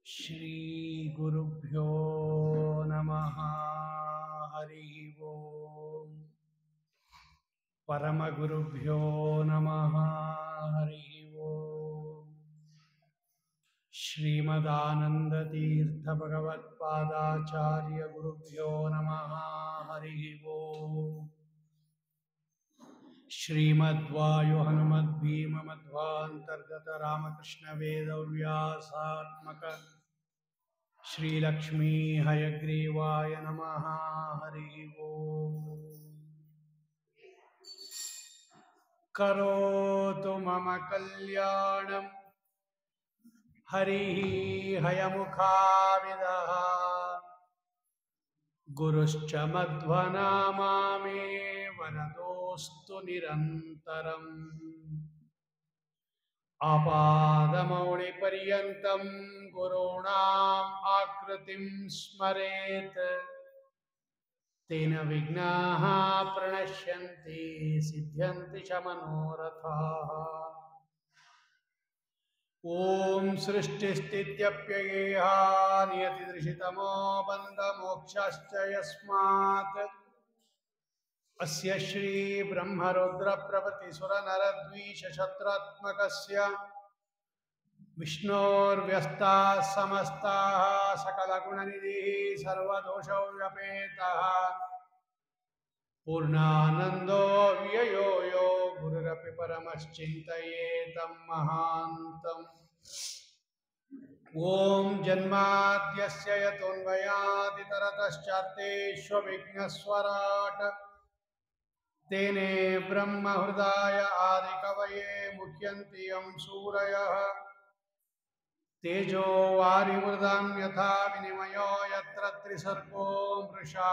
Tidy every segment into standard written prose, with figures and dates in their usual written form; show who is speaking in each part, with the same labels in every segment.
Speaker 1: ಶ್ರೀ ಗುರುಭ್ಯೋ ನಮಃ. ಹರಿ ಓಂ. ಪರಮಗುರುಭ್ಯೋ ನಮಃ. ಹರಿ ಓಂ. ಶ್ರೀಮದಾನಂದತೀರ್ಥ ಭಗವತ್ಪಾದಾಚಾರ್ಯ ಗುರುಭ್ಯೋ ನಮಃ. ಹರಿ ಓಂ. ಶ್ರೀಮದ್ವಾಯು ಹನುಮದ್ಭೀಮ ಮಧ್ವಾಂತರ್ಗತ ರಾಮಕೃಷ್ಣ ವೇದವ್ಯಾಸಾತ್ಮಕ ಶ್ರೀಲಕ್ಷ್ಮೀ ಹಯಗ್ರೀವಾಯ ನಮಃ. ಹರಿ ಓಂ. ಕರೋತು ಮಮ ಕಲ್ಯಾಣಂ ಹರಿಃ ಹಯಮುಖಾವಿದಃ ಗುರುಶ್ಚ ಮಧ್ವನಾಮಾಮೇ ವರದೋಸ್ತು ನಿರಂತರಂ. ಆಪಾದಮೌಳಿಪರ್ಯಂತಂ ಗುರುಣಾಂ ಆಕೃತಿಂ ಸ್ಮರೇತ್ ತೇನ ವಿಘ್ನಾಃ ಪ್ರಣಶ್ಯಂತಿ ಸಿದ್ಧ್ಯಂತಿ ಚ ಮನೋರಥಾಃ. ಓಂ ಸೃಷ್ಟಿಸ್ಥಿತ್ಯಪ್ಯಯೇಹ ನಿಯತಿದೃಶಿತಮೋ ಬಂಧಮೋಕ್ಷಶ್ಚ ಯಸ್ಮಾತ್ ಅಸ್ಯ ಶ್ರೀ ಬ್ರಹ್ಮರುದ್ರ ಪ್ರಭೃತಿ ಸುರನರದ್ವೀಷ ಶತ್ರುತ್ಮಕಸ್ಯ ವಿಷ್ಣೋರ್ವ್ಯಸ್ತಾಃ ಸಮಸ್ತಾಃ ಸಕಲಗುಣನಿಧಿಃ ಸರ್ವದೋಷವ್ಯಪೇತಃ ಪೂರ್ಣಾನಂದೋ ವ್ಯಯೋ ಯೋ ಗುರುರಪಿ ಪರಮಶ್ಚಿಂತಯೇತಂ ಮಹಾಂತಂ. ಓಂ ಜನ್ಮಾದ್ಯಸ್ಯ ಯತೋನ್ಮಯಾದಿತರತಶ್ಚಾರ್ಥೇಷ್ವವಿಘ್ನಸ್ವರಾಟ್ ತೇನೇ ಬ್ರಹ್ಮಹೃದಾಯ ಆದಿಕವಯೇ ಮುಹ್ಯಂತಿ ಯಂ ಸೂರಯಃ ತೇಜೋ ವಾರಿಮೃದಾಂ ಯಥಾ ವಿನಿಮಯೋ ಯತ್ರ ತ್ರಿಸರ್ಗೋ ಮೃಷಾ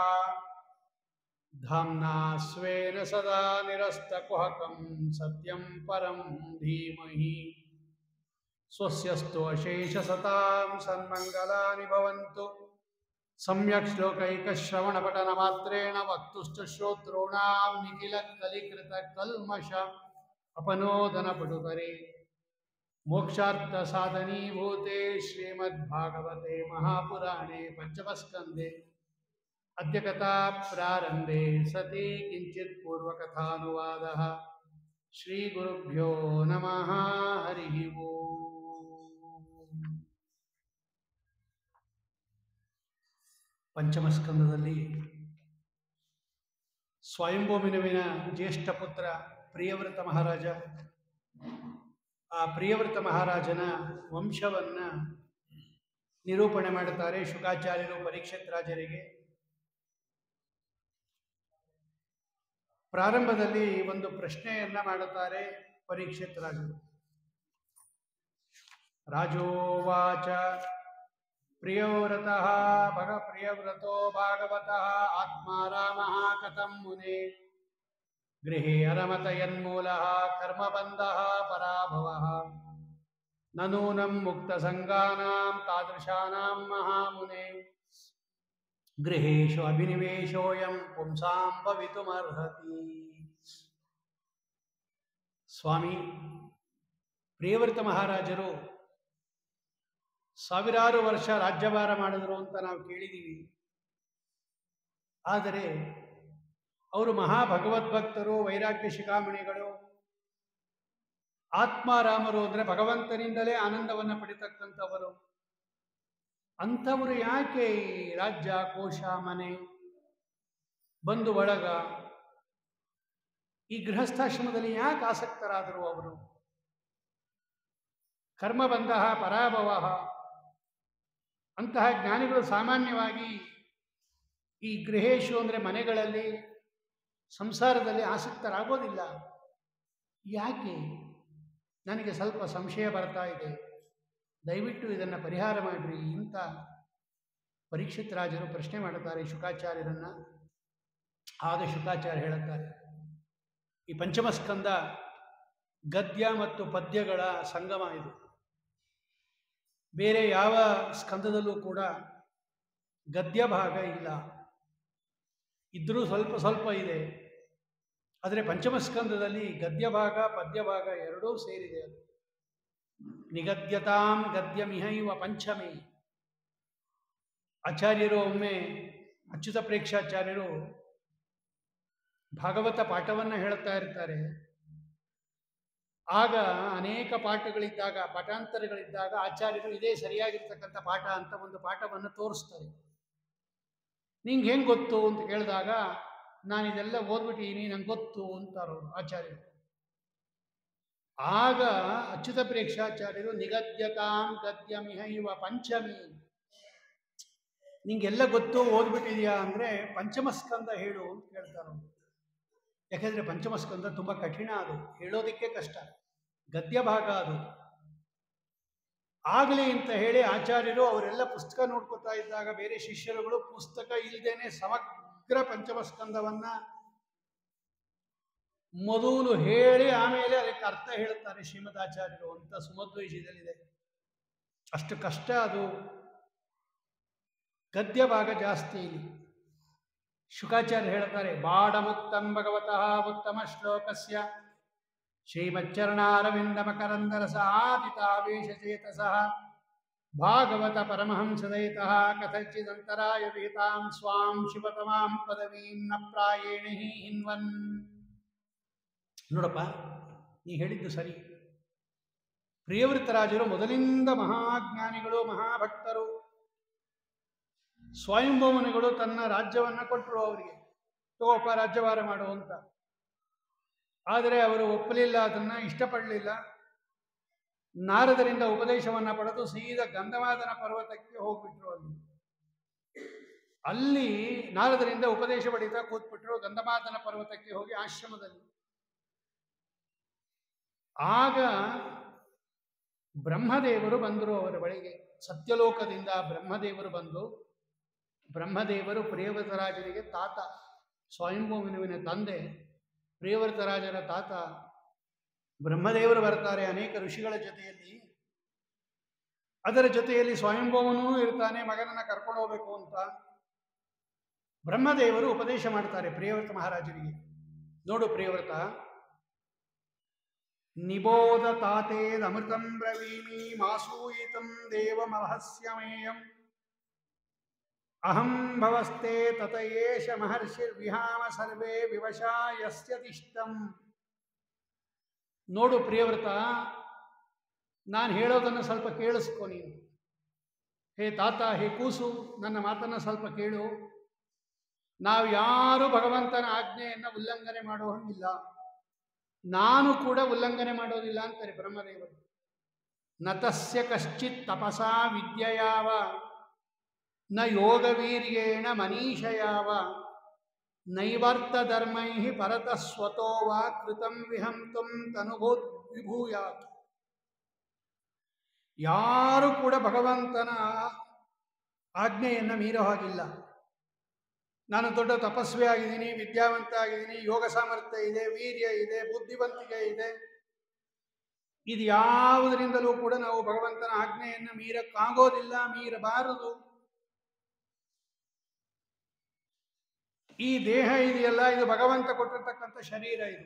Speaker 1: ಧಾಮ್ನಾ ಸ್ವೇನ ಸದಾ ನಿರಸ್ತಕುಹಕಂ ಸತ್ಯಂ ಪರಂ ಧೀಮಹಿ. ಸ್ವಸ್ಯಸ್ತು ಅಶೇಷಸತಾಂ ಸನ್ಮಂಗಲಾನಿ ಭವಂತು. ಸಮ್ಯಕ್ ಶ್ಲೋಕೈಕಶ್ರವಣಪಠನಮಾತ್ರೇಣ ವಕ್ತುಶ್ಚ ಶ್ರೋತॄಣಾಂ ನಿಖಿಲಕಲಿಕೃತ ಕಲ್ಮಷ ಅಪನೋದನಪಟುತರೆ ಮೋಕ್ಷಾರ್ಥ ಸಾಧನೀಭೂತೆ ಶ್ರೀಮದ್ಭಾಗವತೆ ಮಹಾಪುರಾಣೇ ಪಂಚಮಸ್ಕಂಧೆ ಅದ್ಯ ಕಥಾ ಪ್ರಾರಂಭೆ ಸತಿ ಕಿಂಚಿತ್ ಪೂರ್ವಕಥಾನುವಾದಃ. ಶ್ರೀ ಗುರುಭ್ಯೋ ನಮಃ. ಹರಿ ಓಂ. ಪಂಚಮಸ್ಕಂದದಲ್ಲಿ ಸ್ವಯಂಭೂಮಿನುವಿನ ಜ್ಯೇಷ್ಠ ಪುತ್ರ ಪ್ರಿಯವ್ರತ ಮಹಾರಾಜ, ಆ ಪ್ರಿಯವ್ರತ ಮಹಾರಾಜನ ವಂಶವನ್ನು ನಿರೂಪಣೆ ಮಾಡುತ್ತಾರೆ ಶುಕಾಚಾರ್ಯರು ಪರೀಕ್ಷಿತ್ ರಾಜರಿಗೆ. ಪ್ರಾರಂಭದಲ್ಲಿ ಒಂದು ಪ್ರಶ್ನೆಯನ್ನ ಮಾಡುತ್ತಾರೆ ಪರೀಕ್ಷಿತ್ ರಾಜರು. ರಾಜೋವಾಚ ಪ್ರಿಯವ್ರತಃ ಪ್ರಿಯವ್ರತೋ ಭಾಗವತಃ ಆತ್ಮ ರಾಮಃ ಕಥಂ ಮುನೆ ಗೃಹೇ ಅರಮತ ಯನ್ಮೂಲಃ ಕರ್ಮಬಂಧಃ ಪರಾಭವಃ ನನೂನಂ ಮುಕ್ತಸಂಗಾನಾಂ ತಾದೃಶಾನಾಂ ಮಹಾಮುನೆ ಗೃಹೇಶು ಅಭಿನಿವೇಶೋಯಂ ಪುಂಸಾಂ ಭವಿತುಮರ್ಹತಿ. ಸ್ವಾಮಿ, ಪ್ರಿಯವ್ರತ ಮಹಾರಾಜರು ಸಾವಿರಾರು ವರ್ಷ ರಾಜ್ಯಭಾರ ಮಾಡಿದ್ರು ಅಂತ ನಾವು ಕೇಳಿದ್ದೀವಿ. ಆದರೆ ಅವರು ಮಹಾಭಗವದ್ಭಕ್ತರು, ವೈರಾಗ್ಯ ಶಿಖಾಮಣಿಗಳು, ಆತ್ಮಾರಾಮರು ಅಂದರೆ ಭಗವಂತನಿಂದಲೇ ಆನಂದವನ್ನು ಪಡಿತಕ್ಕಂಥವರು. ಅಂಥವರು ಯಾಕೆ ಈ ರಾಜ್ಯ, ಕೋಶ, ಮನೆ, ಬಂಧು ಬಳಗ ಈ ಗೃಹಸ್ಥಾಶ್ರಮದಲ್ಲಿ ಯಾಕೆ ಆಸಕ್ತರಾದರು ಅವರು? ಕರ್ಮಬಂಧ ಪರಾಭವ. ಅಂತಹ ಜ್ಞಾನಿಗಳು ಸಾಮಾನ್ಯವಾಗಿ ಈ ಗೃಹೇಶು ಅಂದರೆ ಮನೆಗಳಲ್ಲಿ, ಸಂಸಾರದಲ್ಲಿ ಆಸಕ್ತರಾಗೋದಿಲ್ಲ. ಯಾಕೆ? ನನಗೆ ಸ್ವಲ್ಪ ಸಂಶಯ ಬರ್ತಾ ಇದೆ, ದಯವಿಟ್ಟು ಇದನ್ನು ಪರಿಹಾರ ಮಾಡಿರಿ ಅಂತ ಪರೀಕ್ಷಿತ್ ರಾಜರು ಪ್ರಶ್ನೆ ಮಾಡುತ್ತಾರೆ ಶುಕಾಚಾರ್ಯರನ್ನು. ಆಗ ಶುಕಾಚಾರ್ಯ ಹೇಳುತ್ತಾರೆ, ಈ ಪಂಚಮಸ್ಕಂದ ಗದ್ಯ ಮತ್ತು ಪದ್ಯಗಳ ಸಂಗಮ ಇದು. ಬೇರೆ ಯಾವ ಸ್ಕಂದದಲ್ಲೂ ಕೂಡ ಗದ್ಯ ಭಾಗ ಇಲ್ಲ, ಇದ್ರೂ ಸ್ವಲ್ಪ ಸ್ವಲ್ಪ ಇದೆ. ಆದರೆ ಪಂಚಮಸ್ಕಂದದಲ್ಲಿ ಗದ್ಯ ಭಾಗ ಪದ್ಯ ಭಾಗ ಎರಡೂ ಸೇರಿದೆ. ಅದು ನಿಗದ್ಯತಾಂ ಗದ್ಯಮಿಹೈವ ಪಂಚಮಿ. ಆಚಾರ್ಯರು ಒಮ್ಮೆ, ಅಚ್ಯುತ ಪ್ರೇಕ್ಷಾಚಾರ್ಯರು ಭಾಗವತ ಪಾಠವನ್ನು ಹೇಳುತ್ತಾ ಇರ್ತಾರೆ. ಆಗ ಅನೇಕ ಪಾಠಗಳಿದ್ದಾಗ, ಪಾಠಾಂತರಗಳಿದ್ದಾಗ ಆಚಾರ್ಯರು ಇದೇ ಸರಿಯಾಗಿರ್ತಕ್ಕಂಥ ಪಾಠ ಅಂತ ಒಂದು ಪಾಠವನ್ನು ತೋರಿಸ್ತಾರೆ. ನಿಂಗೆ ಹೆಂಗೆ ಗೊತ್ತು ಅಂತ ಕೇಳಿದಾಗ, ನಾನು ಇದೆಲ್ಲ ಓದ್ಬಿಟ್ಟಿದ್ದೀನಿ, ನಂಗೆ ಗೊತ್ತು ಅಂತಾರೋ ಆಚಾರ್ಯರು. ಆಗ ಅಚ್ಯುತ ಪ್ರೇಕ್ಷಾಚಾರ್ಯರು ನಿಗದ್ಯತಾಂ ಗದ್ಯಮಿಹೈವ ಪಂಚಮಿ, ನಿಂಗೆಲ್ಲ ಗೊತ್ತು ಓದ್ಬಿಟ್ಟಿದೆಯಾ ಅಂದರೆ ಪಂಚಮಸ್ಕಂದ ಹೇಳು ಅಂತ ಕೇಳ್ತಾರೋ. ಯಾಕೆಂದರೆ ಪಂಚಮಸ್ಕಂದ ತುಂಬ ಕಠಿಣ, ಅದು ಹೇಳೋದಕ್ಕೆ ಕಷ್ಟ, ಗದ್ಯ ಭಾಗ ಅದು. ಆಗಲಿ ಅಂತ ಹೇಳಿ ಆಚಾರ್ಯರು ಅವರೆಲ್ಲ ಪುಸ್ತಕ ನೋಡ್ಕೋತಾ ಇದ್ದಾಗ ಬೇರೆ ಶಿಷ್ಯರುಗಳು ಪುಸ್ತಕ ಇಲ್ಲದೇನೆ ಸಮಗ್ರ ಪಂಚಮಸ್ಕಂದವನ್ನು ಮೊದಲು ಹೇಳಿ ಆಮೇಲೆ ಅದಕ್ಕೆ ಅರ್ಥ ಹೇಳುತ್ತಾರೆ ಶ್ರೀಮದ್ ಆಚಾರ್ಯರು ಅಂತ ಸುಮಧ್ವೈಷಿಯದಲ್ಲಿದೆ. ಅಷ್ಟು ಕಷ್ಟ ಅದು, ಗದ್ಯ ಭಾಗ ಜಾಸ್ತಿ ಇಲ್ಲಿ. ಶುಕಾಚಾರ್ಯ ಹೇಳ್ತಾರೆ, ಬಾಡಮುಕ್ತಂ ಭಗವತಃ ಉತ್ತಮ ಶ್ಲೋಕಸ್ಯ ಶ್ರೀಮಚ್ಚರಣಾರವಿಂದ ಮಕರಂದರಸ ಆದಿತಾವೇಶಚೇತಸಃ ಭಾಗವತ ಪರಮಹಂಸದಯಿತಃ ಕಥಚಿದಂತರಾಯ ವಿಹಿತಾಂ ಸ್ವಾಂ ಶಿವತಮಾಂ ಪದವೀಂ ನ ಪ್ರಾಯೇಣ ಹಿನ್ವನ್. ನೋಡಪ್ಪ, ನೀ ಹೇಳಿದ್ದು ಸರಿ. ಪ್ರಿಯವೃತರಾಜರು ಮೊದಲಿಂದ ಮಹಾಜ್ಞಾನಿಗಳು, ಮಹಾಭಕ್ತರು. ಸ್ವಯಂಭೂಮನಿಗಳು ತನ್ನ ರಾಜ್ಯವನ್ನು ಕೊಟ್ಟರು ಅವರಿಗೆ, ತಗೋಪ ರಾಜ್ಯಭಾರ ಮಾಡು ಅಂತ. ಆದರೆ ಅವರು ಒಪ್ಪಲಿಲ್ಲ, ಅದನ್ನು ಇಷ್ಟಪಡಲಿಲ್ಲ. ನಾರದರಿಂದ ಉಪದೇಶವನ್ನು ಪಡೆದು ಸೀದಾ ಗಂಧಮಾದನ ಪರ್ವತಕ್ಕೆ ಹೋಗ್ಬಿಟ್ರು. ಅಲ್ಲಿ ನಾರದರಿಂದ ಉಪದೇಶ ಪಡಿತಾ ಕೂತ್ಬಿಟ್ರು. ಗಂಧಮಾದನ ಪರ್ವತಕ್ಕೆ ಹೋಗಿ ಆಶ್ರಮದಲ್ಲಿ. ಆಗ ಬ್ರಹ್ಮದೇವರು ಬಂದರು ಅವರ ಬಳಿಗೆ. ಸತ್ಯಲೋಕದಿಂದ ಬ್ರಹ್ಮದೇವರು ಬಂದು, ಬ್ರಹ್ಮದೇವರು ಪ್ರಿಯವೃತರಾಜರಿಗೆ ತಾತ, ಸ್ವಯಂಭೂಮನುವಿನ ತಂದೆ, ಪ್ರಿಯವೃತರಾಜರ ತಾತ ಬ್ರಹ್ಮದೇವರು ಬರ್ತಾರೆ ಅನೇಕ ಋಷಿಗಳ ಜೊತೆಯಲ್ಲಿ. ಅದರ ಜೊತೆಯಲ್ಲಿ ಸ್ವಯಂಭೂಮನೂ ಇರ್ತಾನೆ, ಮಗನನ್ನು ಕರ್ಕೊಂಡು ಹೋಗಬೇಕು ಅಂತ. ಬ್ರಹ್ಮದೇವರು ಉಪದೇಶ ಮಾಡ್ತಾರೆ ಪ್ರಿಯವೃತ ಮಹಾರಾಜರಿಗೆ. ನೋಡು ಪ್ರಿಯವೃತ, ನಿಬೋಧ ತಾತೇದಮೃತಂ ಬ್ರವೀಮಿ ಮಾಸೂಯಿತಂ ದೇವಮರಹಸ್ಯಮೇಯಂ ಅಹಂ ಭವಸ್ತೆ ತತ ಏಷ ಮಹರ್ಷಿರ್ವಿಹಾಮ ಸರ್ವೇ ವಿವಶಾ ಯಸ್ಯ ತಿಷ್ಟಂ. ನೋಡು ಪ್ರಿಯವೃತ, ನಾನು ಹೇಳೋದನ್ನು ಸ್ವಲ್ಪ ಕೇಳಿಸ್ಕೊ ನೀನು. ಹೇ ತಾತ, ಹೇ ಕೂಸು, ನನ್ನ ಮಾತನ್ನು ಸ್ವಲ್ಪ ಕೇಳು. ನಾವು ಯಾರೂ ಭಗವಂತನ ಆಜ್ಞೆಯನ್ನು ಉಲ್ಲಂಘನೆ ಮಾಡೋ ಹಂಗಿಲ್ಲ, ನಾನು ಕೂಡ ಉಲ್ಲಂಘನೆ ಮಾಡೋದಿಲ್ಲ ಅಂತಾರೆ ಬ್ರಹ್ಮದೇವರು. ನತಸ್ಯ ಕಶ್ಚಿತ್ ತಪಸಾ ವಿದ್ಯೆಯಾವ ನ ಯೋಗವೀರ್ಯೇಣ ಮನೀಷಯಾವ ನೈವರ್ತ ಧರ್ಮೈ ಪರತಃ ಸ್ವತೋ ವಾ ಕೃತಂ ವಿಹಂತುಂ ತನುಭೂತ್ ವಿಭೂಯಾತ್. ಯಾರು ಕೂಡ ಭಗವಂತನ ಆಜ್ಞೆಯನ್ನು ಮೀರೋ ಹಾಗಿಲ್ಲ. ನಾನು ದೊಡ್ಡ ತಪಸ್ವಿ ಆಗಿದ್ದೀನಿ, ವಿದ್ಯಾವಂತ ಆಗಿದ್ದೀನಿ, ಯೋಗ ಸಾಮರ್ಥ್ಯ ಇದೆ, ವೀರ್ಯ ಇದೆ, ಬುದ್ಧಿವಂತಿಕೆ ಇದೆ. ಇದು ಯಾವುದರಿಂದಲೂ ಕೂಡ ನಾವು ಭಗವಂತನ ಆಜ್ಞೆಯನ್ನು ಮೀರಕ್ಕಾಗೋದಿಲ್ಲ, ಮೀರಬಾರದು. ಈ ದೇಹ ಇದೆಯಲ್ಲ, ಇದು ಭಗವಂತ ಕೊಟ್ಟಿರ್ತಕ್ಕಂಥ ಶರೀರ. ಇದು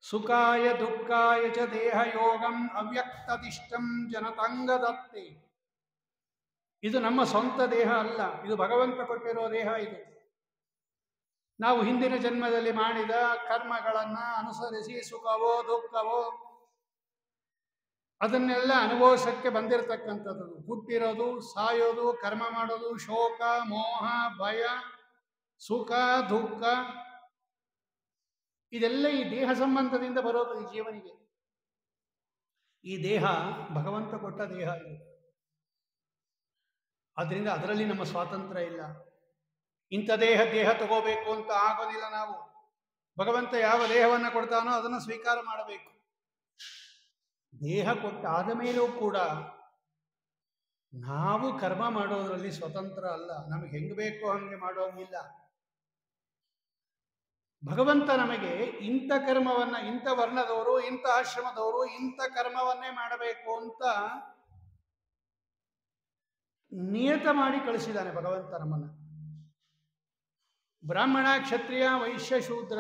Speaker 1: ಸುಖಾಯ ದುಃಖಾಯ ಚ ದೇಹ ಯೋಗಂ ಅವ್ಯಕ್ತದಿಷ್ಟಂ ಜನತಂಗದತ್ತೆ. ಇದು ನಮ್ಮ ಸ್ವಂತ ದೇಹ ಅಲ್ಲ, ಇದು ಭಗವಂತ ಕೊಟ್ಟಿರೋ ದೇಹ. ಇದು ನಾವು ಹಿಂದಿನ ಜನ್ಮದಲ್ಲಿ ಮಾಡಿದ ಕರ್ಮಗಳನ್ನು ಅನುಸರಿಸಿ ಸುಖವೋ ದುಃಖವೋ ಅದನ್ನೆಲ್ಲ ಅನುಭವಿಸಕ್ಕೆ ಬಂದಿರತಕ್ಕಂಥದ್ದು. ಹುಟ್ಟಿರೋದು, ಸಾಯೋದು, ಕರ್ಮ ಮಾಡೋದು, ಶೋಕ ಮೋಹ ಭಯ ಸುಖ ದುಃಖ ಇದೆಲ್ಲ ಈ ದೇಹ ಸಂಬಂಧದಿಂದ ಬರೋದು ಈ ಜೀವನಿಗೆ. ಈ ದೇಹ ಭಗವಂತ ಕೊಟ್ಟ ದೇಹ ಇದು. ಆದ್ದರಿಂದ ಅದರಲ್ಲಿ ನಮ್ಮ ಸ್ವಾತಂತ್ರ್ಯ ಇಲ್ಲ. ಇಂಥ ದೇಹ ತಗೋಬೇಕು ಅಂತ ಆಗೋದಿಲ್ಲ. ನಾವು ಭಗವಂತ ಯಾವ ದೇಹವನ್ನು ಕೊಡ್ತಾನೋ ಅದನ್ನು ಸ್ವೀಕಾರ ಮಾಡಬೇಕು. ದೇಹ ಕೊಟ್ಟಾದ ಮೇಲೂ ಕೂಡ ನಾವು ಕರ್ಮ ಮಾಡೋದರಲ್ಲಿ ಸ್ವತಂತ್ರ ಅಲ್ಲ. ನಮಗೆ ಹೆಂಗೆ ಬೇಕೋ ಹಂಗೆ ಮಾಡೋಂಗಿಲ್ಲ. ಭಗವಂತ ನಮಗೆ ಇಂಥ ಕರ್ಮವನ್ನ, ಇಂಥ ವರ್ಣದವರು, ಇಂಥ ಆಶ್ರಮದವರು ಇಂಥ ಕರ್ಮವನ್ನೇ ಮಾಡಬೇಕು ಅಂತ ನಿಯತ ಮಾಡಿ ಕಳಿಸಿದ್ದಾನೆ ಭಗವಂತ ನಮ್ಮನ್ನ. ಬ್ರಾಹ್ಮಣ, ಕ್ಷತ್ರಿಯ, ವೈಶ್ಯ, ಶೂದ್ರ,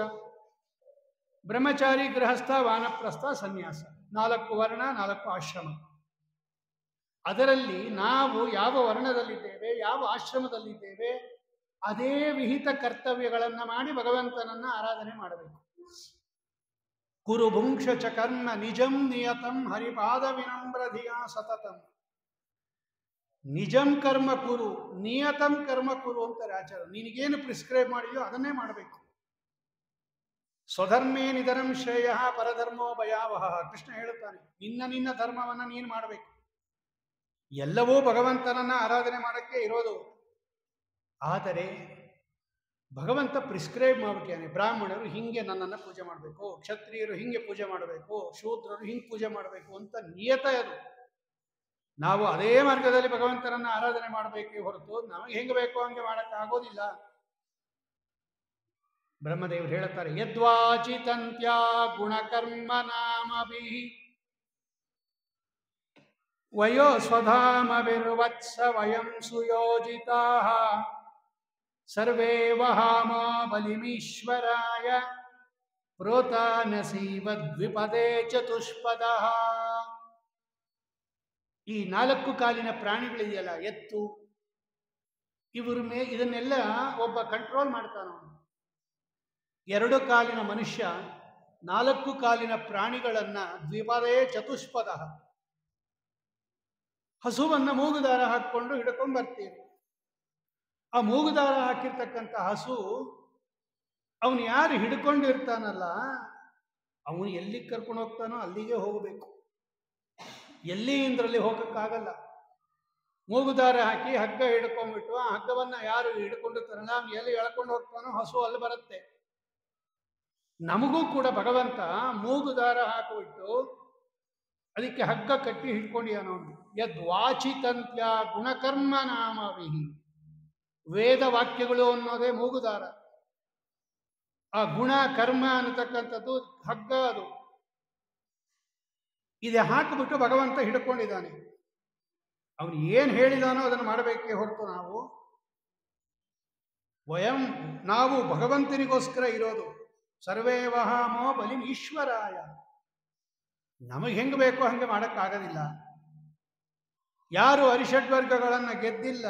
Speaker 1: ಬ್ರಹ್ಮಚಾರಿ, ಗೃಹಸ್ಥ, ವಾನಪ್ರಸ್ಥ, ಸನ್ಯಾಸ, 4 ವರ್ಣ, 4 ಆಶ್ರಮ. ಅದರಲ್ಲಿ ನಾವು ಯಾವ ವರ್ಣದಲ್ಲಿದ್ದೇವೆ, ಯಾವ ಆಶ್ರಮದಲ್ಲಿದ್ದೇವೆ, ಅದೇ ವಿಹಿತ ಕರ್ತವ್ಯಗಳನ್ನು ಮಾಡಿ ಭಗವಂತನನ್ನ ಆರಾಧನೆ ಮಾಡಬೇಕು. ಕುರು ಭುಂಕ್ಷ ಚ ಕರ್ಮ ನಿಜಂ ನಿಯತಂ ಹರಿಪಾದ ವಿನಮ್ರಧಿಯ ಸತತಂ. ನಿಜಂ ಕರ್ಮ ಕುರು, ನಿಯತಂ ಕರ್ಮ ಕುರು ಅಂತಾರೆ ಆಚಾರ್ಯ. ನಿನಗೇನು ಪ್ರಿಸ್ಕ್ರೈಬ್ ಮಾಡಿದೆಯೋ ಅದನ್ನೇ ಮಾಡಬೇಕು. ಸ್ವಧರ್ಮೇ ನಿಧನಂ ಶ್ರೇಯ ಪರಧರ್ಮೋ ಭಯಾವಹ. ಕೃಷ್ಣ ಹೇಳುತ್ತಾನೆ, ನಿನ್ನ ಧರ್ಮವನ್ನು ನೀನು ಮಾಡಬೇಕು. ಎಲ್ಲವೂ ಭಗವಂತನನ್ನ ಆರಾಧನೆ ಮಾಡಕ್ಕೆ ಇರೋದು. ಆದರೆ ಭಗವಂತ ಪ್ರಿಸ್ಕ್ರೈಬ್ ಮಾಡ್ಬಿಟ್ಟಿಯಾನೆ. ಬ್ರಾಹ್ಮಣರು ಹಿಂಗೆ ನನ್ನನ್ನು ಪೂಜೆ ಮಾಡಬೇಕು, ಕ್ಷತ್ರಿಯರು ಹಿಂಗೆ ಪೂಜೆ ಮಾಡಬೇಕು, ಶೂದ್ರರು ಹಿಂಗೆ ಪೂಜೆ ಮಾಡಬೇಕು ಅಂತ ನಿಯತ ಅದು. ನಾವು ಅದೇ ಮಾರ್ಗದಲ್ಲಿ ಭಗವಂತನನ್ನ ಆರಾಧನೆ ಮಾಡಬೇಕೇ ಹೊರತು ನಮಗೆ ಹೆಂಗೆ ಬೇಕೋ ಹಂಗೆ ಮಾಡೋಕ್ಕಾಗೋದಿಲ್ಲ. ಬ್ರಹ್ಮದೇವರು ಹೇಳುತ್ತಾರೆ, ಯದ್ವಾಚಿತಂತ್ಯ ಗುಣಕರ್ಮ ನಾಮಭಿ ವಯೋ ಸ್ವಧಾಮವಿರ್ವತ್ಸ ವಯಂ ಸುಯೋಜಿತಾಃ ಸರ್ವೇ ವಹಾಮ ಬಲಿಮೀಶ್ವರಾಯ ಪ್ರೋತಾನಸೀವ ದ್ವಿಪದೇ ಚತುಷ್ಪದಃ. ಈ 4 ಕಾಲಿನ ಪ್ರಾಣಿಗಳಿದೆಯಲ್ಲ, ಎತ್ತು, ಇದನ್ನೆಲ್ಲ ಒಬ್ಬ ಕಂಟ್ರೋಲ್ ಮಾಡ್ತಾನವನು. 2 ಕಾಲಿನ ಮನುಷ್ಯ 4 ಕಾಲಿನ ಪ್ರಾಣಿಗಳನ್ನ ದ್ವಿಪದೇ ಚತುಷ್ಪದ, ಹಸುವನ್ನ ಮೂಗುದಾರ ಹಾಕೊಂಡು ಹಿಡ್ಕೊಂಡು ಬರ್ತೀವಿ. ಆ ಮೂಗುದಾರ ಹಾಕಿರ್ತಕ್ಕಂಥ ಹಸು ಅವನು ಯಾರು ಹಿಡ್ಕೊಂಡಿರ್ತಾನಲ್ಲ, ಅವನು ಎಲ್ಲಿಗೆ ಕರ್ಕೊಂಡು ಹೋಗ್ತಾನೋ ಅಲ್ಲಿಗೆ ಹೋಗಬೇಕು. ಎಲ್ಲಿಂದ್ರಲ್ಲಿ ಹೋಗಕ್ಕಾಗಲ್ಲ. ಮೂಗುದಾರ ಹಾಕಿ ಹಗ್ಗ ಹಿಡ್ಕೊಂಡ್ಬಿಟ್ಟು ಆ ಹಗ್ಗವನ್ನ ಯಾರು ಹಿಡ್ಕೊಂಡಿರ್ತಾರಲ್ಲ ಅವ್ನು ಎಲ್ಲಿ ಎಳ್ಕೊಂಡು ಹೋಗ್ತಾನೋ ಹಸು ಅಲ್ಲಿ ಬರುತ್ತೆ. ನಮಗೂ ಕೂಡ ಭಗವಂತ ಮೂಗುದಾರ ಹಾಕಿಬಿಟ್ಟು ಅದಕ್ಕೆ ಹಗ್ಗ ಕಟ್ಟಿ ಹಿಡ್ಕೊಂಡಿಯಾನವನು. ಯದ್ವಾಚಿತಂತ್ಯ ಗುಣಕರ್ಮ ನಾಮವಿಹಿ. ವೇದ ವಾಕ್ಯಗಳು ಅನ್ನೋದೇ ಮೂಗುದಾರ. ಆ ಗುಣ ಕರ್ಮ ಅನ್ನತಕ್ಕಂಥದ್ದು ಹಗ್ಗ. ಅದು ಇದೆ ಹಾಕಿಬಿಟ್ಟು ಭಗವಂತ ಹಿಡ್ಕೊಂಡಿದ್ದಾನೆ. ಅವನು ಏನು ಹೇಳಿದಾನೋ ಅದನ್ನು ಮಾಡಬೇಕೇ ಹೊರತು ನಾವು ಭಗವಂತನಿಗೋಸ್ಕರ ಇರೋದು. ಸರ್ವೇ ವಹಾಮೋ ಬಲಿಂ ಈಶ್ವರಾಯ. ನಮಗೆ ಹೆಂಗೆ ಬೇಕೋ ಹಂಗೆ ಮಾಡೋಕ್ಕಾಗೋದಿಲ್ಲ. ಯಾರು ಅರಿಷಡ್ವರ್ಗಗಳನ್ನು ಗೆದ್ದಿಲ್ಲ,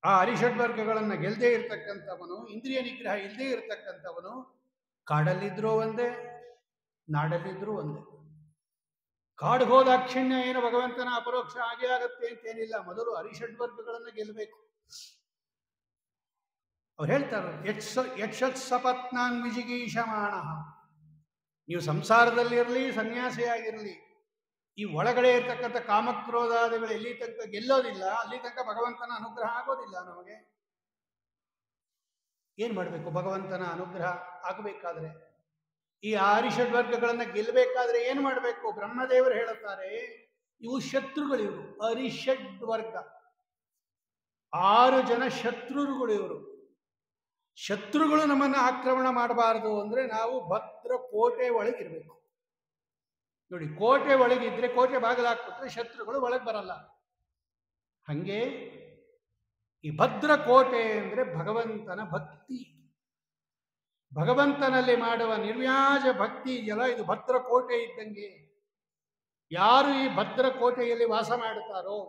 Speaker 1: ಆ ಅರಿಷಡ್ವರ್ಗಗಳನ್ನು ಗೆಲ್ಲದೇ ಇರತಕ್ಕಂಥವನು, ಇಂದ್ರಿಯ ನಿಗ್ರಹ ಇಲ್ಲದೇ ಇರತಕ್ಕಂಥವನು, ಕಾಡಲ್ಲಿದ್ರೂ ಒಂದೇ, ನಾಡಲ್ಲಿದ್ರೂ ಒಂದೇ. ಕಾಡು ಹೋದಾಕ್ಷಿಣ್ಯ ಏನು ಭಗವಂತನ ಅಪರೋಕ್ಷ ಆಗೇ ಆಗತ್ತೆ ಅಂತೇನಿಲ್ಲ. ಮೊದಲು ಅರಿಷಡ್ವರ್ಗಗಳನ್ನು ಗೆಲ್ಲಬೇಕು. ಅವ್ರು ಹೇಳ್ತಾರೆ, ಯಕ್ಷತ್ ಸಪತ್ನಾನ್ ವಿಜಿಗೀಷಮಾಣ. ನೀವು ಸಂಸಾರದಲ್ಲಿರಲಿ, ಸನ್ಯಾಸಿಯಾಗಿರಲಿ, ಈ ಒಳಗಡೆ ಇರ್ತಕ್ಕಂಥ ಕಾಮಕ್ರೋಧಾದಿಗಳು ಎಲ್ಲಿ ತನಕ ಗೆಲ್ಲೋದಿಲ್ಲ, ಅಲ್ಲಿ ತನಕ ಭಗವಂತನ ಅನುಗ್ರಹ ಆಗೋದಿಲ್ಲ. ನಮಗೆ ಏನ್ ಮಾಡಬೇಕು? ಭಗವಂತನ ಅನುಗ್ರಹ ಆಗಬೇಕಾದ್ರೆ, ಈ ಅರಿಷಡ್ವರ್ಗಗಳನ್ನು ಗೆಲ್ಲಬೇಕಾದ್ರೆ ಏನು ಮಾಡಬೇಕು? ಬ್ರಹ್ಮದೇವರು ಹೇಳುತ್ತಾರೆ, ಇವು ಶತ್ರುಗಳು. ಇವರು ಅರಿಷಡ್ವರ್ಗ, 6 ಜನ ಶತ್ರುಗಳು. ಇವರು ಶತ್ರುಗಳು ನಮ್ಮನ್ನು ಆಕ್ರಮಣ ಮಾಡಬಾರದು ಅಂದ್ರೆ ನಾವು ಭದ್ರ ಕೋಟೆ ಒಳಗಿರ್ಬೇಕು. ನೋಡಿ, ಕೋಟೆ ಒಳಗಿದ್ರೆ, ಕೋಟೆ ಬಾಗಿಲಾಕ್ಬಿಟ್ರೆ ಶತ್ರುಗಳು ಒಳಗೆ ಬರಲ್ಲ. ಹಂಗೆ ಈ ಭದ್ರ ಕೋಟೆ ಅಂದ್ರೆ ಭಗವಂತನ ಭಕ್ತಿ. ಭಗವಂತನಲ್ಲಿ ಮಾಡುವ ನಿರ್ವ್ಯಾಜ ಭಕ್ತಿ ಇದೆಯಲ್ಲ, ಇದು ಭದ್ರ ಕೋಟೆ ಇದ್ದಂಗೆ. ಯಾರು ಈ ಭದ್ರ ಕೋಟೆಯಲ್ಲಿ ವಾಸ ಮಾಡುತ್ತಾರೋ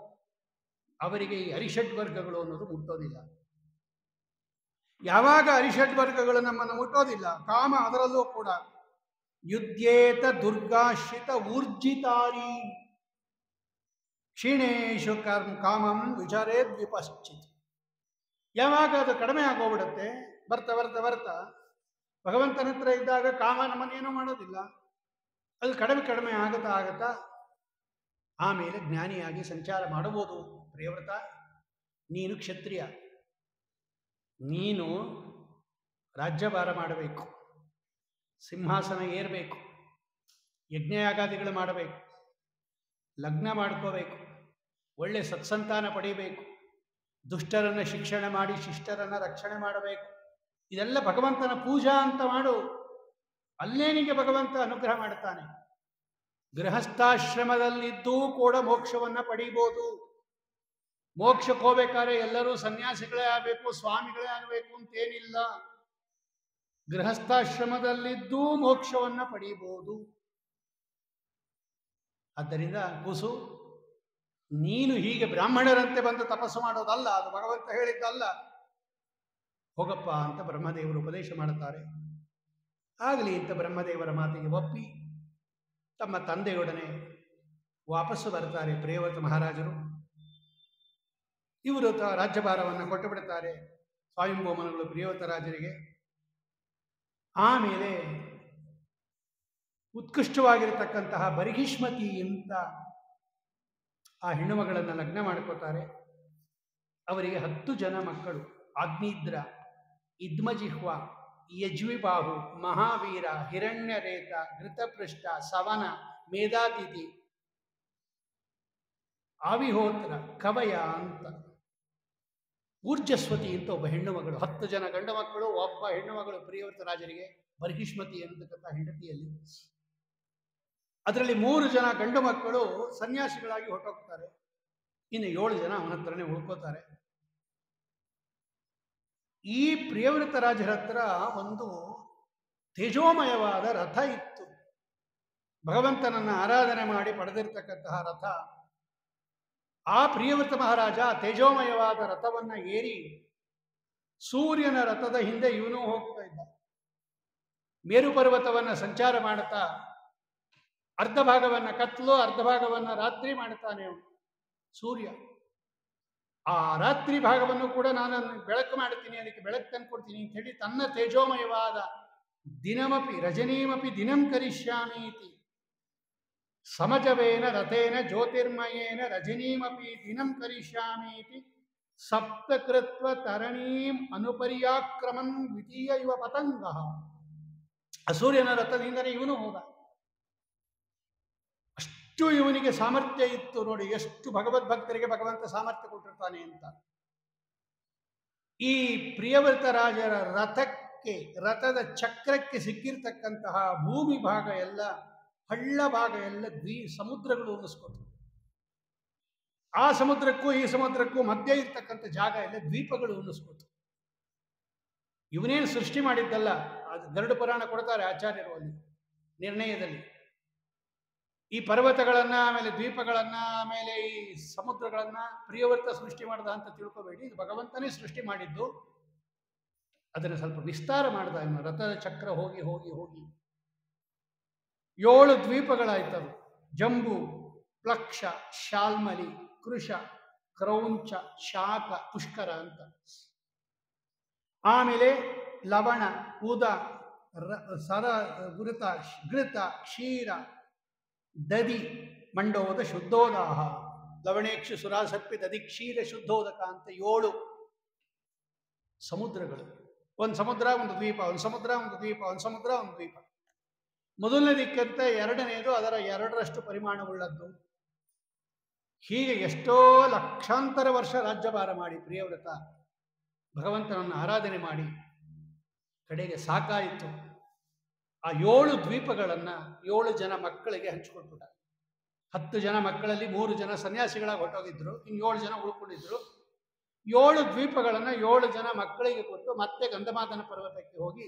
Speaker 1: ಅವರಿಗೆ ಈ ಅರಿಷಡ್ವರ್ಗಗಳು ಅನ್ನೋದು ಮುಟ್ಟೋದಿಲ್ಲ. ಯಾವಾಗ ಅರಿಷಡ್ವರ್ಗಗಳು ನಮ್ಮನ್ನು ಮುಟ್ಟೋದಿಲ್ಲ, ಕಾಮ ಅದರಲ್ಲೂ ಕೂಡ ಯುದ್ಧೇತ ದುರ್ಗಾಶ್ರಿತ ಊರ್ಜಿತಾರಿ ಕ್ಷೀಣೇಶು ಕಾಮಂ ವಿಚಾರೇದ್ ವಿಪಶ್ಚಿತ್. ಯಾವಾಗ ಅದು ಕಡಿಮೆ ಆಗೋಗ್ಬಿಡುತ್ತೆ, ಬರ್ತಾ ಬರ್ತಾ ಬರ್ತಾ ಭಗವಂತನ ಹತ್ರ ಇದ್ದಾಗ ಕಾಮ ನಮ್ಮನ್ನೇನೂ ಮಾಡೋದಿಲ್ಲ. ಅದು ಕಡಿಮೆ ಆಗತ್ತಾ ಆಮೇಲೆ ಜ್ಞಾನಿಯಾಗಿ ಸಂಚಾರ ಮಾಡಬಹುದು. ಪ್ರಿಯವ್ರತ, ನೀನು ಕ್ಷತ್ರಿಯ, ನೀನು ರಾಜ್ಯಭಾರ ಮಾಡಬೇಕು, ಸಿಂಹಾಸನ ಏರಬೇಕು, ಯಜ್ಞಯಾಗಾದಿಗಳು ಮಾಡಬೇಕು, ಲಗ್ನ ಮಾಡ್ಕೋಬೇಕು, ಒಳ್ಳೆ ಸತ್ಸಂತಾನ ಪಡೆಯಬೇಕು, ದುಷ್ಟರನ್ನು ಶಿಕ್ಷಣ ಮಾಡಿ ಶಿಷ್ಟರನ್ನು ರಕ್ಷಣೆ ಮಾಡಬೇಕು. ಇದೆಲ್ಲ ಭಗವಂತನ ಪೂಜಾ ಅಂತ ಮಾಡು. ಅಲ್ಲೇನಿಗೆ ಭಗವಂತ ಅನುಗ್ರಹ ಮಾಡ್ತಾನೆ. ಗೃಹಸ್ಥಾಶ್ರಮದಲ್ಲಿದ್ದೂ ಕೂಡ ಮೋಕ್ಷವನ್ನ ಪಡೀಬೋದು. ಮೋಕ್ಷಕ್ಕೆ ಹೋಗ್ಬೇಕಾದ್ರೆ ಎಲ್ಲರೂ ಸನ್ಯಾಸಿಗಳೇ ಆಗಬೇಕು, ಸ್ವಾಮಿಗಳೇ ಆಗಬೇಕು ಅಂತೇನಿಲ್ಲ. ಗೃಹಸ್ಥಾಶ್ರಮದಲ್ಲಿದ್ದೂ ಮೋಕ್ಷವನ್ನ ಪಡೀಬಹುದು. ಆದ್ದರಿಂದ ಕೂಸು, ನೀನು ಹೀಗೆ ಬ್ರಾಹ್ಮಣರಂತೆ ಬಂದು ತಪಸ್ಸು ಮಾಡೋದಲ್ಲ, ಅದು ಭಗವಂತ ಹೇಳಿದ್ದಲ್ಲ. ಹೋಗಪ್ಪ ಅಂತ ಬ್ರಹ್ಮದೇವರು ಉಪದೇಶ ಮಾಡುತ್ತಾರೆ. ಆಗಲಿ ಅಂತ ಬ್ರಹ್ಮದೇವರ ಮಾತಿಗೆ ಒಪ್ಪಿ ತಮ್ಮ ತಂದೆಯೊಡನೆ ವಾಪಸ್ಸು ಬರ್ತಾರೆ ಪ್ರಿಯವ್ರತ ಮಹಾರಾಜರು. ಇವರು ರಾಜ್ಯಭಾರವನ್ನು ಕೊಟ್ಟು ಬಿಡುತ್ತಾರೆ ಸ್ವಯಂಭೂಮನಗಳು ಪ್ರಿಯವ್ರತ ರಾಜರಿಗೆ. ಆಮೇಲೆ ಉತ್ಕೃಷ್ಟವಾಗಿರತಕ್ಕಂತಹ ಬರಿಹಿಷ್ಮತಿ ಅಂತ ಆ ಹೆಣ್ಣುಮಗಳನ್ನು ಲಗ್ನ ಮಾಡ್ಕೋತಾರೆ. ಅವರಿಗೆ 10 ಜನ ಮಕ್ಕಳು: ಆಗ್ನಿದ್ರ, ಇದ್ಮಜಿಹ್ವ, ಯಜ್ವಿಬಾಹು, ಮಹಾವೀರ, ಹಿರಣ್ಯರೇತ, ಘೃತಪೃಷ್ಠ, ಸವನ, ಮೇಧಾತಿಥಿ, ಆವಿಹೋತ್ರ, ಕವಯ ಅಂತ. ಊರ್ಜಸ್ವತಿ ಅಂತ ಒಬ್ಬ ಹೆಣ್ಣು ಮಗಳು. 10 ಜನ ಗಂಡು ಮಕ್ಕಳು, ಒಬ್ಬ ಹೆಣ್ಣು ಮಗಳು ಪ್ರಿಯವ್ರತ ರಾಜರಿಗೆ, ಬರ್ಹಿಷ್ಮತಿ ಅಂತಕ್ಕಂಥ ಹೆಂಡತಿಯಲ್ಲಿ. ಅದರಲ್ಲಿ 3 ಜನ ಗಂಡು ಮಕ್ಕಳು ಸನ್ಯಾಸಿಗಳಾಗಿ ಹೊರಟೋಗ್ತಾರೆ. ಇನ್ನು 7 ಜನ ಅವನ ಹತ್ರನೇ ಉಳ್ಕೋತಾರೆ. ಈ ಪ್ರಿಯವ್ರತ ರಾಜರ ಹತ್ರ ಒಂದು ತೇಜೋಮಯವಾದ ರಥ ಇತ್ತು. ಭಗವಂತನನ್ನು ಆರಾಧನೆ ಮಾಡಿ ಪಡೆದಿರ್ತಕ್ಕಂತಹ ರಥ. ಆ ಪ್ರಿಯವ್ರತ ಮಹಾರಾಜ ತೇಜೋಮಯವಾದ ರಥವನ್ನ ಏರಿ ಸೂರ್ಯನ ರಥದ ಹಿಂದೆ ಇವನು ಹೋಗ್ತಾ ಇದ್ದ. ಮೇರು ಪರ್ವತವನ್ನು ಸಂಚಾರ ಮಾಡುತ್ತಾ ಅರ್ಧ ಭಾಗವನ್ನ ಕತ್ತಲು, ಅರ್ಧ ಭಾಗವನ್ನ ರಾತ್ರಿ ಮಾಡುತ್ತಾನೆ ಸೂರ್ಯ. ಆ ರಾತ್ರಿ ಭಾಗವನ್ನು ಕೂಡ ನಾನು ಬೆಳಕು ಮಾಡ್ತೀನಿ, ಅದಕ್ಕೆ ಬೆಳಕು ತಂದ್ಕೊಡ್ತೀನಿ ಅಂತ ಹೇಳಿ ತನ್ನ ತೇಜೋಮಯವಾದ ದಿನಮಪಿ ರಜನೀಮಪಿ ದಿನಂ ಕರಿಷ್ಯಾಮಿ ಇತಿ ಸಮಜವೇನ ರಥೇನ ಜ್ಯೋತಿರ್ಮಯೇನ ರಜನೀಮಪಿ ದಿನಂ ಕರಿಷ್ಯಾಮಿ ಇತಿ ಸಪ್ತಕೃತ್ವ ತರಣೀಂ ಅನುಪರ್ಯಾಕ್ರಮನ್ ದ್ವಿತೀಯ ಇವ ಪತಂಗ. ಅಸೂರ್ಯನ ರಥದಿಂದಲೇ ಇವನು ಹೋದ. ಅಷ್ಟು ಇವನಿಗೆ ಸಾಮರ್ಥ್ಯ ಇತ್ತು. ನೋಡಿ ಎಷ್ಟು ಭಗವದ್ಭಕ್ತರಿಗೆ ಭಗವಂತ ಸಾಮರ್ಥ್ಯ ಕೊಟ್ಟಿರ್ತಾನೆ ಅಂತ. ಈ ಪ್ರಿಯವ್ರತ ರಾಜರ ರಥಕ್ಕೆ, ರಥದ ಚಕ್ರಕ್ಕೆ ಸಿಕ್ಕಿರ್ತಕ್ಕಂತಹ ಭೂಮಿ ಭಾಗ ಎಲ್ಲ, ಹಳ್ಳ ಭಾಗ ಎಲ್ಲ ಸಮುದ್ರಗಳು ಉಣಿಸ್ಕೊತು. ಆ ಸಮುದ್ರಕ್ಕೂ ಈ ಸಮುದ್ರಕ್ಕೂ ಮಧ್ಯೆ ಇರ್ತಕ್ಕಂಥ ಜಾಗ ಎಲ್ಲ ದ್ವೀಪಗಳು ಉಣಿಸ್ಕೊತು. ಇವನೇನು ಸೃಷ್ಟಿ ಮಾಡಿದ್ದಲ್ಲ. ಅದು ಗರುಡ ಪುರಾಣ ಕೊಡ್ತಾರೆ ಆಚಾರ್ಯರು ಅಲ್ಲಿ ನಿರ್ಣಯದಲ್ಲಿ. ಈ ಪರ್ವತಗಳನ್ನ, ಆಮೇಲೆ ದ್ವೀಪಗಳನ್ನ, ಆಮೇಲೆ ಈ ಸಮುದ್ರಗಳನ್ನ ಪ್ರಿಯವ್ರತ ಸೃಷ್ಟಿ ಮಾಡ್ದ ಅಂತ ತಿಳ್ಕೋಬೇಡಿ. ಇದು ಭಗವಂತನೇ ಸೃಷ್ಟಿ ಮಾಡಿದ್ದು. ಅದನ್ನು ಸ್ವಲ್ಪ ವಿಸ್ತಾರ ಮಾಡ್ದ. ಇನ್ನು ರಥದ ಚಕ್ರ ಹೋಗಿ ಹೋಗಿ ಹೋಗಿ 7 ದ್ವೀಪಗಳಾಯ್ತವು. ಜಂಬು, ಪ್ಲಕ್ಷ, ಶಾಲ್ಮಲಿ, ಕೃಷ, ಕ್ರೌಂಚ, ಶಾಖ, ಪುಷ್ಕರ ಅಂತ. ಆಮೇಲೆ ಲವಣ, ಉದ, ಸರ, ಗುರುತ, ಘೃತ, ಕ್ಷೀರ, ದದಿ, ಮಂಡೋದ, ಶುದ್ಧೋದಾಹ, ಲವಣೇಕ್ಷು, ಸುರಾಸರ್ಪಿ, ದದಿ, ಕ್ಷೀರ, ಶುದ್ಧೋದಕ ಅಂತ 7 ಸಮುದ್ರಗಳು. ಒಂದು ಸಮುದ್ರ, ಒಂದು ದ್ವೀಪ, ಒಂದು ಸಮುದ್ರ, ಒಂದು ದ್ವೀಪ, ಒಂದು ಸಮುದ್ರ, ಒಂದು ದ್ವೀಪ. ಮೊದಲನೇ ದಿಕ್ಕಂತ ಎರಡನೆಯದು ಅದರ 2ರಷ್ಟು ಪರಿಮಾಣವುಳ್ಳದ್ದು. ಹೀಗೆ ಎಷ್ಟೋ ಲಕ್ಷಾಂತರ ವರ್ಷ ರಾಜ್ಯಭಾರ ಮಾಡಿ ಪ್ರಿಯವ್ರತ ಭಗವಂತನನ್ನು ಆರಾಧನೆ ಮಾಡಿ ಕಡೆಗೆ ಸಾಕಾಯಿತು. ಆ 7 ದ್ವೀಪಗಳನ್ನು 7 ಜನ ಮಕ್ಕಳಿಗೆ ಹಂಚಿಕೊಟ್ಬಿಟ್ಟ. 10 ಜನ ಮಕ್ಕಳಲ್ಲಿ 3 ಜನ ಸನ್ಯಾಸಿಗಳಾಗಿ ಹೊರಟೋಗಿದ್ರು, ಇನ್ನು 7 ಜನ ಉಳ್ಕೊಂಡಿದ್ರು. 7 ದ್ವೀಪಗಳನ್ನು 7 ಜನ ಮಕ್ಕಳಿಗೆ ಕೊಟ್ಟು ಮತ್ತೆ ಗಂಧಮಾದನ ಪರ್ವತಕ್ಕೆ ಹೋಗಿ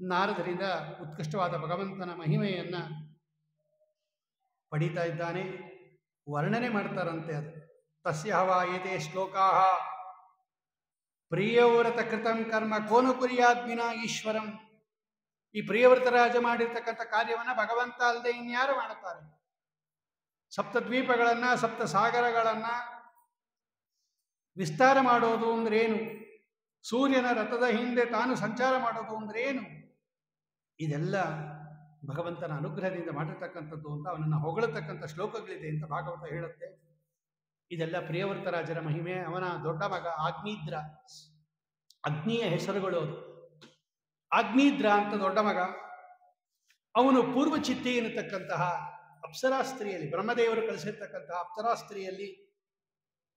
Speaker 1: ನಾರದರಿಂದ ಉತ್ಕೃಷ್ಟವಾದ ಭಗವಂತನ ಮಹಿಮೆಯನ್ನ ಪಡೀತಾ ಇದ್ದಾನೆ. ವರ್ಣನೆ ಮಾಡ್ತಾರಂತೆ. ಅದು ತಸ್ಯ ಹವಾ ಏತೇ ಶ್ಲೋಕಾಃ ಪ್ರಿಯವ್ರತ ಕೃತಂ ಕರ್ಮ ಕೋನು ಕುರ್ಯಾದ್ವಿನಾ ಈಶ್ವರಂ. ಈ ಪ್ರಿಯವ್ರತ ರಾಜ ಮಾಡಿರ್ತಕ್ಕಂಥ ಕಾರ್ಯವನ್ನ ಭಗವಂತ ಅಲ್ಲದೆ ಇನ್ಯಾರು ಮಾಡುತ್ತಾರೆ? ಸಪ್ತದ್ವೀಪಗಳನ್ನ, ಸಪ್ತ ಸಾಗರಗಳನ್ನ ವಿಸ್ತಾರ ಮಾಡೋದು ಅಂದ್ರೇನು? ಸೂರ್ಯನ ರಥದ ಹಿಂದೆ ತಾನು ಸಂಚಾರ ಮಾಡೋದು ಅಂದ್ರೇನು? ಇದೆಲ್ಲ ಭಗವಂತನ ಅನುಗ್ರಹದಿಂದ ಮಾಡಿರ್ತಕ್ಕಂಥದ್ದು ಅಂತ ಅವನನ್ನು ಹೊಗಳತಕ್ಕಂಥ ಶ್ಲೋಕಗಳಿದೆ ಅಂತ ಭಾಗವತ ಹೇಳುತ್ತೆ. ಇದೆಲ್ಲ ಪ್ರಿಯವರ್ತರಾಜರ ಮಹಿಮೆ. ಅವನ ದೊಡ್ಡ ಮಗ ಆಗ್ನೇದ್ರ, ಅಗ್ನಿಯ ಹೆಸರುಗಳು ಅದು. ಆಗ್ನೇದ್ರ ಅಂತ ದೊಡ್ಡ ಮಗ. ಅವನು ಪೂರ್ವಚಿತ್ತಿ ಎನ್ನತಕ್ಕಂತಹ ಅಪ್ಸರಾಸ್ತ್ರೀಯಲ್ಲಿ, ಬ್ರಹ್ಮದೇವರು ಕಳಿಸಿರ್ತಕ್ಕಂತಹ ಅಪ್ಸರಾಸ್ತ್ರೀಯಲ್ಲಿ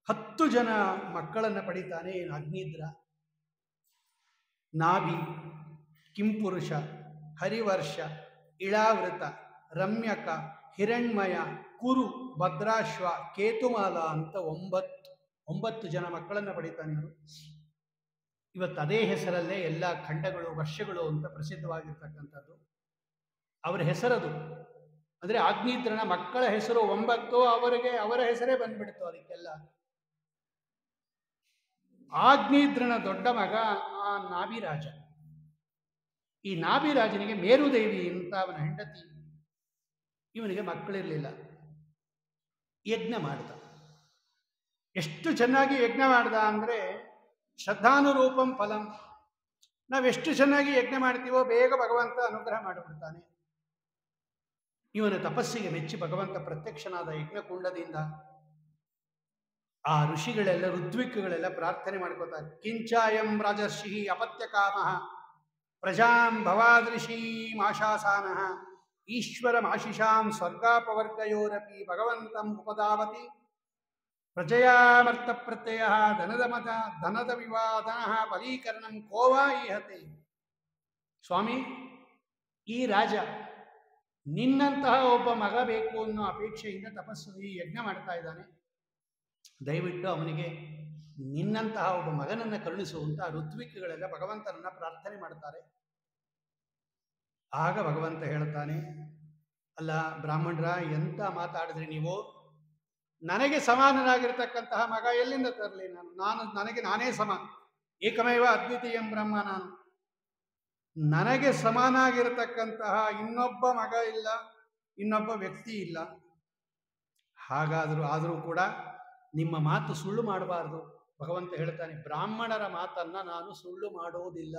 Speaker 1: 10 ಜನ ಮಕ್ಕಳನ್ನು ಪಡಿತಾನೆ ಆಗ್ನೇದ್ರ. ನಾಭಿ, ಕಿಂಪುರುಷ, ಹರಿವರ್ಷ, ಇಳಾವೃತ, ರಮ್ಯಕ, ಹಿರಣ್ಮಯ, ಕುರು, ಭದ್ರಾಶ್ವ, ಕೇತುಮಾಲ ಅಂತ 9 ಜನ ಮಕ್ಕಳನ್ನು ಪಡಿತಾನೆ ಅವನು. ಇವತ್ತು ಅದೇ ಹೆಸರಲ್ಲೇ ಎಲ್ಲ ಖಂಡಗಳು, ವರ್ಷಗಳು ಅಂತ ಪ್ರಸಿದ್ಧವಾಗಿರ್ತಕ್ಕಂಥದ್ದು ಅವರ ಹೆಸರದು. ಅಂದರೆ ಆಗ್ನೇದ್ರನ ಮಕ್ಕಳ ಹೆಸರು 9, ಅವರ ಹೆಸರೇ ಬಂದ್ಬಿಡ್ತು ಅದಕ್ಕೆಲ್ಲ. ಆಗ್ನೇದ್ರನ ದೊಡ್ಡ ಮಗ ಆ ನಾಭಿರಾಜ. ಈ ನಾಭಿರಾಜನಿಗೆ ಮೇರುದೇವಿ ಅಂತ ಅವನ ಹೆಂಡತಿ. ಇವನಿಗೆ ಮಕ್ಕಳಿರಲಿಲ್ಲ. ಯಜ್ಞ ಮಾಡ್ದ. ಎಷ್ಟು ಚೆನ್ನಾಗಿ ಯಜ್ಞ ಮಾಡ್ದ ಅಂದರೆ ಶ್ರದ್ಧಾನುರೂಪಂ ಫಲಂ. ನಾವೆಷ್ಟು ಚೆನ್ನಾಗಿ ಯಜ್ಞ ಮಾಡ್ತೀವೋ ಬೇಗ ಭಗವಂತ ಅನುಗ್ರಹ ಮಾಡಿಬಿಡ್ತಾನೆ. ಇವನ ತಪಸ್ಸಿಗೆ ಮೆಚ್ಚಿ ಭಗವಂತ ಪ್ರತ್ಯಕ್ಷನಾದ ಯಜ್ಞಕುಂಡದಿಂದ ಆ ಋಷಿಗಳೆಲ್ಲ, ಋತ್ವಿಕ್ಗಳೆಲ್ಲ ಪ್ರಾರ್ಥನೆ ಮಾಡ್ಕೋತಾರೆ. ಕಿಂಚಾಯಂ ರಾಜರ್ಷಿ ಅಪತ್ಯಕಾಮ ಪ್ರಜಾಂ ಭವಾದೃಶೀಮಾಶಾಸಾನಃ ಈಶ್ವರಮಾಶಿಷಾಂ ಸ್ವರ್ಗಾಪವರ್ಗಯೋರಪಿ ಭಗವಂತಂ ಉಪದಾವತಿ ಪ್ರಜಯಾಮರ್ಥ ಪ್ರತ್ಯಯ ಧನದ ವಿವಾದನಃ ಫಲೀಕರಣಂ ಕೋವಾ ಈಹತೆ. ಸ್ವಾಮಿ, ಈ ರಾಜ ನಿನ್ನಂತಹ ಒಬ್ಬ ಮಗ ಬೇಕು ಅನ್ನೋ ಅಪೇಕ್ಷೆಯಿಂದ ತಪಸ್ಸು ಯಜ್ಞ ಮಾಡ್ತಾ ಇದ್ದಾನೆ. ದಯವಿಟ್ಟು ಅವನಿಗೆ ನಿನ್ನಂತಹ ಒಬ್ಬ ಮಗನನ್ನು ಕರುಣಿಸುವಂತ ಋತ್ವಿಕ್ಗಳೆಲ್ಲ ಭಗವಂತನನ್ನ ಪ್ರಾರ್ಥನೆ ಮಾಡ್ತಾರೆ. ಆಗ ಭಗವಂತ ಹೇಳ್ತಾನೆ, ಅಲ್ಲ ಬ್ರಾಹ್ಮಣರ, ಎಂತ ಮಾತಾಡಿದ್ರಿ ನೀವು? ನನಗೆ ಸಮಾನನಾಗಿರ್ತಕ್ಕಂತಹ ಮಗ ಎಲ್ಲಿಂದ ತರಲಿ? ನನಗೆ ನಾನೇ ಸಮ, ಏಕಮೇವ ಅದ್ವಿತೀಯಂ ಬ್ರಹ್ಮ. ನನಗೆ ಸಮಾನಾಗಿರತಕ್ಕಂತಹ ಇನ್ನೊಬ್ಬ ಮಗ ಇಲ್ಲ, ಇನ್ನೊಬ್ಬ ವ್ಯಕ್ತಿ ಇಲ್ಲ. ಆದರೂ ಕೂಡ ನಿಮ್ಮ ಮಾತು ಸುಳ್ಳು ಮಾಡಬಾರದು. ಭಗವಂತ ಹೇಳ್ತಾನೆ, ಬ್ರಾಹ್ಮಣರ ಮಾತನ್ನ ನಾನು ಸುಳ್ಳು ಮಾಡೋದಿಲ್ಲ.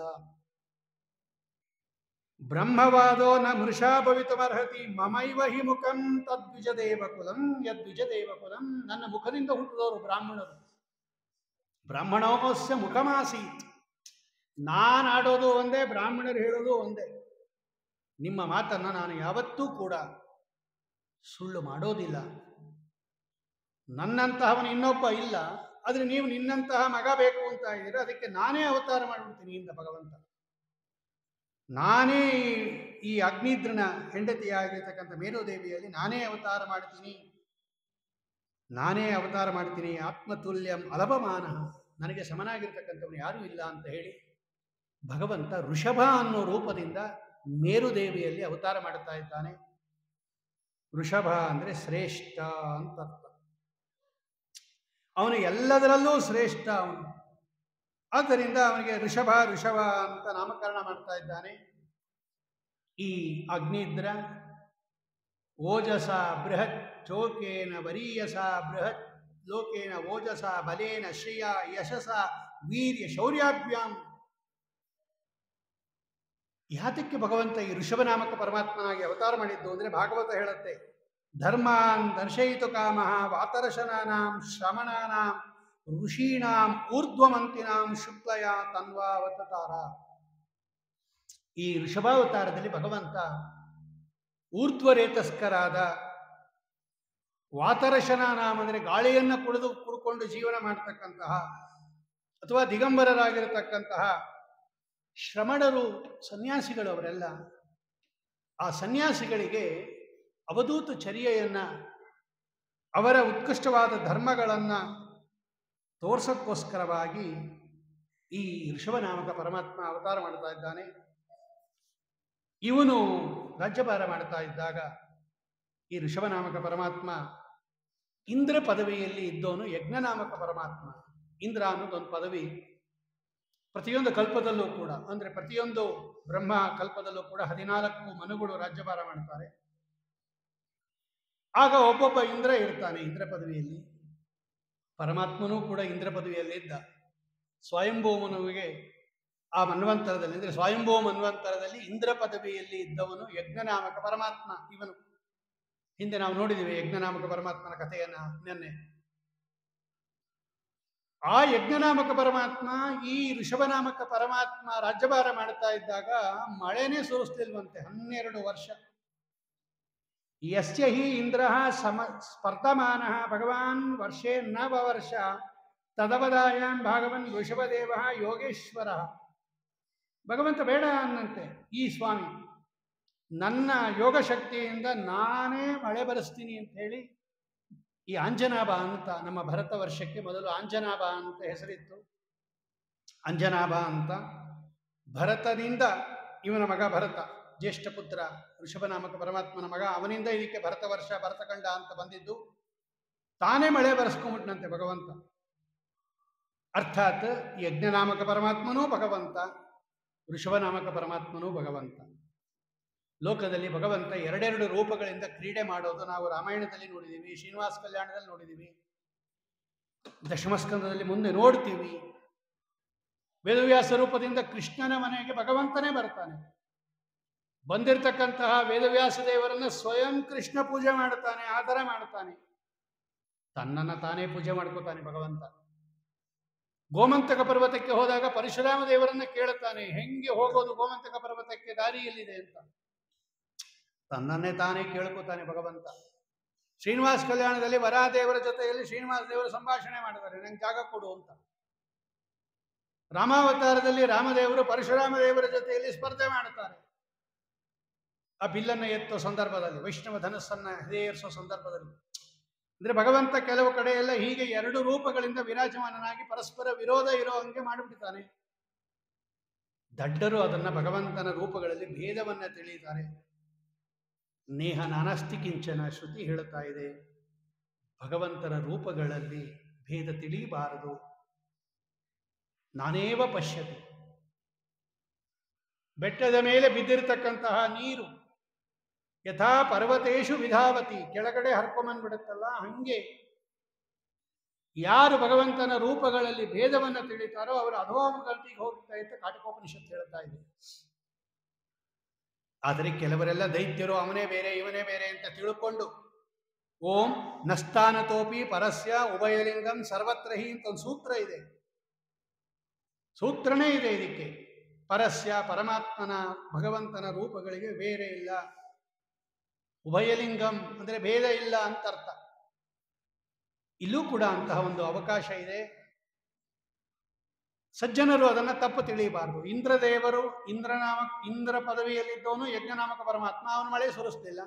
Speaker 1: ಬ್ರಹ್ಮವಾದೋ ನ ಮೃಷಾ ಭವಿತುಮರ್ಹತಿ ಮಮೈವ ಹಿ ಮುಖಂ ತದ್ವಿಜದೇವಕುಲಂ ಯದ್ವಿಜದೇವಕುಲಂ. ನನ್ನ ಮುಖದಿಂದ ಹುಟ್ಟಿದವರು ಬ್ರಾಹ್ಮಣರು. ಬ್ರಾಹ್ಮಣೋಸ್ಯ ಮುಖಮಾಸೀತ್. ನಾನು ಆಡೋದು ಒಂದೇ, ಬ್ರಾಹ್ಮಣರು ಹೇಳೋದು ಒಂದೇ. ನಿಮ್ಮ ಮಾತನ್ನ ನಾನು ಯಾವತ್ತೂ ಕೂಡ ಸುಳ್ಳು ಮಾಡೋದಿಲ್ಲ. ನನ್ನಂತಹವನು ಇನ್ನೊಬ್ಬ ಇಲ್ಲ, ಆದರೆ ನೀವು ನಿನ್ನಂತಹ ಮಗ ಬೇಕು ಅಂತ ಇದ್ದೀರ, ಅದಕ್ಕೆ ನಾನೇ ಅವತಾರ ಮಾಡಿಬಿಡ್ತೀನಿ ಇಂದ ಭಗವಂತ. ನಾನೇ ಈ ಅಗ್ನಿದ್ರನ ಹೆಂಡತಿಯಾಗಿರ್ತಕ್ಕಂಥ ಮೇರುದೇವಿಯಲ್ಲಿ ನಾನೇ ಅವತಾರ ಮಾಡ್ತೀನಿ. ಆತ್ಮತುಲ್ಯಂ ಅಲಭಮಾನ, ನನಗೆ ಸಮನಾಗಿರ್ತಕ್ಕಂಥವನು ಯಾರೂ ಇಲ್ಲ ಅಂತ ಹೇಳಿ ಭಗವಂತ ಋಷಭ ಅನ್ನೋ ರೂಪದಿಂದ ಮೇರುದೇವಿಯಲ್ಲಿ ಅವತಾರ ಮಾಡುತ್ತಾ ಇದ್ದಾನೆ. ಋಷಭ ಅಂದರೆ ಶ್ರೇಷ್ಠ ಅಂತ ಅರ್ಥ. ಅವನು ಎಲ್ಲದರಲ್ಲೂ ಶ್ರೇಷ್ಠ ಅವನು. ಆದ್ದರಿಂದ ಅವನಿಗೆ ಋಷಭ ಅಂತ ನಾಮಕರಣ ಮಾಡ್ತಾ ಇದ್ದಾನೆ. ಈ ಅಗ್ನಿದ್ರ ಓಜಸ ಬೃಹತ್ ಚೋಕೇನ ವರೀಯಸ ಬೃಹತ್ ಲೋಕೇನ ಓಜಸ ಬಲೇನ ಶ್ರಿಯ ಯಶಸ ವೀರ್ಯ ಶೌರ್ಯಾಭ್ಯಾಂ. ಯಾತಕ್ಕೆ ಭಗವಂತ ಈ ಋಷಭನಾಮಕ ಪರಮಾತ್ಮನಾಗಿ ಅವತಾರ ಮಾಡಿದ್ದು ಅಂದರೆ ಭಾಗವತ ಹೇಳುತ್ತೆ, ಧರ್ಮಾನ್ ದರ್ಶಯಿತು ಕಾಮಃ ವಾತರಶನಾನಾಂ ಶ್ರಮಣಾನಾಂ ಋಷೀಣಾಂ ಊರ್ಧ್ವಮಂತಿನಾಂ ಶುಕ್ಲಯ ತನ್ವಾವತಾರ. ಈ ಋಷಭಾವತಾರದಲ್ಲಿ ಭಗವಂತ ಊರ್ಧ್ವರೇತಸ್ಕರಾದ ವಾತರಶನಾನಾಂ ಅಂದರೆ ಗಾಳಿಯನ್ನು ಕುಡ್ಕೊಂಡು ಜೀವನ ಮಾಡತಕ್ಕಂತಹ ಅಥವಾ ದಿಗಂಬರರಾಗಿರತಕ್ಕಂತಹ ಶ್ರಮಣರು, ಸನ್ಯಾಸಿಗಳು, ಅವರೆಲ್ಲ ಆ ಸನ್ಯಾಸಿಗಳಿಗೆ ಅವಧೂತ ಚರ್ಯೆಯನ್ನು, ಅವರ ಉತ್ಕೃಷ್ಟವಾದ ಧರ್ಮಗಳನ್ನು ತೋರ್ಸೋಕ್ಕೋಸ್ಕರವಾಗಿ ಈ ಋಷಭನಾಮಕ ಪರಮಾತ್ಮ ಅವತಾರ ಮಾಡ್ತಾ ಇದ್ದಾನೆ. ಇವನು ರಾಜ್ಯಭಾರ ಮಾಡ್ತಾ ಇದ್ದಾಗ ಈ ಋಷಭನಾಮಕ ಪರಮಾತ್ಮ ಇಂದ್ರ ಪದವಿಯಲ್ಲಿ ಇದ್ದವನು ಯಜ್ಞನಾಮಕ ಪರಮಾತ್ಮ. ಇಂದ್ರ ಅನ್ನೋದೊಂದು ಪದವಿ ಪ್ರತಿಯೊಂದು ಕಲ್ಪದಲ್ಲೂ ಕೂಡ, ಅಂದರೆ ಪ್ರತಿಯೊಂದು ಬ್ರಹ್ಮ ಕಲ್ಪದಲ್ಲೂ ಕೂಡ 14 ಮನುಗಳು ರಾಜ್ಯಭಾರ ಮಾಡ್ತಾರೆ. ಆಗ ಒಬ್ಬೊಬ್ಬ ಇಂದ್ರ ಇರ್ತಾನೆ ಇಂದ್ರ ಪದವಿಯಲ್ಲಿ. ಪರಮಾತ್ಮನೂ ಕೂಡ ಇಂದ್ರ ಪದವಿಯಲ್ಲಿದ್ದ. ಸ್ವಯಂಭೂಮನುವಿಗೆ ಆ ಮನ್ವಂತರದಲ್ಲಿ ಅಂದರೆ ಸ್ವಯಂಭೂ ಮನ್ವಂತರದಲ್ಲಿ ಇಂದ್ರ ಪದವಿಯಲ್ಲಿ ಇದ್ದವನು ಯಜ್ಞನಾಮಕ ಪರಮಾತ್ಮ ಇವನು. ಹಿಂದೆ ನಾವು ನೋಡಿದ್ದೀವಿ ಯಜ್ಞನಾಮಕ ಪರಮಾತ್ಮನ ಕಥೆಯನ್ನ ನಿನ್ನೆ. ಆ ಯಜ್ಞನಾಮಕ ಪರಮಾತ್ಮ ಈ ಋಷಭನಾಮಕ ಪರಮಾತ್ಮ ರಾಜ್ಯಭಾರ ಮಾಡ್ತಾ ಇದ್ದಾಗ ಮಳೆನೇ ಸುರಿಸ್ತಿಲ್ವಂತೆ 12 ವರ್ಷ. ಯಸ್ಯ ಹಿ ಇಂದ್ರ ಸ್ಪರ್ಧಮಾನ ಭಗವಾನ್ ವರ್ಷೇ ನವವರ್ಷ ತದವದಾಯಾಂ ಭಾಗವನ್ ಋಷಭದೇವ ಯೋಗೇಶ್ವರ. ಭಗವಂತ ಬೇಡ ಅನ್ನಂತೆ ಈ ಸ್ವಾಮಿ, ನನ್ನ ಯೋಗ ಶಕ್ತಿಯಿಂದ ನಾನೇ ಮಳೆ ಬರೆಸ್ತೀನಿ ಅಂತ ಹೇಳಿ ಈ ಆಂಜನಾಭ ಅಂತ ನಮ್ಮ ಭರತ ವರ್ಷಕ್ಕೆ ಮೊದಲು ಆಂಜನಾಭ ಅಂತ ಹೆಸರಿತ್ತು. ಅಂಜನಾಭ ಅಂತ ಭರತನಿಂದ ಇವನ ಮಗ ಭರತ ಜ್ಯೇಷ್ಠ ಪುತ್ರ ಋಷಭನಾಮಕ ಪರಮಾತ್ಮನ ಮಗ, ಅವನಿಂದ ಇದಕ್ಕೆ ಭರತ ವರ್ಷ ಭರತಖಂಡ ಅಂತ ಬಂದಿದ್ದು. ತಾನೇ ಮಳೆ ಬರೆಸ್ಕೊಂಡ್ಬಿಟ್ನಂತೆ ಭಗವಂತ. ಅರ್ಥಾತ್ ಯಜ್ಞನಾಮಕ ಪರಮಾತ್ಮನೂ ಭಗವಂತ, ಋಷಭನಾಮಕ ಪರಮಾತ್ಮನೂ ಭಗವಂತ. ಲೋಕದಲ್ಲಿ ಭಗವಂತ ಎರಡೆರಡು ರೂಪಗಳಿಂದ ಕ್ರೀಡೆ ಮಾಡೋದು ನಾವು ರಾಮಾಯಣದಲ್ಲಿ ನೋಡಿದ್ದೀವಿ, ಶ್ರೀನಿವಾಸ ಕಲ್ಯಾಣದಲ್ಲಿ ನೋಡಿದ್ದೀವಿ, ದಶಮಸ್ಕಂದದಲ್ಲಿ ಮುಂದೆ ನೋಡ್ತೀವಿ. ವೇದವ್ಯಾಸ ರೂಪದಿಂದ ಕೃಷ್ಣನ ಮನೆಗೆ ಭಗವಂತನೇ ಬರ್ತಾನೆ. ಬಂದಿರತಕ್ಕಂತಹ ವೇದವ್ಯಾಸ ದೇವರನ್ನ ಸ್ವಯಂ ಕೃಷ್ಣ ಪೂಜೆ ಮಾಡ್ತಾನೆ, ಆದರ ಮಾಡ್ತಾನೆ, ತನ್ನನ್ನು ತಾನೇ ಪೂಜೆ ಮಾಡ್ಕೋತಾನೆ ಭಗವಂತ. ಗೋಮಂತಕ ಪರ್ವತಕ್ಕೆ ಹೋದಾಗ ಪರಶುರಾಮ ದೇವರನ್ನ ಕೇಳುತ್ತಾನೆ, ಹೆಂಗೆ ಹೋಗೋದು ಗೋಮಂತಕ ಪರ್ವತಕ್ಕೆ, ದಾರಿ ಎಲ್ಲಿದೆ ಅಂತ. ತನ್ನನ್ನೇ ತಾನೇ ಕೇಳ್ಕೊತಾನೆ ಭಗವಂತ. ಶ್ರೀನಿವಾಸ ಕಲ್ಯಾಣದಲ್ಲಿ ವರಾದೇವರ ಜೊತೆಯಲ್ಲಿ ಶ್ರೀನಿವಾಸ ದೇವರು ಸಂಭಾಷಣೆ ಮಾಡ್ತಾರೆ, ನಂಗೆ ಜಾಗ ಕೊಡು ಅಂತ. ರಾಮಾವತಾರದಲ್ಲಿ ರಾಮದೇವರು ಪರಶುರಾಮ ದೇವರ ಜೊತೆಯಲ್ಲಿ ಸ್ಪರ್ಧೆ ಮಾಡುತ್ತಾರೆ. ಆ ಬಿಲ್ಲನ್ನು ಎತ್ತೋ ಸಂದರ್ಭದಲ್ಲಿ, ವೈಷ್ಣವ ಧನಸ್ಸನ್ನ ಹೃದಯೇರಿಸೋ ಸಂದರ್ಭದಲ್ಲಿ. ಅಂದ್ರೆ ಭಗವಂತ ಕೆಲವು ಕಡೆ ಎಲ್ಲ ಹೀಗೆ ಎರಡು ರೂಪಗಳಿಂದ ವಿರಾಜಮಾನನಾಗಿ ಪರಸ್ಪರ ವಿರೋಧ ಇರೋ ಹಂಗೆ ಮಾಡಿಬಿಡ್ತಾನೆ. ದಡ್ಡರು ಅದನ್ನ ಭಗವಂತನ ರೂಪಗಳಲ್ಲಿ ಭೇದವನ್ನ ತಿಳಿಯುತ್ತಾರೆ. ನೇಹ ನಾನಾಸ್ತಿ ಕಿಂಚನ ಶ್ರುತಿ ಹೇಳುತ್ತಾ ಇದೆ, ಭಗವಂತನ ರೂಪಗಳಲ್ಲಿ ಭೇದ ತಿಳಿಯಬಾರದು. ನಾನೇವ ಪಶ್ಯತಿ. ಬೆಟ್ಟದ ಮೇಲೆ ಬಿದ್ದಿರತಕ್ಕಂತಹ ನೀರು ಯಥಾ ಪರ್ವತೇಶು ವಿಧಾವತಿ, ಕೆಳಗಡೆ ಹರ್ಕೊಂಬಂದ್ಬಿಡುತ್ತಲ್ಲ, ಹಂಗೆ ಯಾರು ಭಗವಂತನ ರೂಪಗಳಲ್ಲಿ ಭೇದವನ್ನು ತಿಳಿತಾರೋ ಅವರು ಅಧೋಗತಿಗೆ ಹೋಗ್ತಾ ಇತ್ತು ಕಾಟಕೋಪನಿಷತ್ತು ಹೇಳ್ತಾ ಇದೆ. ಆದರೆ ಕೆಲವರೆಲ್ಲ ದೈತ್ಯರು ಅವನೇ ಬೇರೆ ಇವನೇ ಬೇರೆ ಅಂತ ತಿಳ್ಕೊಂಡು ಓಂ ನಸ್ತಾನತೋಪಿ ಪರಸ್ಯ ಉಭಯಲಿಂಗಂ ಸರ್ವತ್ರಹಿ ಅಂತ ಒಂದು ಸೂತ್ರ ಇದೆ. ಸೂತ್ರನೇ ಇದೆ ಇದಕ್ಕೆ. ಪರಸ್ಯ ಪರಮಾತ್ಮನ ಭಗವಂತನ ರೂಪಗಳಿಗೆ ಬೇರೆ ಇಲ್ಲ, ಉಭಯಲಿಂಗಂ ಅಂದರೆ ಭೇದ ಇಲ್ಲ ಅಂತ ಅರ್ಥ. ಇಲ್ಲೂ ಕೂಡ ಅಂತಹ ಒಂದು ಅವಕಾಶ ಇದೆ. ಸಜ್ಜನರು ಅದನ್ನ ತಪ್ಪು ತಿಳಿಯಬಾರದು. ಇಂದ್ರದೇವರು ಇಂದ್ರ ಪದವಿಯಲ್ಲಿದ್ದವನು ಯಜ್ಞನಾಮಕ ಪರಮಾತ್ಮ, ಅವನು ಮಳೆ ಸುರಿಸ್ಲಿಲ್ಲ.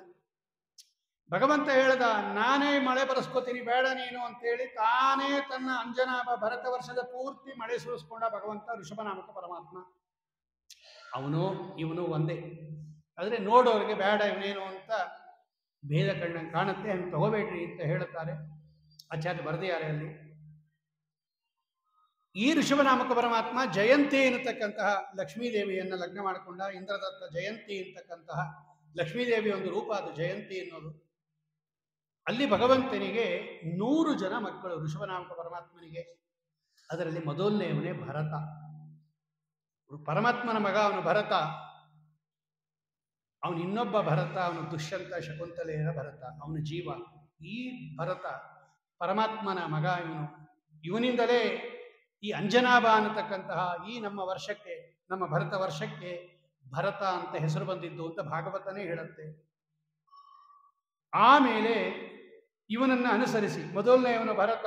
Speaker 1: ಭಗವಂತ ಹೇಳ್ದ ನಾನೇ ಮಳೆ ಬರೆಸ್ಕೋತೀನಿ ಬೇಡ ನೀನು ಅಂತೇಳಿ ತಾನೇ ತನ್ನ ಅಂಜನಾಭ ಭರತ ವರ್ಷದ ಪೂರ್ತಿ ಮಳೆ ಸುರಿಸ್ಕೊಂಡ ಭಗವಂತ ಋಷಭನಾಮಕ ಪರಮಾತ್ಮ. ಅವನು ಇವನು ಒಂದೇ. ಆದರೆ ನೋಡೋರಿಗೆ ಬೇಡ ಇವನೇನು ಅಂತ ಭೇದ ಕಣ್ಣಂಗೆ ಕಾಣುತ್ತೆ, ಹಂಗೆ ತಗೋಬೇಡ್ರಿ ಅಂತ ಹೇಳುತ್ತಾರೆ ಆಚಾರ್ಯ ಬರೆದಿದ್ದಾರೆ ಅಲ್ಲಿ. ಈ ಋಷಭನಾಮಕ ಪರಮಾತ್ಮ ಜಯಂತಿ ಎನ್ನತಕ್ಕಂತಹ ಲಕ್ಷ್ಮೀದೇವಿಯನ್ನು ಲಗ್ನ ಮಾಡಿಕೊಂಡ. ಇಂದ್ರದತ್ತ ಜಯಂತಿ ಎನ್ನತಕ್ಕಂತಹ ಲಕ್ಷ್ಮೀದೇವಿ ಒಂದು ರೂಪ, ಅದು ಜಯಂತಿ ಎನ್ನುವುದು. ಅಲ್ಲಿ ಭಗವಂತನಿಗೆ 100 ಜನ ಮಕ್ಕಳು ಋಷಭನಾಮಕ ಪರಮಾತ್ಮನಿಗೆ. ಅದರಲ್ಲಿ ಮೊದಲನೆಯವನೇ ಭರತ, ಪರಮಾತ್ಮನ ಮಗ ಅವನು ಭರತ. ಅವನು ಇನ್ನೊಬ್ಬ ಭರತ, ಅವನು ದುಷ್ಯಂತ ಶಕುಂತಲೆಯರ ಭರತ, ಅವನು ಜೀವ. ಈ ಭರತ ಪರಮಾತ್ಮನ ಮಗ ಇವನು. ಇವನಿಂದಲೇ ಈ ಅಂಜನಾಭ ಅನ್ನತಕ್ಕಂತಹ ಈ ನಮ್ಮ ವರ್ಷಕ್ಕೆ, ನಮ್ಮ ಭರತ ವರ್ಷಕ್ಕೆ ಭರತ ಅಂತ ಹೆಸರು ಬಂದಿದ್ದು ಅಂತ ಭಾಗವತನೇ ಹೇಳುತ್ತೆ. ಆಮೇಲೆ ಇವನನ್ನ ಅನುಸರಿಸಿ ಮೊದಲನೆಯವನು ಭರತ,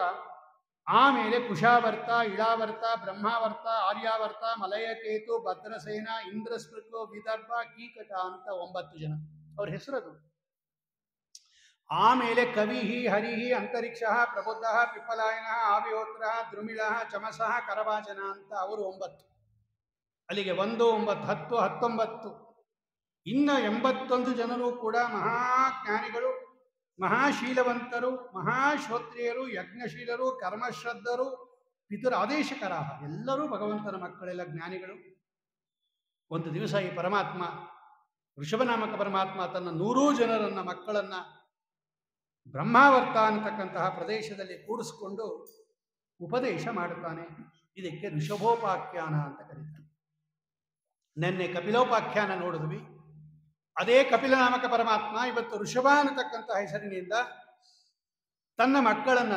Speaker 1: ಆಮೇಲೆ ಕುಶಾವರ್ತ, ಇಳಾವರ್ತ, ಬ್ರಹ್ಮಾವರ್ತ, ಆರ್ಯಾವರ್ತ, ಮಲಯಕೇತು, ಭದ್ರಸೇನ, ಇಂದ್ರಸ್ಪೃಕು, ವಿದರ್ಭ, ಕೀಕಟ ಅಂತ 9 ಜನ ಅವ್ರ ಹೆಸರದು. ಆಮೇಲೆ ಕವಿಹಿ, ಹರಿಹಿ, ಅಂತರಿಕ್ಷ, ಪ್ರಬುದ್ಧ, ಪಿಪ್ಪಲಾಯನ, ಆವಿಹೋತ್ರ, ದ್ರುಮಿಳ, ಚಮಸ, ಕರವಾಜನ ಅಂತ ಅವರು 9. ಅಲ್ಲಿಗೆ 1, 9, 10, 19. ಇನ್ನ 81 ಜನರು ಕೂಡ ಮಹಾಜ್ಞಾನಿಗಳು, ಮಹಾಶೀಲವಂತರು, ಮಹಾಶ್ರೋತ್ರಿಯರು, ಯಜ್ಞಶೀಲರು, ಕರ್ಮಶ್ರದ್ಧರು, ಪಿತೃ ಆದೇಶಕರ, ಎಲ್ಲರೂ ಭಗವಂತನ ಮಕ್ಕಳೆಲ್ಲ ಜ್ಞಾನಿಗಳು. ಒಂದು ದಿವಸ ಈ ಪರಮಾತ್ಮ ಋಷಭನಾಮಕ ಪರಮಾತ್ಮ ತನ್ನ 100 ಜನರನ್ನ ಮಕ್ಕಳನ್ನ ಬ್ರಹ್ಮಾವರ್ತ ಅನ್ನತಕ್ಕಂತಹ ಪ್ರದೇಶದಲ್ಲಿ ಕೂಡಿಸ್ಕೊಂಡು ಉಪದೇಶ ಮಾಡುತ್ತಾನೆ. ಇದಕ್ಕೆ ಋಷಭೋಪಾಖ್ಯಾನ ಅಂತ ಕರೀತಾರೆ. ನಿನ್ನೆ ಕಪಿಲೋಪಾಖ್ಯಾನ ನೋಡಿದ್ವಿ. ಅದೇ ಕಪಿಲನಾಮಕ ಪರಮಾತ್ಮ ಇವತ್ತು ಋಷಭ ಅನ್ನತಕ್ಕಂಥ ಹೆಸರಿನಿಂದ ತನ್ನ ಮಕ್ಕಳನ್ನ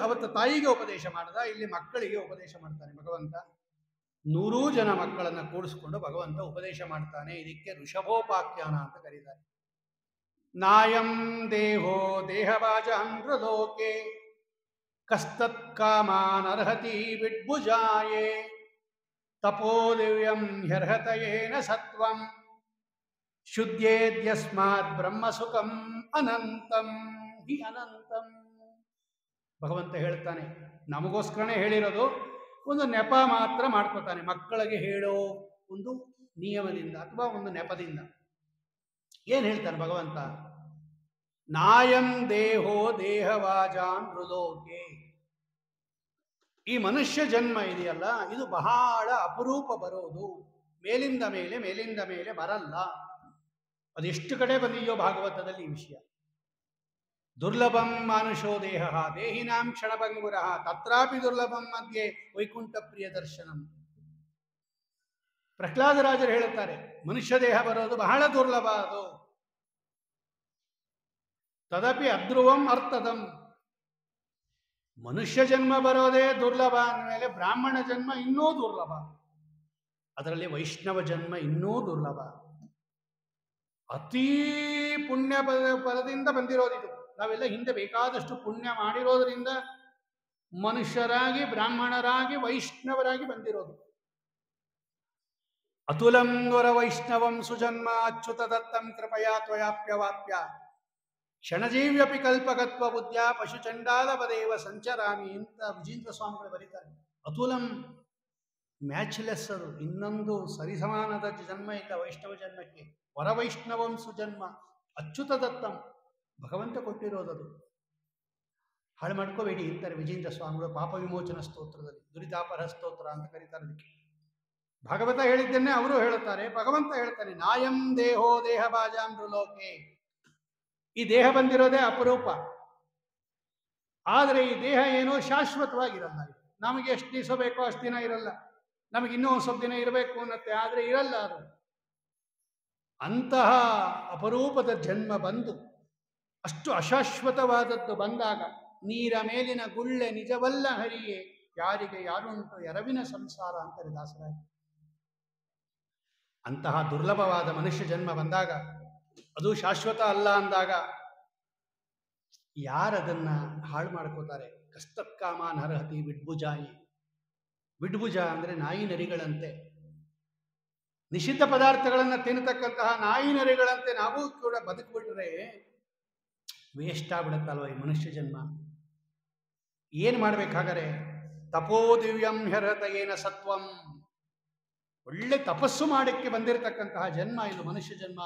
Speaker 1: ಅವತ್ತು ತಾಯಿಗೆ ಉಪದೇಶ ಮಾಡಿದ, ಇಲ್ಲಿ ಮಕ್ಕಳಿಗೆ ಉಪದೇಶ ಮಾಡ್ತಾನೆ ಭಗವಂತ. 100 ಜನ ಮಕ್ಕಳನ್ನ ಕೂಡಿಸ್ಕೊಂಡು ಭಗವಂತ ಉಪದೇಶ ಮಾಡ್ತಾನೆ. ಇದಕ್ಕೆ ಋಷಭೋಪಾಖ್ಯಾನ ಅಂತ ಕರೀತಾರೆ. ನಾಯಂ ದೇಹೋ ದೇಹವಾಜಂ ಹೃಲೋಕೆ ಕಸ್ತತ್ ಕಾಮಾನ್ ಅರ್ಹತಿ ವಿಡ್ಭುಜಾಯೇ ತಪೋ ದಿವ್ಯಂ ಹ್ಯರ್ಹತಯೇನ ಸತ್ವಂ ಶುದ್ಧೇದ್ಯಸ್ಮಾತ್ ಬ್ರಹ್ಮಸುಖಂ ಅನಂತಂ ಹಿ ಅನಂತಂ. ಭಗವಂತ ಹೇಳ್ತಾನೆ, ನಮಗೋಸ್ಕರನೇ ಹೇಳಿರೋದು. ಒಂದು ನೆಪ ಮಾತ್ರ ಮಾಡ್ಕೋತಾನೆ, ಮಕ್ಕಳಿಗೆ ಹೇಳೋ ಒಂದು ನಿಯಮದಿಂದ ಅಥವಾ ಒಂದು ನೆಪದಿಂದ. ಏನ್ ಹೇಳ್ತಾನೆ ಭಗವಂತ? ನಾಯಂ ದೇಹೋ ದೇಹವಾಜಾನ್ ಹೃಲೋಕೆ. ಈ ಮನುಷ್ಯ ಜನ್ಮ ಇದೆಯಲ್ಲ, ಇದು ಬಹಳ ಅಪರೂಪ ಬರೋದು. ಮೇಲಿಂದ ಮೇಲೆ ಮೇಲಿಂದ ಮೇಲೆ ಬರಲ್ಲ. ಅದೆಷ್ಟು ಕಡೆ ಬಂದಿದೆಯೋ ಭಾಗವತದಲ್ಲಿ ಈ ವಿಷಯ. ದುರ್ಲಭಂ ಮಾನುಷೋ ದೇಹ ದೇಹಿನಾಂ ಕ್ಷಣಭಂಗುರ ತತ್ರಾಪಿ ದುರ್ಲಭಂ ಮಧ್ಯೆ ವೈಕುಂಠ ಪ್ರಿಯ ದರ್ಶನಂ. ಪ್ರಹ್ಲಾದರಾಜರು ಹೇಳುತ್ತಾರೆ, ಮನುಷ್ಯ ದೇಹ ಬರೋದು ಬಹಳ ದುರ್ಲಭ. ಅದು ತದಪಿ ಅಧ್ರುವಂ ಅರ್ಥದಂ. ಮನುಷ್ಯ ಜನ್ಮ ಬರೋದೇ ದುರ್ಲಭ ಅಂದಮೇಲೆ ಬ್ರಾಹ್ಮಣ ಜನ್ಮ ಇನ್ನೂ ದುರ್ಲಭ. ಅದರಲ್ಲಿ ವೈಷ್ಣವ ಜನ್ಮ ಇನ್ನೂ ದುರ್ಲಭ. ಅತೀ ಪುಣ್ಯ ಪದದಿಂದ ಬಂದಿರೋದಿದು. ನಾವೆಲ್ಲ ಹಿಂದೆ ಬೇಕಾದಷ್ಟು ಪುಣ್ಯ ಮಾಡಿರೋದ್ರಿಂದ ಮನುಷ್ಯರಾಗಿ, ಬ್ರಾಹ್ಮಣರಾಗಿ, ವೈಷ್ಣವರಾಗಿ ಬಂದಿರೋದು. ಅತುಲಂ ವರ ವೈಷ್ಣವಂ ಸುಜನ್ಮ ಅಚ್ಯುತ ದತ್ತಂ ಕೃಪಯಾ ತ್ವಯಾಪ್ಯವಾಪ್ಯ ಕ್ಷಣಜೀವ್ಯಪಿ ಕಲ್ಪಕತ್ವ ಬುದ್ಧ ಪಶು ಚಂಡಾಲ ಪದೇವ ಸಂಚರಾಮಿ ಅಂತ ವಿಜೇಂದ್ರ ಸ್ವಾಮಿಗಳು ಬರೀತಾರೆ. ಅತುಲಂ ಮ್ಯಾಚ್ಲೆಸ್, ಅದು ಇನ್ನೊಂದು ಸರಿಸಮಾನದ ಜನ್ಮ ಇಲ್ಲ ವೈಷ್ಣವ ಜನ್ಮಕ್ಕೆ. ವರವೈಷ್ಣವಂ ಸುಜನ್ಮ ಅಚ್ಯುತ ದತ್ತಂ, ಭಗವಂತ ಕೊಟ್ಟಿರೋದದು. ಹಾಳು ಮಾಡ್ಕೋಬೇಡಿ ಅಂತಾರೆ ವಿಜೇಂದ್ರ ಸ್ವಾಮಿಗಳು ಪಾಪ ವಿಮೋಚನ ಸ್ತೋತ್ರದಲ್ಲಿ. ದುರಿತಾಪರ ಸ್ತೋತ್ರ ಅಂತ ಕರೀತಾರೆ ಅದಕ್ಕೆ. ಭಾಗವತ ಹೇಳಿದ್ದನ್ನೇ ಅವರು ಹೇಳುತ್ತಾರೆ. ಭಗವಂತ ಹೇಳ್ತಾನೆ, ನಾಯಂ ದೇಹೋ ದೇಹ ಬಾಜಾಂ ನೃಲೋಕೆ. ಈ ದೇಹ ಬಂದಿರೋದೇ ಅಪರೂಪ. ಆದರೆ ಈ ದೇಹ ಏನೋ ಶಾಶ್ವತವಾಗಿರಲ್ಲ. ನಮಗೆ ಎಷ್ಟು ದಿವಸ ಬೇಕೋ ಅಷ್ಟು ದಿನ ಇರಲ್ಲ. ನಮಗೆ ಇನ್ನೂ ಸ್ವಲ್ಪ ದಿನ ಇರಬೇಕು ಅನ್ನತ್ತೆ, ಆದರೆ ಇರಲ್ಲ ಅದು. ಅಂತಹ ಅಪರೂಪದ ಜನ್ಮ ಬಂದು ಅಷ್ಟು ಅಶಾಶ್ವತವಾದದ್ದು ಬಂದಾಗ, ನೀರ ಮೇಲಿನ ಗುಳ್ಳೆ ನಿಜವಲ್ಲ ಹರಿಯೇ, ಯಾರಿಗೆ ಯಾರುಂಟು ಎರವಿನ ಸಂಸಾರ ಅಂತಾರೆ ದಾಸರಾಯ. ಅಂತಹ ದುರ್ಲಭವಾದ ಮನುಷ್ಯ ಜನ್ಮ ಬಂದಾಗ, ಅದು ಶಾಶ್ವತ ಅಲ್ಲ ಅಂದಾಗ ಯಾರದನ್ನ ಹಾಳು ಮಾಡ್ಕೋತಾರೆ? ಕಸ್ತತ್ಕಾಮಾನ್ ಅರ್ಹತಿ ವಿಡ್ಭುಜಾಯಿ. ವಿಡ್ಭುಜ ಅಂದ್ರೆ ನಾಯಿ ನರಿಗಳಂತೆ, ನಿಷಿದ್ಧ ಪದಾರ್ಥಗಳನ್ನು ತಿನ್ನತಕ್ಕಂತಹ ನಾಯಿ ನರಿಗಳಂತೆ ನಾವು ಕೂಡ ಬದುಕ್ಬಿಟ್ರೆ ವೇಸ್ಟ್ ಆಗ್ಬಿಡುತ್ತಲ್ವ ಈ ಮನುಷ್ಯ ಜನ್ಮ. ಏನ್ ಮಾಡ್ಬೇಕಾದರೆ? ತಪೋ ದಿವ್ಯಂ ಹ್ಯರ್ಹತಯೇನ ಸತ್ವಂ. ಒಳ್ಳೆ ತಪಸ್ಸು ಮಾಡಕ್ಕೆ ಬಂದಿರತಕ್ಕಂತಹ ಜನ್ಮ ಇದು ಮನುಷ್ಯ ಜನ್ಮ.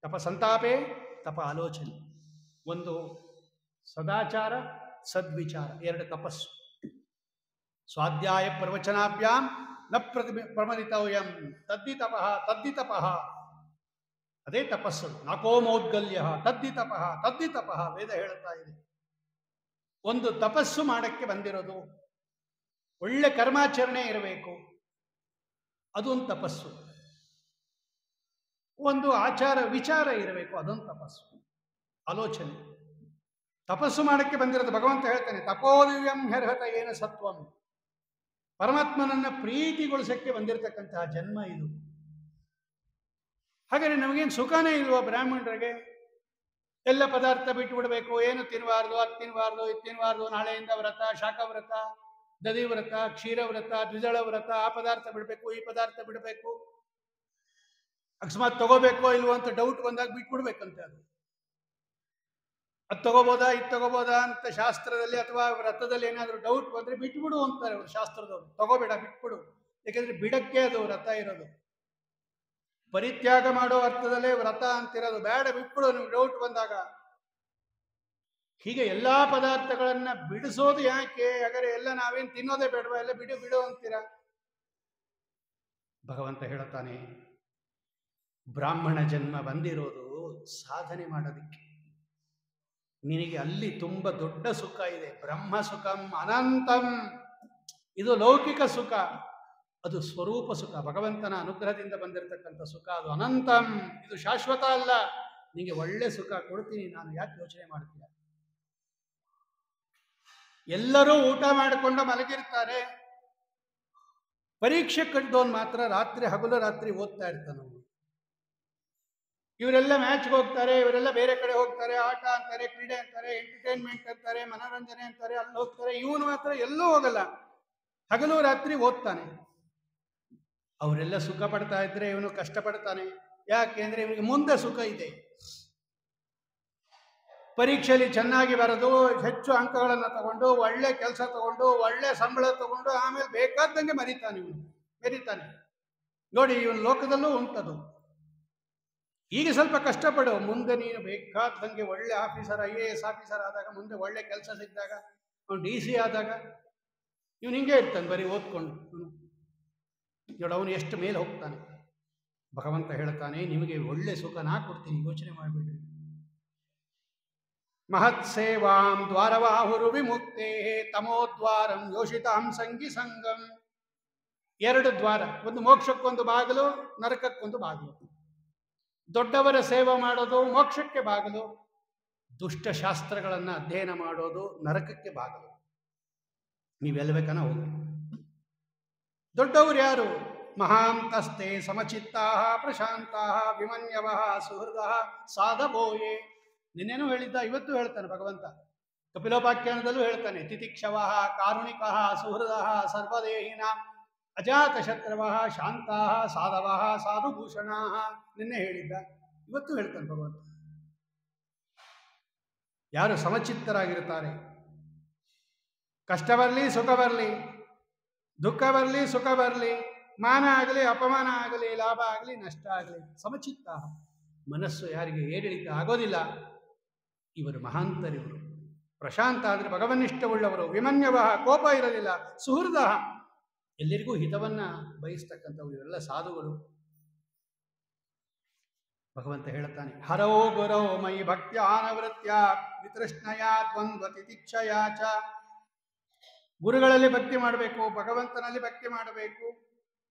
Speaker 1: ತಪ ಸಂತಾಪೇ ತಪ ಆಲೋಚನೆ. ಒಂದು ಸದಾಚಾರ, ಸದ್ವಿಚಾರ, ಎರಡು ತಪಸ್ಸು. ಸ್ವಾಧ್ಯಾಯ ಪ್ರವಚನಾಭ್ಯಾಂ ನ ಪ್ರಮದಿತವ್ಯಂ ತದ್ದಿತಪಃ ತದ್ದಿತಪಃ. ಅದೇ ತಪಸ್ಸು. ನಾಕೋಮೌದ್ಗಲ್ಯ ತದ್ದಿತಪಃ ತದ್ದಿತಪಃ ವೇದ ಹೇಳುತ್ತಾ ಇದೆ. ಒಂದು ತಪಸ್ಸು ಮಾಡಕ್ಕೆ ಬಂದಿರೋದು. ಒಳ್ಳೆ ಕರ್ಮಾಚರಣೆ ಇರಬೇಕು, ಅದೊಂದು ತಪಸ್ಸು. ಒಂದು ಆಚಾರ ವಿಚಾರ ಇರಬೇಕು, ಅದೊಂದು ತಪಸ್ಸು, ಆಲೋಚನೆ. ತಪಸ್ಸು ಮಾಡಕ್ಕೆ ಬಂದಿರೋದು. ಭಗವಂತ ಹೇಳ್ತಾನೆ, ತಪೋದಿವ್ಯಂ ಹ್ಯರ್ಹತಯೇನ ಸತ್ವಂ. ಪರಮಾತ್ಮನನ್ನ ಪ್ರೀತಿಗೊಳಿಸಕ್ಕೆ ಬಂದಿರತಕ್ಕಂತಹ ಜನ್ಮ ಇದು. ಹಾಗಾದ್ರೆ ನಮಗೇನು ಸುಖನೇ ಇಲ್ವಾ ಬ್ರಾಹ್ಮಣರಿಗೆ? ಎಲ್ಲ ಪದಾರ್ಥ ಬಿಟ್ಟು ಬಿಡಬೇಕು, ಏನು ತಿನ್ನಬಾರ್ದು, ಅದು ತಿನ್ನಬಾರ್ದು, ಇದು ತಿನ್ನಬಾರ್ದು, ನಾಳೆಯಿಂದ ವ್ರತ, ಶಾಖವ್ರತ, ದಧಿವ್ರತ, ಕ್ಷೀರವ್ರತ, ದ್ವಿದಳ ವ್ರತ, ಆ ಪದಾರ್ಥ ಬಿಡಬೇಕು, ಈ ಪದಾರ್ಥ ಬಿಡಬೇಕು. ಅಕಸ್ಮಾತ್ ತಗೋಬೇಕೋ ಇಲ್ವೋ ಅಂತ ಡೌಟ್ ಬಂದಾಗ ಬಿಟ್ಬಿಡ್ಬೇಕಂತೆ. ಅದು ತಗೋಬೋದಾ, ಇದು ತಗೋಬೋದಾ ಅಂತ ಶಾಸ್ತ್ರದಲ್ಲಿ ಅಥವಾ ವ್ರತದಲ್ಲಿ ಏನಾದರೂ ಡೌಟ್ ಬಂದ್ರೆ ಬಿಟ್ಬಿಡು ಅಂತಾರೆ ಅವರು ಶಾಸ್ತ್ರದವರು. ತಗೋಬೇಡ, ಬಿಟ್ಬಿಡು. ಯಾಕೆಂದ್ರೆ ಬಿಡಕ್ಕೆ ಅದು ವ್ರತ ಇರೋದು. ಪರಿತ್ಯಾಗ ಮಾಡೋ ಅರ್ಥದಲ್ಲೇ ವ್ರತ ಅಂತಿರೋದು. ಬೇಡ, ಬಿಟ್ಬಿಡು ನಿಮ್ಗೆ ಡೌಟ್ ಬಂದಾಗ. ಹೀಗೆ ಎಲ್ಲಾ ಪದಾರ್ಥಗಳನ್ನ ಬಿಡಿಸೋದು ಯಾಕೆ? ಹಾಗಾದ್ರೆ ಎಲ್ಲ ನಾವೇನು ತಿನ್ನೋದೇ ಬೇಡವಾ? ಎಲ್ಲ ಬಿಡು ಬಿಡು ಅಂತೀರಾ? ಭಗವಂತ ಹೇಳುತ್ತಾನೆ, ಬ್ರಾಹ್ಮಣ ಜನ್ಮ ಬಂದಿರೋದು ಸಾಧನೆ ಮಾಡೋದಕ್ಕೆ. ನಿನಗೆ ಅಲ್ಲಿ ತುಂಬ ದೊಡ್ಡ ಸುಖ ಇದೆ. ಬ್ರಹ್ಮ ಸುಖಂ ಅನಂತಂ. ಇದು ಲೌಕಿಕ ಸುಖ. ಅದು ಸ್ವರೂಪ ಸುಖ, ಭಗವಂತನ ಅನುಗ್ರಹದಿಂದ ಬಂದಿರತಕ್ಕಂಥ ಸುಖ. ಅದು ಅನಂತಂ, ಇದು ಶಾಶ್ವತ ಅಲ್ಲ. ನಿಮಗೆ ಒಳ್ಳೆ ಸುಖ ಕೊಡ್ತೀನಿ ನಾನು, ಯಾಕೆ ಯೋಚನೆ ಮಾಡ್ತೀಯ? ಎಲ್ಲರೂ ಊಟ ಮಾಡಿಕೊಂಡು ಮಲಗಿರ್ತಾರೆ, ಪರೀಕ್ಷೆ ಕಟ್ಟಿದವನು ಮಾತ್ರ ರಾತ್ರಿ ಹಗಲು ರಾತ್ರಿ ಓದ್ತಾ ಇರ್ತಾನೆ. ಇವರೆಲ್ಲ ಮ್ಯಾಚ್ಗೆ ಹೋಗ್ತಾರೆ, ಇವರೆಲ್ಲ ಬೇರೆ ಕಡೆ ಹೋಗ್ತಾರೆ, ಆಟ ಅಂತಾರೆ, ಕ್ರೀಡೆ ಅಂತಾರೆ, ಎಂಟರ್ಟೈನ್ಮೆಂಟ್ ಅಂತಾರೆ, ಮನೋರಂಜನೆ ಅಂತಾರೆ, ಅಲ್ಲಿ ಹೋಗ್ತಾರೆ. ಇವನು ಮಾತ್ರ ಎಲ್ಲೂ ಹೋಗಲ್ಲ, ಹಗಲು ರಾತ್ರಿ ಓದ್ತಾನೆ. ಅವರೆಲ್ಲ ಸುಖ ಪಡ್ತಾ ಇದ್ರೆ ಇವನು ಕಷ್ಟಪಡ್ತಾನೆ. ಯಾಕೆಂದ್ರೆ ಇವನಿಗೆ ಮುಂದೆ ಸುಖ ಇದೆ. ಪರೀಕ್ಷೆಯಲ್ಲಿ ಚೆನ್ನಾಗಿ ಬರೆದು ಹೆಚ್ಚು ಅಂಕಗಳನ್ನು ತಗೊಂಡು ಒಳ್ಳೆ ಕೆಲಸ ತಗೊಂಡು ಒಳ್ಳೆ ಸಂಬಳ ತಗೊಂಡು ಆಮೇಲೆ ಬೇಕಾದಂಗೆ ಮೆರಿತಾನೆ. ನೋಡಿ, ಇವನ ಲೋಕದಲ್ಲೂ ಉಂಟದು. ಈಗ ಸ್ವಲ್ಪ ಕಷ್ಟಪಡು, ಮುಂದೆ ನೀನು ಬೇಕಾದಂಗೆ ಒಳ್ಳೆ ಆಫೀಸರ್, IAS ಆಫೀಸರ್ ಆದಾಗ, ಮುಂದೆ ಒಳ್ಳೆ ಕೆಲಸ ಸಿಕ್ಕಿದಾಗ, ಅವನು DC ಆದಾಗ ಇವನು ಹಿಂಗೆ ಇರ್ತಾನೆ, ಬರೀ ಓದ್ಕೊಂಡು. ನೋಡಿ ಅವನು ಎಷ್ಟು ಮೇಲೆ ಹೋಗ್ತಾನೆ. ಭಗವಂತ ಹೇಳ್ತಾನೆ, ನಿಮಗೆ ಒಳ್ಳೆ ಸುಖ ನಾ ಕೊಡ್ತೀನಿ, ಯೋಚನೆ ಮಾಡಿಬಿಡ್ರಿ. ಮಹತ್ ಸೇವಾಂ ದ್ವಾರವಾಹುರು ವಿಮುಕ್ತೇ ತಮೋದ್ವಾರಂ ಯೋಷಿತಾಂ ಸಂಗಿ ಸಂಗಂ. 2 ದ್ವಾರ, ಒಂದು ಮೋಕ್ಷಕ್ಕೊಂದು ಬಾಗಿಲು, ನರಕಕ್ಕೊಂದು ಬಾಗಿಲು. ದೊಡ್ಡವರ ಸೇವೆ ಮಾಡೋದು ಮೋಕ್ಷಕ್ಕೆ ಬಾಗಿಲು, ದುಷ್ಟ ಶಾಸ್ತ್ರಗಳನ್ನು ಅಧ್ಯಯನ ಮಾಡೋದು ನರಕಕ್ಕೆ ಬಾಗಿಲು. ನೀವೆಲ್ಲ ಬೇಕನ ಹೋಗಿ. ದೊಡ್ಡವರು ಯಾರು? ಮಹಾಂತಸ್ತೆ ಸಮಚಿತ್ತಾ ಪ್ರಶಾಂತಾ ವಿಮನ್ಯವ ಸುಹೃದ ಸಾಧಬೋಯೇ. ನಿನ್ನೇನು ಹೇಳಿದ್ದ, ಇವತ್ತು ಹೇಳ್ತಾನೆ ಭಗವಂತ. ಕಪಿಲೋಪಾಖ್ಯಾನದಲ್ಲೂ ಹೇಳ್ತಾನೆ, ತಿತಿಕ್ಷವ ಕಾರುಣಿಕ ಸುಹೃದ ಸರ್ವದೇಹಿನ ಅಜಾತ ಶತ್ರವ ಶಾಂತ ಸಾಧವ ಸಾಧುಭೂಷಣ. ನಿನ್ನೆ ಹೇಳಿದ್ದ, ಇವತ್ತು ಹೇಳ್ತಾನೆ ಭಗವಂತ. ಯಾರು ಸಮಚಿತ್ತರಾಗಿರ್ತಾರೆ, ಕಷ್ಟ ಬರಲಿ ಸುಖ ಬರಲಿ, ದುಃಖ ಬರಲಿ ಸುಖ ಬರಲಿ, ಮಾನ ಆಗಲಿ ಅಪಮಾನ ಆಗಲಿ, ಲಾಭ ಆಗಲಿ ನಷ್ಟ ಆಗಲಿ, ಸಮಚಿತ್ತ ಮನಸ್ಸು ಯಾರಿಗೆ ಏರಿಳಿತ ಆಗೋದಿಲ್ಲ, ಇವರು ಮಹಾಂತರಿವರು. ಪ್ರಶಾಂತ ಅಂದರೆ ಭಗವನ್ನಿಷ್ಠವುಳ್ಳವರು. ವಿಮನ್ಯವ ಕೋಪ ಇರೋದಿಲ್ಲ. ಸುಹೃದ ಎಲ್ಲರಿಗೂ ಹಿತವನ್ನ ಬಯಸ್ತಕ್ಕಂಥವು, ಇವರೆಲ್ಲ ಸಾಧುಗಳು. ಭಗವಂತ ಹೇಳುತ್ತಾನೆ, ಹರೋ ಗುರೋ ಮಯಿ ಭಕ್ತ್ಯಾನವೃತ್ಯ ವಿತೃಷ್ಣಯ ದ್ವಂದ್ವ ತಿತಿಕ್ಷಯ ಚ. ಗುರುಗಳಲ್ಲಿ ಭಕ್ತಿ ಮಾಡಬೇಕು, ಭಗವಂತನಲ್ಲಿ ಭಕ್ತಿ ಮಾಡಬೇಕು,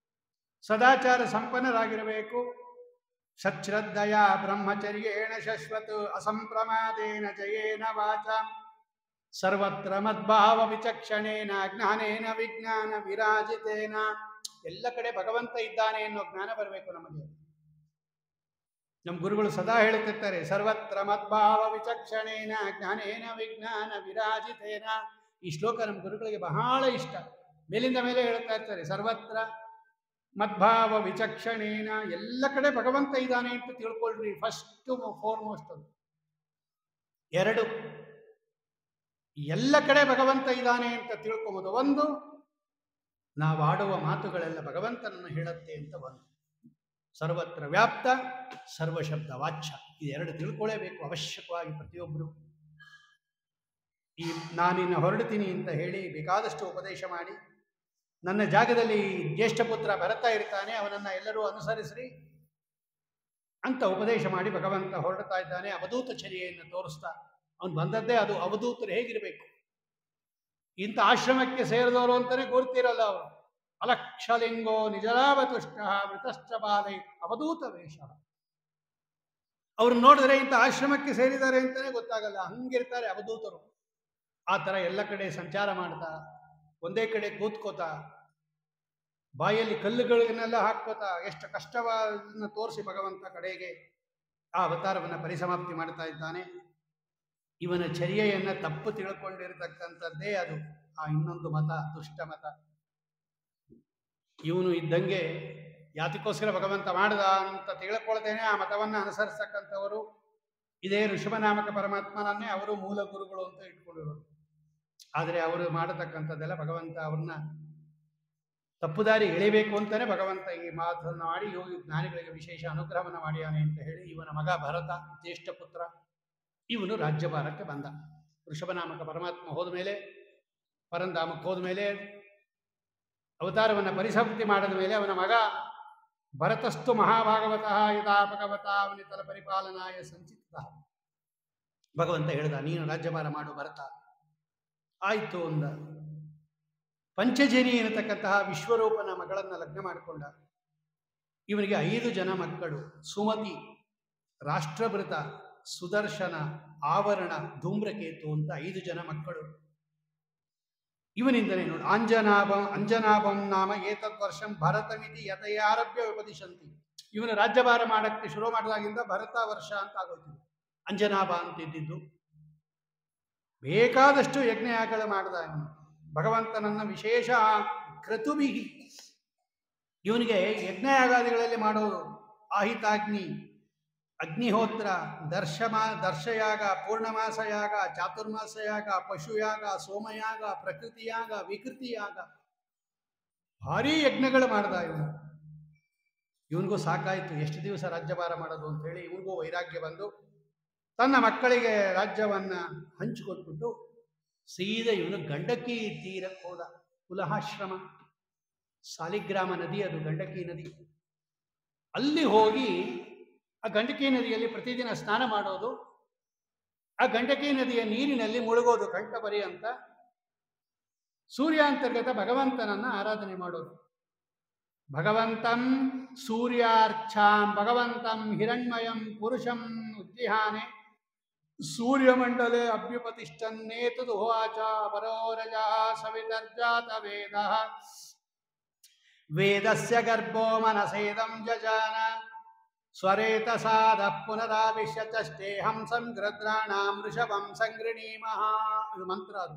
Speaker 1: ಸದಾಚಾರ ಸಂಪನ್ನರಾಗಿರಬೇಕು. ಸಚ್ಶ್ರದ್ಧಯ ಬ್ರಹ್ಮಚರ್ಯೇಣ ಶಶ್ವತ್ ಅಸಂಪ್ರಮಾದೇನ ಜಯೇನ ವಾಚ ಸರ್ವತ್ರ ಮದ್ಭಾವ ವಿಚಕ್ಷಣೇನ ಜ್ಞಾನೇನ ವಿಜ್ಞಾನ ವಿರಾಜಿತೇನ. ಎಲ್ಲ ಕಡೆ ಭಗವಂತ ಇದ್ದಾನೆ ಅನ್ನೋ ಜ್ಞಾನ ಬರಬೇಕು ನಮಗೆ. ನಮ್ಮ ಗುರುಗಳು ಸದಾ ಹೇಳುತ್ತಿರ್ತಾರೆ, ಸರ್ವತ್ರ ಮದ್ಭಾವ ವಿಚಕ್ಷಣೇನ ಜ್ಞಾನೇನ ವಿಜ್ಞಾನ ವಿರಾಜಿತೇನ. ಈ ಶ್ಲೋಕ ನಮ್ಮ ಗುರುಗಳಿಗೆ ಬಹಳ ಇಷ್ಟ. ಮೇಲಿಂದ ಮೇಲೆ ಹೇಳ್ತಾ ಇರ್ತಾರೆ, ಸರ್ವತ್ರ ಮದ್ಭಾವ ವಿಚಕ್ಷಣೇನ. ಎಲ್ಲ ಕಡೆ ಭಗವಂತ ಇದ್ದಾನೆ ಅಂತ ತಿಳ್ಕೊಳ್ರಿ. ಫಸ್ಟ್ ಫೋರ್ಮೋಸ್ಟ್ ಅದು. 2, ಎಲ್ಲ ಕಡೆ ಭಗವಂತ ಇದ್ದಾನೆ ಅಂತ ತಿಳ್ಕೊಬೋದು. 1, ನಾವು ಆಡುವ ಮಾತುಗಳೆಲ್ಲ ಭಗವಂತನನ್ನು ಹೇಳುತ್ತೆ ಅಂತ 1. ಸರ್ವತ್ರ ವ್ಯಾಪ್ತ ಸರ್ವಶಬ್ದ ವಾಚ್ಯ. ಇದು 2 ತಿಳ್ಕೊಳ್ಳೇಬೇಕು ಅವಶ್ಯಕವಾಗಿ ಪ್ರತಿಯೊಬ್ಬರು. ಈ ನಾನಿನ್ನ ಹೊರಡ್ತೀನಿ ಅಂತ ಹೇಳಿ ಬೇಕಾದಷ್ಟು ಉಪದೇಶ ಮಾಡಿ, ನನ್ನ ಜಾಗದಲ್ಲಿ ಜ್ಯೇಷ್ಠ ಪುತ್ರ ಭರತ ಇರ್ತಾನೆ, ಅವನನ್ನು ಎಲ್ಲರೂ ಅನುಸರಿಸ್ರಿ ಅಂತ ಉಪದೇಶ ಮಾಡಿ ಭಗವಂತ ಹೊರಡ್ತಾ ಇದ್ದಾನೆ. ಅವಧೂತ ಚರ್ಯೆಯನ್ನು ತೋರಿಸ್ತಾ ಅವನು ಬಂದದ್ದೇ ಅದು. ಅವಧೂತರು ಹೇಗಿರಬೇಕು? ಇಂಥ ಆಶ್ರಮಕ್ಕೆ ಸೇರಿದವರು ಅಂತಾನೆ ಗುರುತಿರಲ್ಲ ಅವರು. ಅಲಕ್ಷಲಿಂಗೋ ನಿಜಲಾವತುಷ್ಟ ಮೃತಶ್ಚ ಬಾಲೈ ಅವಧೂತ ವೇಷ. ಅವ್ರು ನೋಡಿದ್ರೆ ಇಂಥ ಆಶ್ರಮಕ್ಕೆ ಸೇರಿದ್ದಾರೆ ಅಂತಾನೆ ಗೊತ್ತಾಗಲ್ಲ, ಹಂಗಿರ್ತಾರೆ ಅವಧೂತರು. ಆ ಥರ ಎಲ್ಲ ಕಡೆ ಸಂಚಾರ ಮಾಡ್ತಾ, ಒಂದೇ ಕಡೆ ಕೂತ್ಕೋತಾ, ಬಾಯಲ್ಲಿ ಕಲ್ಲುಗಳನ್ನೆಲ್ಲ ಹಾಕ್ಕೋತಾ, ಎಷ್ಟು ಕಷ್ಟವನ್ನು ತೋರಿಸಿ ಭಗವಂತ ಕಡೆಗೆ ಆ ಅವತಾರವನ್ನು ಪರಿಸಮಾಪ್ತಿ ಮಾಡ್ತಾ ಇದ್ದಾನೆ. ಇವನ ಚರ್ಯೆಯನ್ನು ತಪ್ಪು ತಿಳ್ಕೊಂಡಿರತಕ್ಕಂಥದ್ದೇ ಅದು ಆ ಇನ್ನೊಂದು ಮತ, ದುಷ್ಟ ಮತ. ಇವನು ಇದ್ದಂಗೆ ಯಾತಕ್ಕೋಸ್ಕರ ಭಗವಂತ ಮಾಡ್ದ ಅಂತ ತಿಳ್ಕೊಳ್ತೇನೆ ಆ ಮತವನ್ನು ಅನುಸರಿಸ್ತಕ್ಕಂಥವರು ಇದೇ ಋಷಭನಾಮಕ ಪರಮಾತ್ಮನನ್ನೇ ಅವರು ಮೂಲ ಗುರುಗಳು ಅಂತ ಇಟ್ಕೊಂಡಿರೋರು. ಆದರೆ ಅವರು ಮಾಡತಕ್ಕಂಥದ್ದೆಲ್ಲ ಭಗವಂತ ಅವ್ರನ್ನ ತಪ್ಪುದಾರಿ ಎಳಿಬೇಕು ಅಂತಾನೆ ಭಗವಂತ ಈ ಮಾತನ್ನು ಮಾಡಿ ಯೋಗಿ ಜ್ಞಾನಿಗಳಿಗೆ ವಿಶೇಷ ಅನುಗ್ರಹವನ್ನು ಮಾಡಿಯಾನೆ ಅಂತ ಹೇಳಿ ಇವನ ಮಗ ಭರತ ಜ್ಯೇಷ್ಠ ಪುತ್ರ, ಇವನು ರಾಜ್ಯಭಾರಕ್ಕೆ ಬಂದ. ಋಷಭನಾಮಕ ಪರಮಾತ್ಮ ಹೋದ ಮೇಲೆ, ಪರಂಧಾಮಕ್ಕೆ ಹೋದ ಮೇಲೆ, ಅವತಾರವನ್ನು ಪರಿಸಮಾಪ್ತಿ ಮಾಡಿದ ಮೇಲೆ ಅವನ ಮಗ ಭರತಸ್ತು ಮಹಾಭಾಗವತಃ ಯಥಾ ಭಗವತ ಅವನಿತಲ ಪರಿಪಾಲನಾಯ ಸಂಚಿತ. ಭಗವಂತ ಹೇಳ್ದ, ನೀನು ರಾಜ್ಯಭಾರ ಮಾಡು ಭರತ. ಆಯಿತು ಅಂದ. ಪಂಚಜನಿ ಎನ್ನತಕ್ಕಂತಹ ವಿಶ್ವರೂಪನ ಮಗಳನ್ನು ಲಗ್ನ ಮಾಡಿಕೊಂಡ. ಇವನಿಗೆ 5 ಜನ ಮಕ್ಕಳು: ಸುಮತಿ, ರಾಷ್ಟ್ರಭೃತ, ಸುದರ್ಶನ, ಆವರಣ, ಧೂಮ್ರಕೇತು ಅಂತ 5 ಜನ ಮಕ್ಕಳು. ಇವನಿಂದಲೇ ನೋಡಿ, ಅಂಜನಾಭಂ ನಾಮ ಏತದ್ ವರ್ಷಂ ಭರತಮಿತಿ ಯಥಯಾರಭ್ಯ ಉಪದಿಶಂತಿ. ಇವನು ರಾಜ್ಯಭಾರ ಮಾಡಕ್ಕೆ ಶುರು ಮಾಡಿದಾಗಿಂದ ಭರತ ವರ್ಷ ಅಂತ ಆಗೋಯ್ತು. ಅಂಜನಾಭ ಅಂತಿದ್ದು. ಬೇಕಾದಷ್ಟು ಯಜ್ಞಯಾಗಗಳು ಮಾಡಿದ ಇವನು. ಭಗವಂತನನ್ನ ವಿಶೇಷ ಕ್ರತುಬಿಹಿ, ಇವನಿಗೆ ಯಜ್ಞಯಾಗಾದಿಗಳಲ್ಲಿ ಮಾಡೋದು ಆಹಿತಾಗ್ನಿ, ಅಗ್ನಿಹೋತ್ರ, ದರ್ಶಯಾಗ, ಪೂರ್ಣಮಾಸ ಯಾಗ, ಚಾತುರ್ಮಾಸ ಯಾಗ, ಪಶುಯಾಗ, ಸೋಮಯಾಗ, ಪ್ರಕೃತಿಯಾಗ, ವಿಕೃತಿಯಾಗ, ಭಾರೀ ಯಜ್ಞಗಳು ಮಾಡ್ದ ಇವನು. ಇವನಿಗೂ ಸಾಕಾಯಿತು ಎಷ್ಟು ದಿವಸ ರಾಜ್ಯಭಾರ ಮಾಡೋದು ಅಂತೇಳಿ. ಇವನಿಗೂ ವೈರಾಗ್ಯ ಬಂದು ತನ್ನ ಮಕ್ಕಳಿಗೆ ರಾಜ್ಯವನ್ನ ಹಂಚಿಕೊಟ್ಬಿಟ್ಟು ಸೀದಾ ಇವನು ಗಂಡಕಿ ತೀರಕ್ಕೆ ಹೋದ. ಕುಲಹಾಶ್ರಮ, ಸಾಲಿಗ್ರಾಮ ನದಿ ಅದು ಗಂಡಕಿ ನದಿ. ಅಲ್ಲಿ ಹೋಗಿ ಆ ಗಂಡಕಿ ನದಿಯಲ್ಲಿ ಪ್ರತಿದಿನ ಸ್ನಾನ ಮಾಡೋದು, ಆ ಗಂಡಕಿ ನದಿಯ ನೀರಿನಲ್ಲಿ ಮುಳುಗೋದು ಕಂಠಪರಿ ಅಂತ. ಸೂರ್ಯಾಂತರ್ಗತ ಭಗವಂತನನ್ನ ಆರಾಧನೆ ಮಾಡೋದು. ಭಗವಂತಂ ಸೂರ್ಯಾರ್ಚಾಂ ಭಗವಂತಂ ಹಿರಣ್ಮಯಂ ಪುರುಷಂ ಉದ್ದಿಹಾನೆ ಸೂರ್ಯಮಂಡಲೆ ಅಭ್ಯುಪತಿಷ್ಠನ್ನೇತದುವಾಚ ಪರೋರಜಾ ಸವಿತರ್ಜಾತ ವೇದಃ ವೇದಸ್ಯ ಗರ್ಭೋ ಮನಸೇದಂ ಜಜಾನ ಸ್ವರೇತಸಾದಃ ಪುನರಾವಿಶ್ಯ ಚಷ್ಟೇ ಹಂಸಂ ಗೃದ್ರಾಣಾಂ ಋಷಭಂ ಸಂಗೃಣೀಮಃ. ಇದು ಮಂತ್ರ ಅದು.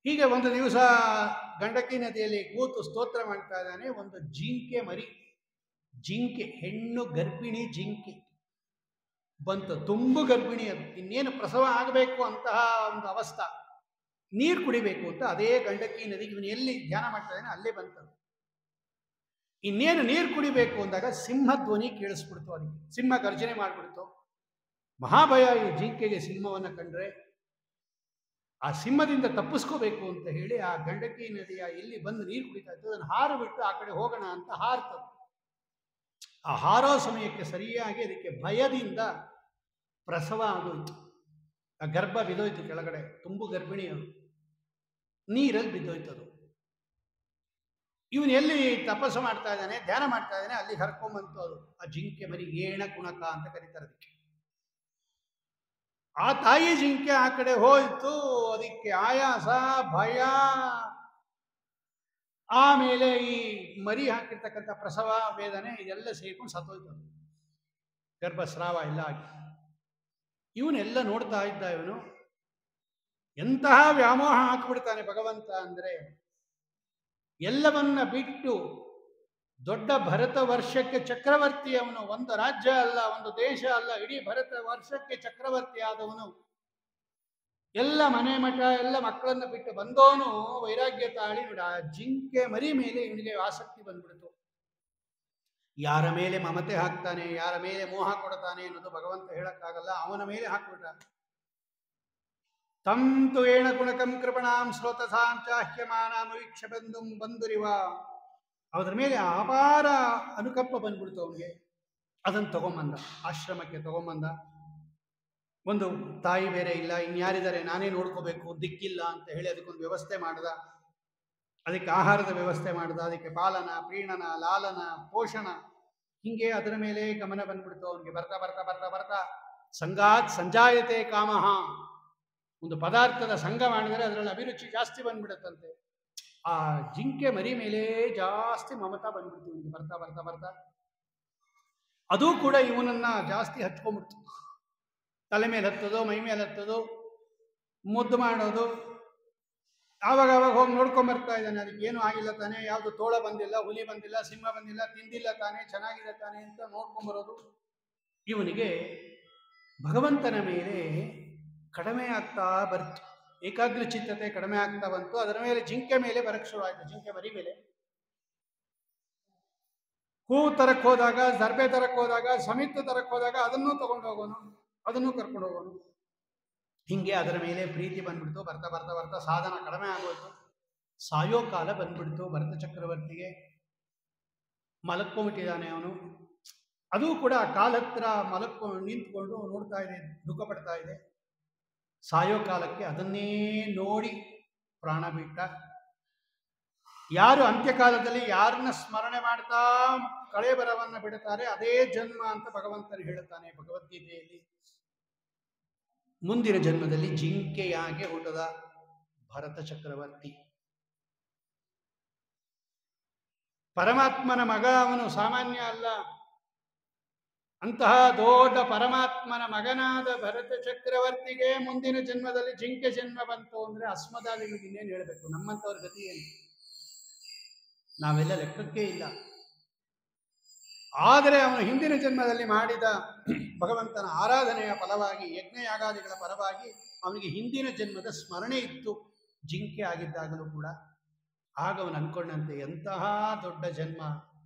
Speaker 1: ಹೀಗೆ ಒಂದು ದಿವಸ ಗಂಡಕಿ ನದಿಯಲ್ಲಿ ಕೂತು ಸ್ತೋತ್ರ ಮಾಡ್ತಾ ಇದ್ದಾನೆ. ಒಂದು ಜಿಂಕೆ ಮರಿ, ಜಿಂಕೆ, ಹೆಣ್ಣು ಗರ್ಭಿಣಿ ಜಿಂಕೆ ಬಂತು. ತುಂಬು ಗರ್ಭಿಣಿ ಅದು, ಇನ್ನೇನು ಪ್ರಸವ ಆಗಬೇಕು ಅಂತಹ ಒಂದು ಅವಸ್ಥಾ, ನೀರು ಕುಡಿಬೇಕು ಅಂತ ಅದೇ ಗಂಡಕಿ ನದಿಗೆ ಇವನು ಎಲ್ಲಿ ಧ್ಯಾನ ಮಾಡ್ತಾ ಇದ್ದಾನೆ ಅಲ್ಲೇ ಬಂತದು. ಇನ್ನೇನು ನೀರು ಕುಡಿಬೇಕು ಅಂದಾಗ ಸಿಂಹ ಧ್ವನಿ ಕೇಳಿಸ್ಬಿಡ್ತು. ಅದಕ್ಕೆ ಸಿಂಹ ಗರ್ಜನೆ ಮಾಡಿಬಿಡ್ತು. ಮಹಾಭಯ ಈ ಜಿಂಕೆಗೆ ಸಿಂಹವನ್ನು ಕಂಡ್ರೆ. ಆ ಸಿಂಹದಿಂದ ತಪ್ಪಿಸ್ಕೋಬೇಕು ಅಂತ ಹೇಳಿ ಆ ಗಂಡಕಿ ನದಿಯ ಎಲ್ಲಿ ಬಂದು ನೀರು ಕುಡಿತಾ ಇತ್ತು ಅದನ್ನು ಹಾರು ಬಿಟ್ಟು ಆ ಕಡೆ ಹೋಗೋಣ ಅಂತ ಹಾರ್ತದೆ. ಆ ಹಾರೋ ಸಮಯಕ್ಕೆ ಸರಿಯಾಗಿ ಅದಕ್ಕೆ ಭಯದಿಂದ ಪ್ರಸವ ಆಗೋಯ್ತು. ಆ ಗರ್ಭ ಬಿದ್ದೋಯ್ತು ಕೆಳಗಡೆ. ತುಂಬು ಗರ್ಭಿಣಿ ಅದು, ನೀರಲ್ಲಿ ಬಿದ್ದೋಯ್ತದು. ಇವನು ಎಲ್ಲಿ ತಪಸ್ಸು ಮಾಡ್ತಾ ಇದ್ದಾನೆ, ಧ್ಯಾನ ಮಾಡ್ತಾ ಇದ್ದಾನೆ, ಅಲ್ಲಿ ಹರ್ಕೊಂಬಂತು ಅದು. ಆ ಜಿಂಕೆ ಮರಿ ಏಣ ಕುಣಕ ಅಂತ ಕರೀತಾರೆ ಅದಕ್ಕೆ. ಆ ತಾಯಿ ಜಿಂಕೆ ಆ ಕಡೆ ಹೋಯ್ತು. ಅದಕ್ಕೆ ಆಯಾಸ, ಭಯ, ಆಮೇಲೆ ಈ ಮರಿ ಹಾಕಿರ್ತಕ್ಕಂಥ ಪ್ರಸವ ವೇದನೆ ಇದೆಲ್ಲ ಸೇರ್ಕೊಂಡು ಸತ್ತೋಯ್ತು. ಗರ್ಭಸ್ರಾವ ಎಲ್ಲ ಆಗಿ ಇವನೆಲ್ಲ ನೋಡ್ತಾ ಇದ್ದ. ಇವನು ಎಂತಹ ವ್ಯಾಮೋಹ ಹಾಕಿಬಿಡ್ತಾನೆ ಭಗವಂತ ಅಂದ್ರೆ. ಎಲ್ಲವನ್ನ ಬಿಟ್ಟು ದೊಡ್ಡ ಭರತ ವರ್ಷಕ್ಕೆ ಚಕ್ರವರ್ತಿ ಅವನು. ಒಂದು ರಾಜ್ಯ ಅಲ್ಲ, ಒಂದು ದೇಶ ಅಲ್ಲ, ಇಡೀ ಭರತ ವರ್ಷಕ್ಕೆ ಚಕ್ರವರ್ತಿ ಆದವನು. ಎಲ್ಲ ಮನೆ ಮಠ ಎಲ್ಲ ಮಕ್ಕಳನ್ನ ಬಿಟ್ಟು ಬಂದವನು ವೈರಾಗ್ಯ ತಾಳಿ ನೋಡಿ. ಆ ಜಿಂಕೆ ಮರಿ ಮೇಲೆ ಇವನಿಗೆ ಆಸಕ್ತಿ ಬಂದ್ಬಿಡ್ತು. ಯಾರ ಮೇಲೆ ಮಮತೆ ಹಾಕ್ತಾನೆ, ಯಾರ ಮೇಲೆ ಮೋಹ ಕೊಡ್ತಾನೆ ಅನ್ನೋದು ಭಗವಂತ ಹೇಳಕ್ಕಾಗಲ್ಲ. ಅವನ ಮೇಲೆ ಹಾಕ್ಬಿಟ್ಟ. ತಂತು ಏಣ ಗುಣಕಂ ಕೃಪಣಾಂ ಸ್ರೋತಸಾಂಚಾಹ್ಯಮಾನಾಂ ವೀಕ್ಷ ಬಂದುಂ ಬಂದುರಿವ. ಅದರ ಮೇಲೆ ಅಪಾರ ಅನುಕಂಪ ಬಂದ್ಬಿಡ್ತು ಅವನಿಗೆ. ಅದನ್ನು ತಗೊಂಬಂದ, ಆಶ್ರಮಕ್ಕೆ ತಗೊಂಬಂದ. ಒಂದು ತಾಯಿ ಬೇರೆ ಇಲ್ಲ, ಇನ್ಯಾರಿದ್ದಾರೆ, ನಾನೇ ನೋಡ್ಕೋಬೇಕು, ದಿಕ್ಕಿಲ್ಲ ಅಂತ ಹೇಳಿ ಅದಕ್ಕೊಂದು ವ್ಯವಸ್ಥೆ ಮಾಡ್ದ. ಅದಕ್ಕೆ ಆಹಾರದ ವ್ಯವಸ್ಥೆ ಮಾಡ್ದ, ಅದಕ್ಕೆ ಪಾಲನ, ಪ್ರೀಣನ, ಲಾಲನ, ಪೋಷಣ, ಹಿಂಗೆ ಅದರ ಮೇಲೆ ಗಮನ ಬಂದ್ಬಿಡ್ತು ಅವನಿಗೆ. ಬರ್ತಾ ಬರ್ತಾ ಬರ್ತಾ ಬರ್ತಾ ಸಂಗಾತ್ ಸಂಜಾಯತೆ ಕಾಮಹ. ಒಂದು ಪದಾರ್ಥದ ಸಂಘ ಮಾಡಿದರೆ ಅದರಲ್ಲಿ ಅಭಿರುಚಿ ಜಾಸ್ತಿ ಬಂದ್ಬಿಡುತ್ತಂತೆ. ಆ ಜಿಂಕೆ ಮರಿ ಮೇಲೆ ಜಾಸ್ತಿ ಮಮತಾ ಬಂದ್ಬಿಡ್ತು ಇವನಿಗೆ. ಬರ್ತಾ ಬರ್ತಾ ಬರ್ತಾ ಅದು ಕೂಡ ಇವನನ್ನ ಜಾಸ್ತಿ ಹಚ್ಕೊಂಡ್ಬಿಡ್ತು. ತಲೆ ಮೇಲೆ ಹತ್ತೋದು, ಮೈ ಮೇಲೆ ಹತ್ತೋದು, ಮುದ್ದು ಮಾಡೋದು. ಆವಾಗ ಹೋಗಿ ನೋಡ್ಕೊಂಬರ್ತಾ ಇದ್ದಾನೆ. ಅದಕ್ಕೆ ಏನೂ ಆಗಿಲ್ಲ ತಾನೆ, ಯಾವುದು ತೋಳ ಬಂದಿಲ್ಲ, ಹುಲಿ ಬಂದಿಲ್ಲ, ಸಿಂಹ ಬಂದಿಲ್ಲ, ತಿಂದಿಲ್ಲ ತಾನೆ, ಚೆನ್ನಾಗಿದೆ ತಾನೆ ಅಂತ ನೋಡ್ಕೊಂಬರೋದು. ಇವನಿಗೆ ಭಗವಂತನ ಮೇಲೆ ಕಡಿಮೆ ಆಗ್ತಾ ಬರ್ತು. ಏಕಾಗ್ರಚಿತ್ತತೆ ಕಡಿಮೆ ಆಗ್ತಾ ಬಂತು. ಅದರ ಮೇಲೆ ಜಿಂಕೆ ಮೇಲೆ ಬರಕ್ಕೆ ಶುರು ಆಯ್ತು. ಜಿಂಕೆ ಮರಿ ಮೇಲೆ ಹೂವು ತರಕ್ಕೆ ಹೋದಾಗ, ದರ್ಬೆ ತರಕ್ಕೆ ಹೋದಾಗ, ಸಮಿತ್ತು ತರಕ್ಕೆ ಹೋದಾಗ ಅದನ್ನೂ ತಗೊಂಡು ಹೋಗೋನು, ಅದನ್ನೂ ಕರ್ಕೊಂಡು ಹೋಗೋನು. ಹಿಂಗೆ ಅದರ ಮೇಲೆ ಪ್ರೀತಿ ಬಂದ್ಬಿಡ್ತು. ಬರ್ತಾ ಬರ್ತಾ ಬರ್ತಾ ಸಾಧನ ಕಡಿಮೆ ಆಗೋಯ್ತು. ಸಾಯೋ ಕಾಲ ಬಂದ್ಬಿಡ್ತು ಭರತ ಚಕ್ರವರ್ತಿಗೆ. ಮಲಕ್ಕೊಂಬಿಟ್ಟಿದ್ದಾನೆ ಅವನು. ಅದು ಕೂಡ ಕಾಲ ಹತ್ರ ನಿಂತ್ಕೊಂಡು ನೋಡ್ತಾ ಇದೆ, ದುಃಖ ಪಡ್ತಾ ಇದೆ. ಸಾಯೋ ಕಾಲಕ್ಕೆ ಅದನ್ನೇ ನೋಡಿ ಪ್ರಾಣ ಬಿಟ್ಟ. ಯಾರು ಅಂತ್ಯಕಾಲದಲ್ಲಿ ಯಾರನ್ನ ಸ್ಮರಣೆ ಮಾಡ್ತಾ ಕಳೇಬರವನ್ನ ಬಿಡುತ್ತಾರೆ ಅದೇ ಜನ್ಮ ಅಂತ ಭಗವಂತನು ಹೇಳುತ್ತಾನೆ ಭಗವದ್ಗೀತೆಯಲ್ಲಿ. ಮುಂದಿನ ಜನ್ಮದಲ್ಲಿ ಜಿಂಕೆಯಾಗಿ ಹುಟ್ಟದ ಭರತ ಚಕ್ರವರ್ತಿ. ಪರಮಾತ್ಮನ ಮಗ ಅವನು, ಸಾಮಾನ್ಯ ಅಲ್ಲ. ಅಂತಹ ದೊಡ್ಡ ಪರಮಾತ್ಮನ ಮಗನಾದ ಭರತ ಚಕ್ರವರ್ತಿಗೆ ಮುಂದಿನ ಜನ್ಮದಲ್ಲಿ ಜಿಂಕೆ ಜನ್ಮ ಬಂತು ಅಂದ್ರೆ ಅಸ್ಮದಾಗಿ ಇನ್ನೇನು ಹೇಳಬೇಕು? ನಮ್ಮಂಥವ್ರ ಗತಿ ಏನು? ನಾವೆಲ್ಲ ಲೆಕ್ಕಕ್ಕೆ ಇಲ್ಲ. ಆದರೆ ಅವನು ಹಿಂದಿನ ಜನ್ಮದಲ್ಲಿ ಮಾಡಿದ ಭಗವಂತನ ಆರಾಧನೆಯ ಫಲವಾಗಿ, ಯಜ್ಞಯಾಗಾದಿಗಳ ಫಲವಾಗಿ ಅವನಿಗೆ ಹಿಂದಿನ ಜನ್ಮದ ಸ್ಮರಣೆ ಇತ್ತು, ಜಿಂಕೆ ಆಗಿದ್ದಾಗಲೂ ಕೂಡ. ಆಗ ಅವನು ಅನ್ಕೊಂಡಂತೆ ಎಂತಹ ದೊಡ್ಡ ಜನ್ಮ.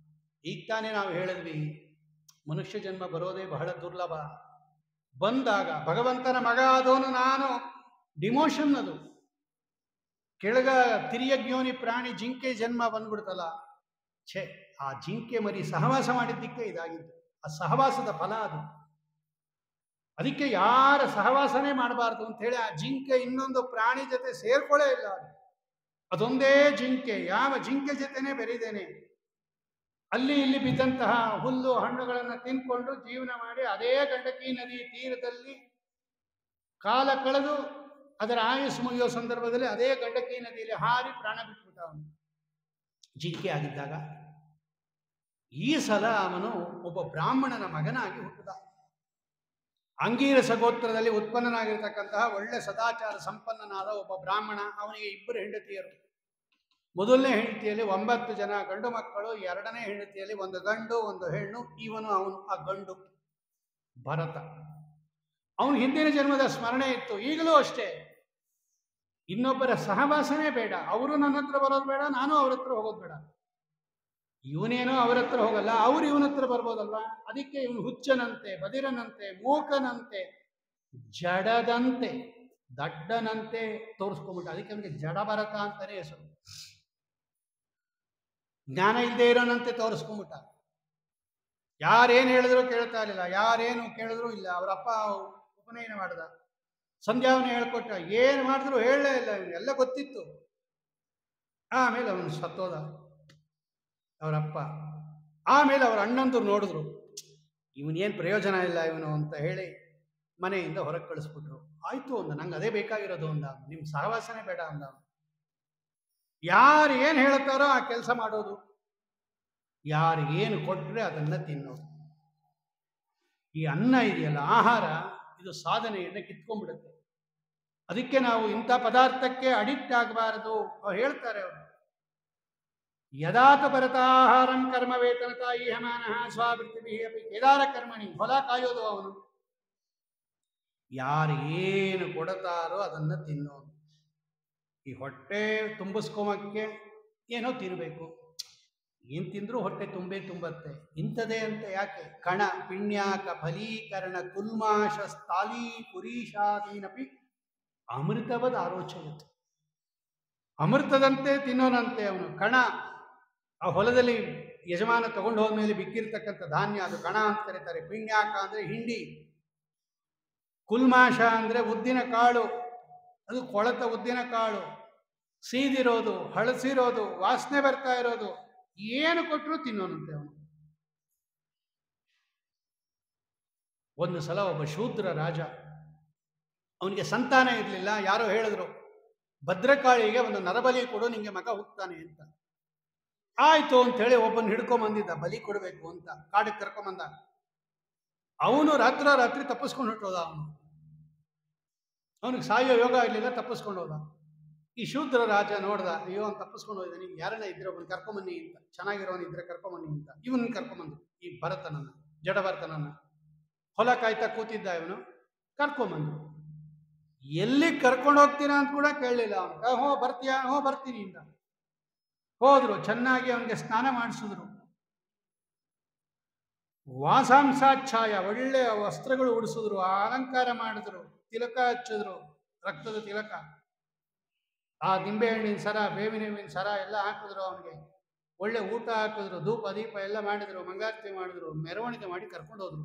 Speaker 1: ಈಗ ತಾನೇ ನಾವು ಹೇಳಿದ್ವಿ, ಮನುಷ್ಯ ಜನ್ಮ ಬರೋದೇ ಬಹಳ ದುರ್ಲಭ. ಬಂದಾಗ ಭಗವಂತನ ಮಗ ಆದವನು ನಾನು, ಡಿಮೋಷನ್ ಅದು. ಕೆಳಗ ತಿರಿಯಜ್ಞೋನಿ ಪ್ರಾಣಿ ಜಿಂಕೆ ಜನ್ಮ ಬಂದ್ಬಿಡ್ತಲ್ಲ. ಛೇ, ಆ ಜಿಂಕೆ ಮರಿ ಸಹವಾಸ ಮಾಡಿದ್ದಕ್ಕೆ ಇದಾಗಿತ್ತು. ಆ ಸಹವಾಸದ ಫಲ ಅದು. ಅದಕ್ಕೆ ಯಾರ ಸಹವಾಸನೇ ಮಾಡಬಾರ್ದು ಅಂತ ಹೇಳಿ ಆ ಜಿಂಕೆ ಇನ್ನೊಂದು ಪ್ರಾಣಿ ಜೊತೆ ಸೇರ್ಕೊಳ್ಳೇ ಇಲ್ಲ. ಅದೊಂದೇ ಜಿಂಕೆ. ಯಾವ ಜಿಂಕೆ ಜೊತೆನೆ ಬೆರೀದೇನೆ. ಅಲ್ಲಿ ಇಲ್ಲಿ ಬಿದ್ದಂತಹ ಹುಲ್ಲು ಹಣ್ಣುಗಳನ್ನು ತಿನ್ಕೊಂಡು ಜೀವನ ಮಾಡಿ ಅದೇ ಗಂಡಕಿ ನದಿ ತೀರದಲ್ಲಿ ಕಾಲ ಕಳೆದು ಅದರ ಆಯುಸ್ ಮುಗಿಯೋ ಸಂದರ್ಭದಲ್ಲಿ ಅದೇ ಗಂಡಕಿ ನದಿಯಲ್ಲಿ ಹಾರಿ ಪ್ರಾಣ ಬಿಟ್ಬಿಟ್ಟ ಅವನು, ಜಿಂಕೆ ಆಗಿದ್ದಾಗ. ಈ ಸಲ ಅವನು ಒಬ್ಬ ಬ್ರಾಹ್ಮಣನ ಮಗನಾಗಿ ಹುಟ್ಟಿದ. ಅಂಗೀರಸ ಗೋತ್ರದಲ್ಲಿ ಉತ್ಪನ್ನನಾಗಿರ್ತಕ್ಕಂತಹ ಒಳ್ಳೆ ಸದಾಚಾರ ಸಂಪನ್ನನಾದ ಒಬ್ಬ ಬ್ರಾಹ್ಮಣ. ಅವನಿಗೆ 2 ಹೆಂಡತಿಯರು. ಮೊದಲನೇ ಹೆಂಡತಿಯಲ್ಲಿ 9 ಜನ ಗಂಡು ಮಕ್ಕಳು, ಎರಡನೇ ಹೆಂಡತಿಯಲ್ಲಿ 1 ಗಂಡು 1 ಹೆಣ್ಣು. ಅವನು ಆ ಗಂಡು ಭರತ. ಅವನು ಹಿಂದಿನ ಜನ್ಮದ ಸ್ಮರಣೆ ಇತ್ತು. ಈಗಲೂ ಅಷ್ಟೇ, ಇನ್ನೊಬ್ಬರ ಸಹವಾಸನೆ ಬೇಡ. ಅವರು ನನ್ನ ಹತ್ರ ಬರೋದು ಬೇಡ, ನಾನು ಅವ್ರ ಹತ್ರ ಹೋಗೋದು ಬೇಡ. ಇವನೇನೋ ಅವ್ರ ಹತ್ರ ಹೋಗಲ್ಲ, ಅವ್ರು ಇವನ ಹತ್ರ ಬರ್ಬೋದಲ್ವಾ? ಅದಕ್ಕೆ ಇವನು ಹುಚ್ಚನಂತೆ, ಬದಿರನಂತೆ, ಮೂಕನಂತೆ, ಜಡದಂತೆ, ದಡ್ಡನಂತೆ ತೋರಿಸ್ಕೊಂಡ್ಬಿಟ್ಟ. ಅದಕ್ಕೆ ಅವನಿಗೆ ಜಡ ಭರತ ಅಂತಾನೆ ಹೆಸರು. ಜ್ಞಾನ ಇಲ್ಲದೆ ಇರೋನಂತೆ ತೋರಿಸ್ಕೊಂಡ್ಬಿಟ್ಟ. ಯಾರೇನು ಹೇಳಿದ್ರು ಕೇಳ್ತಾ ಇರಲಿಲ್ಲ, ಯಾರೇನು ಕೇಳಿದ್ರು ಇಲ್ಲ. ಅವರಪ್ಪ ಉಪನಯನ ಮಾಡಿದ, ಸಂಧ್ಯಾವನೆ ಹೇಳ್ಕೊಟ್ಟ, ಏನು ಮಾಡಿದ್ರು ಹೇಳಲೇ ಇಲ್ಲ. ಇವನೆಲ್ಲ ಗೊತ್ತಿತ್ತು. ಆಮೇಲೆ ಅವನು ಸತ್ತೋದ ಅವರಪ್ಪ. ಆಮೇಲೆ ಅವ್ರ ಅಣ್ಣಂದ್ರು ನೋಡಿದ್ರು, ಇವನೇನು ಪ್ರಯೋಜನ ಇಲ್ಲ ಇವನು ಅಂತ ಹೇಳಿ ಮನೆಯಿಂದ ಹೊರಗೆ ಕಳಿಸ್ಬಿಟ್ರು. ಆಯ್ತು ಅಂದ, ನಂಗೆ ಅದೇ ಬೇಕಾಗಿರೋದು ಅಂದ. ನಿಮ್ಮ ಸಹವಾಸನೆ ಬೇಡ ಅಂದ. ಯಾರು ಏನು ಹೇಳ್ತಾರೋ ಆ ಕೆಲಸ ಮಾಡೋದು, ಯಾರು ಏನು ಕೊಟ್ಟರೆ ಅದನ್ನು ತಿನ್ನೋದು. ಈ ಅನ್ನ ಇದೆಯಲ್ಲ, ಆಹಾರ, ಇದು ಸಾಧನೆಯನ್ನು ಕಿತ್ಕೊಂಡ್ಬಿಡುತ್ತೆ. ಅದಕ್ಕೆ ನಾವು ಇಂಥ ಪದಾರ್ಥಕ್ಕೆ ಅಡಿಕ್ಟ್ ಆಗಬಾರದು. ಅವ್ರು ಹೇಳ್ತಾರೆ, ಅವರು ಯದಾತ ಭರತಾಹಾರಂ ಕರ್ಮ ವೇತನತ ಈಹಮಾನಃ ಸ್ವಾವೃತ್ತಿ ಅಪಿ ಕೇದಾರ ಕರ್ಮಣಿ. ಹೊಲ ಕಾಯೋದು ಅವನು. ಯಾರು ಏನು ಕೊಡ್ತಾರೋ ಅದನ್ನು ತಿನ್ನೋದು. ಈ ಹೊಟ್ಟೆ ತುಂಬಿಸ್ಕೊಂಬಕ್ಕೆ ಏನೋ ತಿನ್ನಬೇಕು. ಏನು ತಿಂದರೂ ಹೊಟ್ಟೆ ತುಂಬತ್ತೆ. ಇಂಥದೇ ಅಂತ ಯಾಕೆ? ಕಣ ಪಿಣ್ಯಾಕ ಫಲೀಕರಣ ಕುಲ್ಮಾಶ ಸ್ಥಾಲಿ ಪುರೀಶಾದೀನಪಿ ಅಮೃತವದ ಆರೋಚಯತೆ. ಅಮೃತದಂತೆ ತಿನ್ನೋನಂತೆ ಅವನು. ಕಣ, ಆ ಹೊಲದಲ್ಲಿ ಯಜಮಾನ ತಗೊಂಡು ಹೋದ್ಮೇಲೆ ಬಿಕ್ಕಿರ್ತಕ್ಕಂಥ ಧಾನ್ಯ, ಅದು ಕಣ ಅಂತ ಕರೀತಾರೆ. ಪಿಣ್ಯಾಕ ಅಂದರೆ ಹಿಂಡಿ, ಕುಲ್ಮಾಶ ಅಂದರೆ ಉದ್ದಿನ ಕಾಳು, ಅದು ಕೊಳತ ಉದ್ದಿನ ಕಾಳು, ಸೀದಿರೋದು, ಹಳಸಿರೋದು, ವಾಸನೆ ಬರ್ತಾ ಇರೋದು, ಏನು ಕೊಟ್ಟರು ತಿನ್ನೋನಂತೆ ಅವನು. ಒಂದು ಸಲ ಒಬ್ಬ ಶೂದ್ರ ರಾಜ, ಅವನಿಗೆ ಸಂತಾನ ಇರಲಿಲ್ಲ. ಯಾರೋ ಹೇಳಿದ್ರು, ಭದ್ರಕಾಳಿಗೆ ಒಂದು ನರಬಲಿ ಕೊಡು, ನಿಂಗೆ ಮಗ ಹುಟ್ಟುತ್ತಾನೆ ಅಂತ. ಆಯ್ತು ಅಂತೇಳಿ ಒಬ್ಬನ ಹಿಡ್ಕೊಂಬಂದಿದ್ದ, ಬಲಿ ಕೊಡಬೇಕು ಅಂತ. ಕಾಡಿಗೆ ಕರ್ಕೊಂಬಂದ. ಅವನು ರಾತ್ರಿ ತಪ್ಪಿಸ್ಕೊಂಡು ಹೊಟ್ಟೋದ. ಅವನಿಗೆ ಸಾಯೋ ಯೋಗ ಇರಲಿಲ್ಲ, ತಪ್ಪಿಸ್ಕೊಂಡು ಹೋದ. ಈ ಶೂದ್ರ ರಾಜ ನೋಡ್ದ, ಅಯ್ಯೋ ಅವ್ನು ತಪ್ಪಿಸ್ಕೊಂಡು ಹೋಗಿದ್ದಾನೆ, ಯಾರನ್ನ ಇದ್ರೆ ಒಬ್ಬನು ಕರ್ಕೊಂಬನ್ನಿ ಅಂತ, ಚೆನ್ನಾಗಿರೋನು ಇದ್ರೆ ಕರ್ಕೊಂಬನ್ನಿ ಅಂತ. ಇವನ್ನ ಕರ್ಕೊಂಬಂದು, ಈ ಭರತನನ್ನ, ಜಡಭರತನನ್ನ. ಹೊಲ ಕಾಯ್ತಾ ಕೂತಿದ್ದ ಇವನು, ಕರ್ಕೊಂಬಂದು. ಎಲ್ಲಿ ಕರ್ಕೊಂಡು ಹೋಗ್ತೀರಾ ಅಂತ ಕೂಡ ಕೇಳಲಿಲ್ಲ ಅವನು. ಹೋ ಬರ್ತೀಯಾ? ಹೋ ಬರ್ತೀನಿ ಅಂತ ಹೋದ್ರು. ಚೆನ್ನಾಗಿ ಅವನಿಗೆ ಸ್ನಾನ ಮಾಡಿಸಿದ್ರು. ವಾಸಾಂಸಾಚ್ಛಾಯ, ಒಳ್ಳೆಯ ವಸ್ತ್ರಗಳು ಉಡಿಸಿದ್ರು, ಅಲಂಕಾರ ಮಾಡಿದ್ರು, ತಿಲಕ ಹಚ್ಚಿದ್ರು, ರಕ್ತದ ತಿಲಕ, ಆ ನಿಂಬೆಹಣ್ಣಿನ ಸರ, ಬೇವಿನ ಹಣ್ಣಿನ ಸರ ಎಲ್ಲ ಹಾಕಿದ್ರು. ಅವನಿಗೆ ಒಳ್ಳೆ ಊಟ ಹಾಕಿದ್ರು, ಧೂಪ ದೀಪ ಎಲ್ಲ ಮಾಡಿದ್ರು, ಮಂಗಾರತಿ ಮಾಡಿದ್ರು, ಮೆರವಣಿಗೆ ಮಾಡಿ ಕರ್ಕೊಂಡು ಹೋದ್ರು.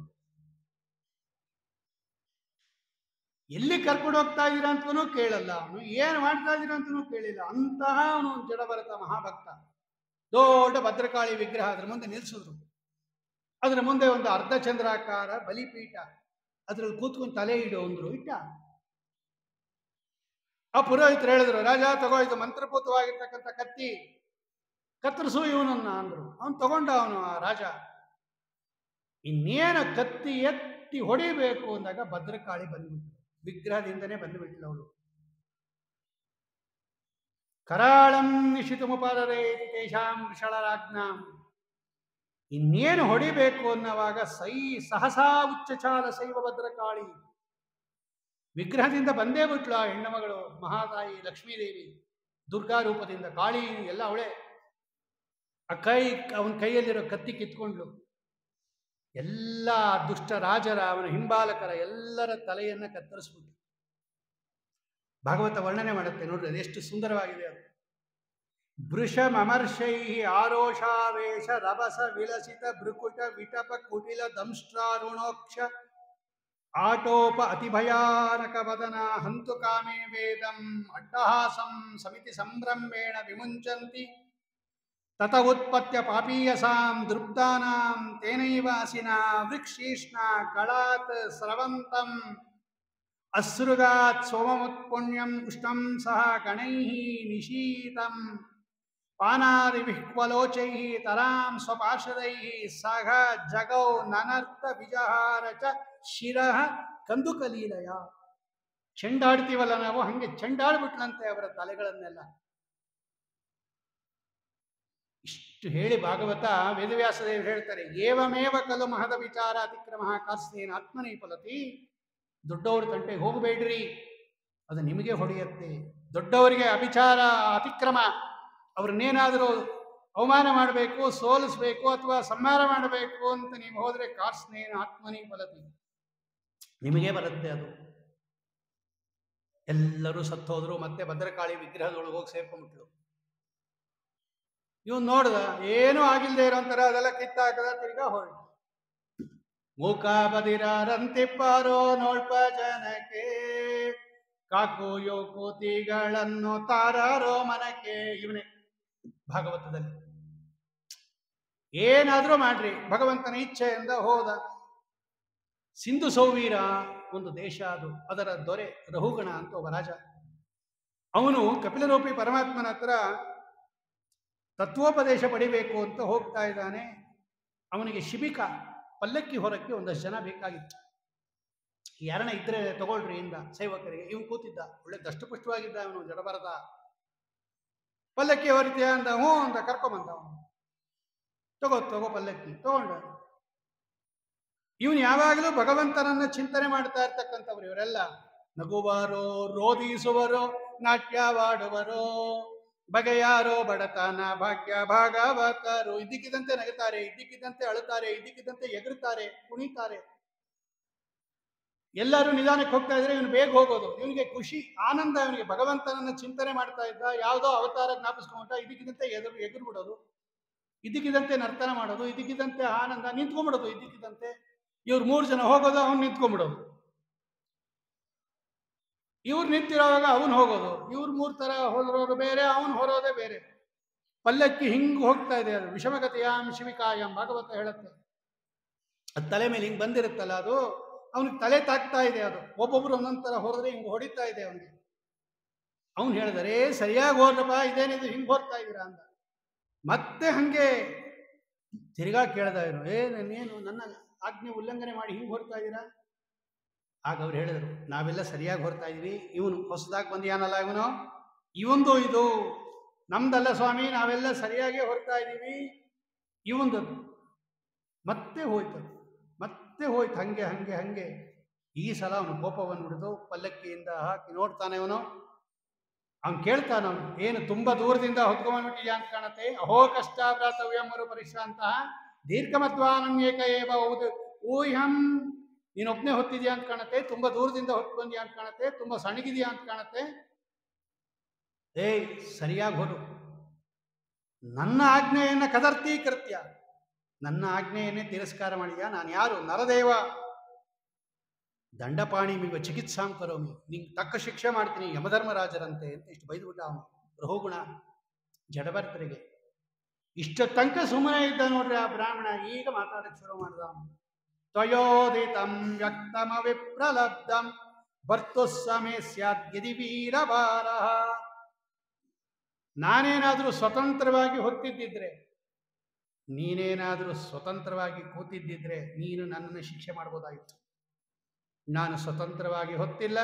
Speaker 1: ಎಲ್ಲಿ ಕರ್ಕೊಂಡು ಹೋಗ್ತಾ ಇದ್ದೀರಾ ಅಂತನೂ ಕೇಳಲ್ಲ, ಅವನು ಏನು ಮಾಡ್ತಾ ಇದ್ದೀರಾ ಅಂತನೂ ಕೇಳಿಲ್ಲ. ಅಂತಹ ಅವನು ಜಡಭರತ ಮಹಾಭಕ್ತ. ದೊಡ್ಡ ಭದ್ರಕಾಳಿ ವಿಗ್ರಹ ಅದರ ಮುಂದೆ ನಿಲ್ಲಿಸಿದ್ರು. ಅದರ ಮುಂದೆ ಒಂದು ಅರ್ಧ ಚಂದ್ರಾಕಾರ ಬಲಿಪೀಠ, ಅದ್ರಲ್ಲಿ ಕೂತ್ಕೊಂಡು ತಲೆ ಇಡು ಅಂದ್ರು, ಇಟ್ಟ. ಆ ಪುರೋಹಿತರು ಹೇಳಿದ್ರು, ರಾಜ ತಗೋ, ಇದು ಮಂತ್ರಪೂತವಾಗಿರ್ತಕ್ಕಂಥ ಕತ್ತಿ, ಕತ್ತರಿಸು ಇವನನ್ನ ಅಂದ್ರು. ಅವನು ತಗೊಂಡ, ಅವನು ಆ ರಾಜ. ಇನ್ನೇನು ಕತ್ತಿ ಎತ್ತಿ ಹೊಡಿಬೇಕು ಅಂದಾಗ ಭದ್ರಕಾಳಿ ಬಂದ್ಬಿಟ್ಲು, ವಿಗ್ರಹದಿಂದನೇ ಬಂದುಬಿಟ್ಲು ಅವಳು. ಕರಾಳಂ ನಿಶಿತುಮುಪರರೇ ತೇಷಾಂ ವಿಷಳರಾಜ್ಞಾಂ. ಇನ್ನೇನು ಹೊಡಿಬೇಕು ಅನ್ನೋವಾಗ ಸಹಸಾ ಉಚ್ಚಚಾಲ ಶೈವ ಭದ್ರಕಾಳಿ ವಿಗ್ರಹದಿಂದ ಬಂದೇ ಬಿಟ್ಲು ಆ ಹೆಣ್ಣುಮಗಳು, ಮಹಾತಾಯಿ ಲಕ್ಷ್ಮೀದೇವಿ ದುರ್ಗಾ ರೂಪದಿಂದ. ಕಾಳಿ ಎಲ್ಲ ಅವಳೆ. ಅವನ ಕೈಯಲ್ಲಿರೋ ಕತ್ತಿ ಕಿತ್ಕೊಂಡ್ಲು. ಎಲ್ಲ ದುಷ್ಟ ರಾಜರ, ಅವನ ಹಿಂಬಾಲಕರ ಎಲ್ಲರ ತಲೆಯನ್ನ ಕತ್ತರಿಸ್ಬಿಟ್ಲು. ಭಾಗವತ ವರ್ಣನೆ ಮಾಡುತ್ತೆ ನೋಡ್ರಿ, ಅದೆಷ್ಟು ಸುಂದರವಾಗಿದೆ ಅದು. ವೃಷಮರ್ಷೈ ಆರೋಷಾವೇಶ ರಭಸ ವಿಲಸಿತ ಭೃಕುಟ ವಿಟಪ ಕುಟಿಲ ದಂಷ್ಟ್ರಾರುಣೋಕ್ಷ ಆಟೋಪ ಅತಿಭಯಾನಕ ವದನ ಹಂತು ಕಾಮೇ ವೇದಂ ಅಟ್ಟಹಾಸಂ ಸಮಿತಿ ಸಂಭ್ರಮೇಣ ವಿಮುಂಚಂತಿ ತತ ಉತ್ಪತ್ಯ ಪಾಪೀಯಸಾಂ ದೃಪ್ತಾನಾಂ ತೇನೈವಾಸಿನ ವೃಕ್ಷೀಷ್ಣ ಕಳಾತ್ ಸ್ರವಂತಂ ಅಸೃಗಾತ್ ಸೋಮಮುತ್ಪುಣ್ಯಂ ಉಷ್ಣಂ ಸಹ ಗಣೈಃ ನಿಶೀತಂ ಪಾನಾರಿವಿಹ್ವಲೋಚೈಃ ತರಾಂ ಸ್ವಪಾರ್ಷದೈಃ ಸಹ ಜಗೌ ನನರ್ಥ ವಿಜಹಾರ ಚ ಶಿರಃ ಕಂದುಕಲೀಲಯ. ಚೆಂಡಾಡ್ತೀವಲ್ಲ ನಾವು, ಹಂಗೆ ಚೆಂಡಾಡ್ಬಿಟ್ಲಂತೆ ಅವರ ತಲೆಗಳನ್ನೆಲ್ಲ. ಇಷ್ಟು ಹೇಳಿ ಭಾಗವತ ವೇದವ್ಯಾಸದೇವರು ಹೇಳ್ತಾರೆ, ಏವಮೇವ ಖಲು ಮಹದ ವಿಚಾರ ಅತಿಕ್ರಮ ಕಾರ್ಸ್ನೇನ ಆತ್ಮನೇ ಫಲತಿ. ದೊಡ್ಡವ್ರ ತಂಟೆಗೆ ಹೋಗಬೇಡ್ರಿ, ಅದು ನಿಮಗೆ ಹೊಡೆಯುತ್ತೆ. ದೊಡ್ಡವರಿಗೆ ಅಭಿಚಾರ ಅತಿಕ್ರಮ, ಅವ್ರನ್ನೇನಾದರೂ ಅವಮಾನ ಮಾಡಬೇಕು, ಸೋಲಿಸ್ಬೇಕು ಅಥವಾ ಸಂಹಾರ ಮಾಡಬೇಕು ಅಂತ ನೀವು ಹೋದರೆ ಕಾರ್ಸ್ನೇನ ಆತ್ಮನೇ ಫಲತಿ, ನಿಮಗೆ ಬರುತ್ತೆ ಅದು. ಎಲ್ಲರೂ ಸತ್ತೋದ್ರು. ಮತ್ತೆ ಭದ್ರಕಾಳಿ ವಿಗ್ರಹದೊಳಗೆ ಹೋಗಿ ಸೇರ್ಕೊಂಡ್ಬಿಟ್ಲು. ಇವನು ನೋಡ್ದ, ಏನೂ ಆಗಿಲ್ಲದೆ ಇರೋಂಥರ ಅದೆಲ್ಲ ಕಿತ್ತಾಕದ, ತಿರ್ಗಾ ಹೊರಟು. ಮೂಕ ಬದಿರಾರಂತಿಪ್ಪಾರೋ ನೋಳ್ಪ ಜನಕ್ಕೆ, ಕಾಕುಯೋ ಕೂತಿಗಳನ್ನು ತಾರಾರೋ ಮನಕ್ಕೆ. ಇವನೇ ಭಾಗವತದಲ್ಲಿ ಏನಾದ್ರೂ ಮಾಡ್ರಿ, ಭಗವಂತನ ಇಚ್ಛೆಯಿಂದ ಹೋದ. ಸಿಂಧು ಸೌವೀರ ಒಂದು ದೇಶ ಅದು, ಅದರ ದೊರೆ ರಹುಗಣ ಅಂತ ಒಬ್ಬ ರಾಜ. ಅವನು ಕಪಿಲರೂಪಿ ಪರಮಾತ್ಮನ ಹತ್ರ ತತ್ವೋಪದೇಶ ಪಡಿಬೇಕು ಅಂತ ಹೋಗ್ತಾ ಇದ್ದಾನೆ. ಅವನಿಗೆ ಶಿಬಿಕ ಪಲ್ಲಕ್ಕಿ ಹೊರಕ್ಕೆ ಒಂದಷ್ಟು ಜನ ಬೇಕಾಗಿತ್ತು. ಯಾರನ್ನ ಇದ್ರೆ ತಗೊಳ್ರಿ ಇಂದ ಸೇವಕರಿಗೆ. ಇವನು ಕೂತಿದ್ದ, ಒಳ್ಳೆ ದಷ್ಟಪುಷ್ಟವಾಗಿದ್ದ ಅವನು ಜಡಭರತ. ಪಲ್ಲಕ್ಕಿ ಹೊರಿತೀಯ ಅಂದ, ಹ್ಞೂ ಅಂತ ಕರ್ಕೊಂಬಂದ ಅವನು. ತಗೋ ಪಲ್ಲಕ್ಕಿ ತಗೊಂಡ. ಇವನು ಯಾವಾಗಲೂ ಭಗವಂತನನ್ನ ಚಿಂತನೆ ಮಾಡ್ತಾ ಇರ್ತಕ್ಕಂಥವ್ರು ಇವರೆಲ್ಲ. ನಗುವಾರೋ, ರೋಧಿಸುವರೋ, ನಾಟ್ಯವಾಡುವರೋ, ಬಗೆಯಾರೋ, ಬಡತನ ಭಾಗ್ಯ ಭಾಗವತರು. ಇದ್ದಕ್ಕಿದ್ದಂತೆ ನಗುತ್ತಾರೆ, ಇದ್ದಕ್ಕಿದ್ದಂತೆ ಅಳುತ್ತಾರೆ, ಇದ್ದಕ್ಕಿದ್ದಂತೆ ಎಗರುತ್ತಾರೆ, ಕುಣಿತಾರೆ. ಎಲ್ಲರೂ ನಿಧಾನಕ್ಕೆ ಹೋಗ್ತಾ ಇದ್ರೆ ಇವನು ಬೇಗ ಹೋಗೋದು. ಇವನಿಗೆ ಖುಷಿ, ಆನಂದ. ಇವನಿಗೆ ಭಗವಂತನನ್ನ ಚಿಂತನೆ ಮಾಡ್ತಾ ಇದ್ದ. ಯಾವುದೋ ಅವತಾರ ಜ್ಞಾಪಿಸ್ಕೊಂಡ, ಇದ್ದಕ್ಕಿದ್ದಂತೆ ಎಗರು ಬಿಡೋದು, ಇದ್ದಕ್ಕಿದ್ದಂತೆ ನರ್ತನ ಮಾಡೋದು, ಇದ್ದಕ್ಕಿದ್ದಂತೆ ಆನಂದ. ನಿಂತ್ಕೊಂಡ್ಬಿಡೋದು ಇದ್ದಕ್ಕಿದ್ದಂತೆ. ಇವ್ರು 3 ಜನ ಹೋಗೋದು, ಅವನು ನಿಂತ್ಕೊಂಡ್ಬಿಡೋದು. ಇವ್ರು ನಿಂತಿರೋವಾಗ ಅವನು ಹೋಗೋದು. ಇವ್ರು 3 ತರ ಹೋದ್ರೋರು ಬೇರೆ, ಅವನು ಹೊರೋದೇ ಬೇರೆ. ಪಲ್ಲಕ್ಕಿ ಹಿಂಗೆ ಹೋಗ್ತಾ ಇದೆ. ಅದು ವಿಷಮಗತಿಯಾಂ ಶಿವಿಕಾಯಂ ಭಾಗವತ ಹೇಳುತ್ತೆ. ಅದು ತಲೆ ಮೇಲೆ ಹಿಂಗೆ ಬಂದಿರುತ್ತಲ್ಲ, ಅದು ಅವನಿಗೆ ತಲೆ ತಾಕ್ತಾ ಇದೆ. ಅದು ಒಬ್ಬೊಬ್ರು ಒಂದೊಂದು ತರ ಹೊರದ್ರೆ ಹಿಂಗೆ ಹೊಡಿತಾ ಇದೆ ಅವನಿಗೆ. ಅವನು ಹೇಳಿದರೆ, ಸರಿಯಾಗಿ ಹೋದ್ರಪ್ಪ, ಇದೇನಿದು ಹಿಂಗೆ ಹೋಗ್ತಾ ಇದ್ದೀರಾ ಅಂತ. ಮತ್ತೆ ಹಂಗೆ ತಿರ್ಗಾ ಕೇಳ್ದ ಇವನು, ನೀನು ನನ್ನ ಆಜ್ಞೆ ಉಲ್ಲಂಘನೆ ಮಾಡಿ ಹಿಂಗೆ ಹೊರ್ತಾ ಇದ್ದೀರಾ? ಆಗ ಅವ್ರು ಹೇಳಿದ್ರು, ನಾವೆಲ್ಲ ಸರಿಯಾಗಿ ಹೊರ್ತಾ ಇದೀವಿ. ಇವನು ಹೊಸದಾಗಿ ಬಂದಿಯಾನಲ್ಲ, ಇವಂದು ಇದು ನಮ್ದಲ್ಲ ಸ್ವಾಮಿ, ನಾವೆಲ್ಲ ಸರಿಯಾಗಿ ಹೊರ್ತಾ ಇದ್ದೀವಿ. ಇವಂದು ಮತ್ತೆ ಹೋಯ್ತು ಹಂಗೆ ಹಂಗೆ ಹಂಗೆ. ಈ ಸಲ ಅವನು ಕೋಪವನ್ನು ಹಿಡಿದು ಪಲ್ಲಕ್ಕಿಯಿಂದ ಹಾಕಿ ನೋಡ್ತಾನೆ. ಅವನು ಕೇಳ್ತಾನವನು, ಏನು ತುಂಬಾ ದೂರದಿಂದ ಹೊತ್ಕೊಂಡ್ಬಿಟ್ಟಿದ್ಯಾ ಅಂತ ಕಾಣತ್ತೆ. ಅಹೋ ಕಷ್ಟ ಪ್ರಾತವ್ಯಮ್ಮರು ಪರಿಶ್ರಾಂತ ದೀರ್ಘಮತ್ವಾನನ್ಯೇಕ ಏವ ಊಹ್ಯಂ. ನೀನೊಬ್ಬನೇ ಹೊತ್ತಿದ್ಯಾ ಅಂತ ಕಾಣತ್ತೆ, ತುಂಬಾ ದೂರದಿಂದ ಹೊತ್ತು ಬಂದ್ಯಾ ಅಂತ ಕಾಣತ್ತೆ, ತುಂಬಾ ಸಣ್ಣಗಿದ್ಯಾ ಅಂತ ಕಾಣತ್ತೆ. ಸರಿಯಾಗಿ ಹೊರು. ನನ್ನ ಆಜ್ಞೆಯನ್ನ ಕದರ್ತೀಕೃತ್ಯ, ನನ್ನ ಆಜ್ಞೆಯನ್ನೇ ತಿರಸ್ಕಾರ ಮಾಡಿದ್ಯಾ. ನಾನು ಯಾರು? ನರದೇವ. ದಂಡಪಾಣಿಮಿವ ಚಿಕಿತ್ಸಾಂ ಕರೋಮಿ, ನಿಂಗೆ ತಕ್ಕ ಶಿಕ್ಷೆ ಮಾಡ್ತೀನಿ ಯಮಧರ್ಮರಾಜರಂತೆ ಅಂತ ಇಷ್ಟು ಬೈದ್ಬಿಟ್ಟ ಅವನು ಬಹುಗುಣ ಜಡಭರ್ತರಿಗೆ. ಇಷ್ಟ ತನಕ ಸುಮ್ಮನೆ ಇದ್ದ ನೋಡ್ರಿ ಆ ಬ್ರಾಹ್ಮಣ. ಈಗ ಮಾತಾಡಕ್ಕೆ ಶುರು ಮಾಡ್ದ. ತ್ವಯೋದಿತಂ ವ್ಯಕ್ತಮ ವಿಪ್ರಲಬ್ಧಂ ಭರ್ತು ಸಮೇ ಸ್ಯಾತ್ ಯದಿ ವೀರಭಾರ. ನಾನೇನಾದರೂ ಸ್ವತಂತ್ರವಾಗಿ ಹೊತ್ತಿದ್ದಿದ್ರೆ, ನೀನೇನಾದರೂ ಸ್ವತಂತ್ರವಾಗಿ ಕೂತಿದ್ದಿದ್ರೆ ನೀನು ನನ್ನನ್ನು ಶಿಕ್ಷೆ ಮಾಡ್ಬೋದಾಗಿತ್ತು. ನಾನು ಸ್ವತಂತ್ರವಾಗಿ ಹೊತ್ತಿಲ್ಲ,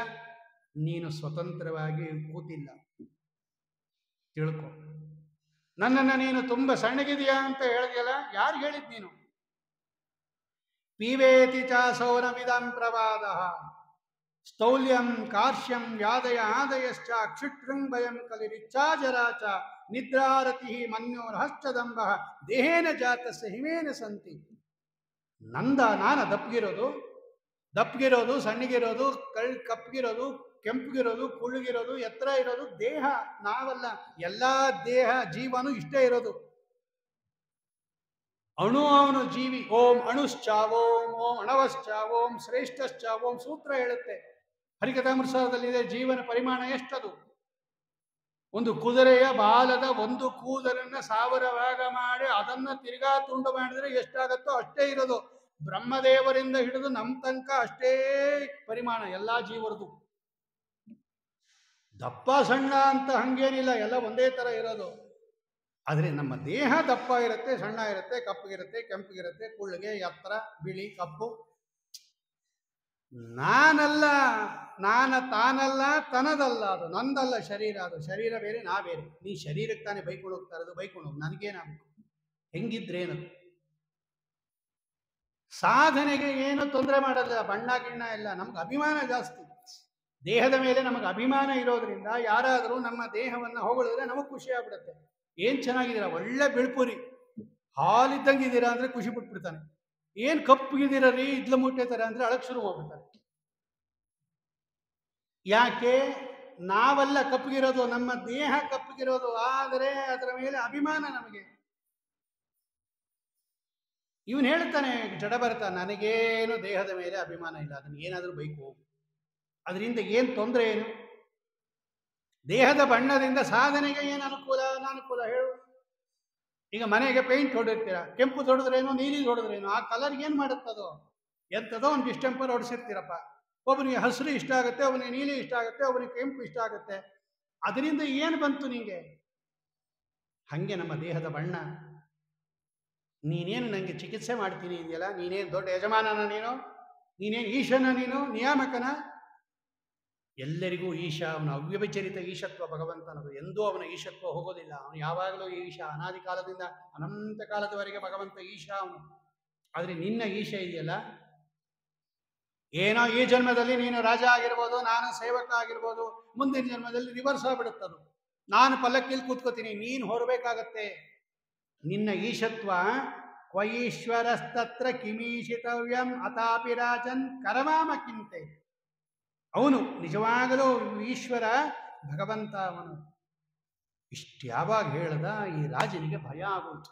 Speaker 1: ನೀನು ಸ್ವತಂತ್ರವಾಗಿ ಕೂತಿಲ್ಲ. ತಿಳ್ಕೊ. ನನ್ನನ್ನು ನೀನು ತುಂಬ ಸಣ್ಣಗಿದೆಯಾ ಅಂತ ಹೇಳಿದೆಯಲ್ಲ, ಯಾರು ಹೇಳಿದ್ ನೀನು? ಪೀವೇತಿ ಚಾಸೌನಮಿದಂ ಪ್ರವಾದ ಸ್ಥೌಲ್ಯಂ ಕಾರ್ಶ್ಯಂ ವ್ಯಾದಯ ಆದಯಶ್ಚ ಕ್ಷುಟ್ರಂಭಯಂ ಕಲಿರಿಚ್ಚಾಜರಾಚ ನಿದ್ರಾರತಿ ಮನ್ಯೋರ್ಹಶ್ಚದಂಬ ದೇಹೇನ ಜಾತಸ್ಯ ಹಿಮೇನ ಸಂತಿ. ನಾನ ದಪ್ಪಗಿರೋದು ಸಣ್ಣಗಿರೋದು ಕಪ್ಪಗಿರೋದು ಕೆಂಪಗಿರೋದು ಕುಳ್ಳಗಿರೋದು ಎತ್ತರ ಇರೋದು ದೇಹ ನಾವಲ್ಲ. ಎಲ್ಲ ದೇಹ ಜೀವನು ಇಷ್ಟೇ ಇರೋದು. ಅವನು ಜೀವಿ. ಓಂ ಅಣುಶ್ಚ ಓಂ ಓಂ ಅಣವಶ್ಚ ಓಂ ಶ್ರೇಷ್ಠಶ್ಚ ಓಂ ಸೂತ್ರ ಹೇಳುತ್ತೆ. ಹರಿಕಥಾಮೃತದಲ್ಲಿದೆ ಜೀವನ ಪರಿಮಾಣ ಎಷ್ಟದು. ಒಂದು ಕುದುರೆಯ ಬಾಲದ ಒಂದು ಕೂದಲನ್ನ 1000 ಭಾಗ ಮಾಡಿ ಅದನ್ನ ತಿರ್ಗಾ ತುಂಡು ಮಾಡಿದ್ರೆ ಎಷ್ಟಾಗತ್ತೋ ಅಷ್ಟೇ ಇರೋದು. ಬ್ರಹ್ಮದೇವರಿಂದ ಹಿಡಿದು ನಮ್ಮ ತನಕ ಅಷ್ಟೇ ಪರಿಮಾಣ ಎಲ್ಲ ಜೀವರದು. ದಪ್ಪ ಸಣ್ಣ ಅಂತ ಹಂಗೇನಿಲ್ಲ, ಎಲ್ಲ ಒಂದೇ ತರ ಇರೋದು. ಆದರೆ ನಮ್ಮ ದೇಹ ದಪ್ಪ ಇರುತ್ತೆ, ಸಣ್ಣ ಇರುತ್ತೆ, ಕಪ್ಪಗಿರುತ್ತೆ, ಕೆಂಪಗಿರುತ್ತೆ, ಕುಳ್ಳಗೆ, ಎತ್ತರ, ಬಿಳಿ, ಕಪ್ಪು. ನಾನಲ್ಲ, ತಾನಲ್ಲ, ತನದಲ್ಲ, ಅದು ನಂದಲ್ಲ. ಶರೀರ ಅದು. ಶರೀರ ಬೇರೆ, ನಾ ಬೇರೆ. ನೀ ಶರೀರಕ್ಕೆ ತಾನೇ ಬೈಕೊಂಡು ಹೋಗ್ತಾ ಇರೋದು. ಬೈಕೊಂಡು ಹೋಗಿ ನನಗೇನಾಗಬೇಕು? ಹೆಂಗಿದ್ರೇನದು? ಸಾಧನೆಗೆ ಏನು ತೊಂದರೆ ಮಾಡೋದಿಲ್ಲ, ಬಣ್ಣ ಗಿಣ್ಣ ಎಲ್ಲ. ನಮ್ಗೆ ಅಭಿಮಾನ ಜಾಸ್ತಿ. ದೇಹದ ಮೇಲೆ ನಮಗೆ ಅಭಿಮಾನ ಇರೋದ್ರಿಂದ ಯಾರಾದರೂ ನಮ್ಮ ದೇಹವನ್ನು ಹೊಗಳಿದ್ರೆ ನಮಗೆ ಖುಷಿ ಆಗ್ಬಿಡುತ್ತೆ. ಏನ್ ಚೆನ್ನಾಗಿದ್ದೀರಾ, ಒಳ್ಳೆ ಬೆಳ್ಪುರಿ, ಹಾಲಿದ್ದಂಗಿದ್ದೀರಾ ಅಂದ್ರೆ ಖುಷಿ ಬಿಟ್ಬಿಡ್ತಾನೆ. ಏನ್ ಕಪ್ಪಗಿದ್ದೀರ ರೀ, ಇದ್ಲ ಮುಟ್ಟೆ ತರ ಅಂದ್ರೆ ಅಳಕ್ ಶುರು ಹೋಗ್ಬಿಡ್ತಾನೆ. ಯಾಕೆ? ನಾವೆಲ್ಲ ಕಪ್ಪಗಿರೋದು, ನಮ್ಮ ದೇಹ ಕಪ್ಪಗಿರೋದು. ಆದರೆ ಅದರ ಮೇಲೆ ಅಭಿಮಾನ ನಮಗೆ. ಇವನು ಹೇಳ್ತಾನೆ ಜಡಭರತ, ನನಗೇನು ದೇಹದ ಮೇಲೆ ಅಭಿಮಾನ ಇಲ್ಲ, ಅದನ್ನ ಏನಾದರೂ ಬೈಕು. ಅದರಿಂದ ಏನು ತೊಂದರೆ ಏನು? ದೇಹದ ಬಣ್ಣದಿಂದ ಸಾಧನೆಗೆ ಏನು ಅನುಕೂಲ ಅನಾನುಕೂಲ ಹೇಳು? ಈಗ ಮನೆಗೆ ಪೇಂಟ್ ಹೊಡಿರ್ತೀರ, ಕೆಂಪು ಹೊಡೆದ್ರೇನು, ನೀಲಿ ಹೊಡೆದ್ರೇನು, ಆ ಕಲರ್ಗೆ ಏನು ಮಾಡುತ್ತದೋ? ಎಂಥದೋ ಒಂದು ಡಿಸ್ಟೆಂಪರ್ ಹೊಡಿಸಿರ್ತೀರಪ್ಪ. ಒಬ್ಬನಿಗೆ ಹಸಿರು ಇಷ್ಟ ಆಗುತ್ತೆ, ಒಬ್ಬನಿಗೆ ನೀಲಿ ಇಷ್ಟ ಆಗುತ್ತೆ, ಒಬ್ಬನಿಗೆ ಕೆಂಪು ಇಷ್ಟ ಆಗುತ್ತೆ. ಅದರಿಂದ ಏನು ಬಂತು ನಿಂಗೆ? ಹಂಗೆ ನಮ್ಮ ದೇಹದ ಬಣ್ಣ. ನೀನೇನು ನನಗೆ ಚಿಕಿತ್ಸೆ ಮಾಡ್ತೀನಿ ಇದೆಯಲ್ಲ, ನೀನೇನು ದೊಡ್ಡ ಯಜಮಾನನ ನೀನೇನು ಈಶನ, ನೀನು ನಿಯಾಮಕನ? ಎಲ್ಲರಿಗೂ ಈಶ. ಅವನ ಅವ್ಯವಚರಿತ ಈಶತ್ವ ಭಗವಂತನದು. ಎಂದೂ ಅವನ ಈಶತ್ವ ಹೋಗೋದಿಲ್ಲ. ಅವನು ಯಾವಾಗಲೂ ಈಶ. ಅನಾದಿ ಕಾಲದಿಂದ ಅನಂತ ಕಾಲದವರೆಗೆ ಭಗವಂತ ಈಶ ಅವನು. ಆದರೆ ನಿನ್ನ ಈಶ ಇದೆಯಲ್ಲ, ಏನೋ ಈ ಜನ್ಮದಲ್ಲಿ ನೀನು ರಾಜ ಆಗಿರ್ಬೋದು, ನಾನು ಸೇವಕ ಆಗಿರ್ಬೋದು, ಮುಂದಿನ ಜನ್ಮದಲ್ಲಿ ರಿವರ್ಸ್ ಆಗ್ಬಿಡುತ್ತದು. ನಾನು ಪಲ್ಲಕ್ಕಿಲ್ಲಿ ಕೂತ್ಕೋತೀನಿ, ನೀನು ಹೊರಬೇಕಾಗತ್ತೆ. ನಿನ್ನ ಈಶತ್ವ ಕ್ವಯೀಶ್ವರಸ್ತತ್ರ ಕಿಮೀಶಿತವ್ಯಂ ಅತಾಪಿ ರಾಜನ್ ಕರವಾಮ ಕಿಂತೆ. ಅವನು ನಿಜವಾಗಲೂ ಈಶ್ವರ, ಭಗವಂತ ಅವನು. ಇಷ್ಟು ಯಾವಾಗ ಹೇಳ್ದ, ಈ ರಾಜನಿಗೆ ಭಯ ಆಗೋಯ್ತು.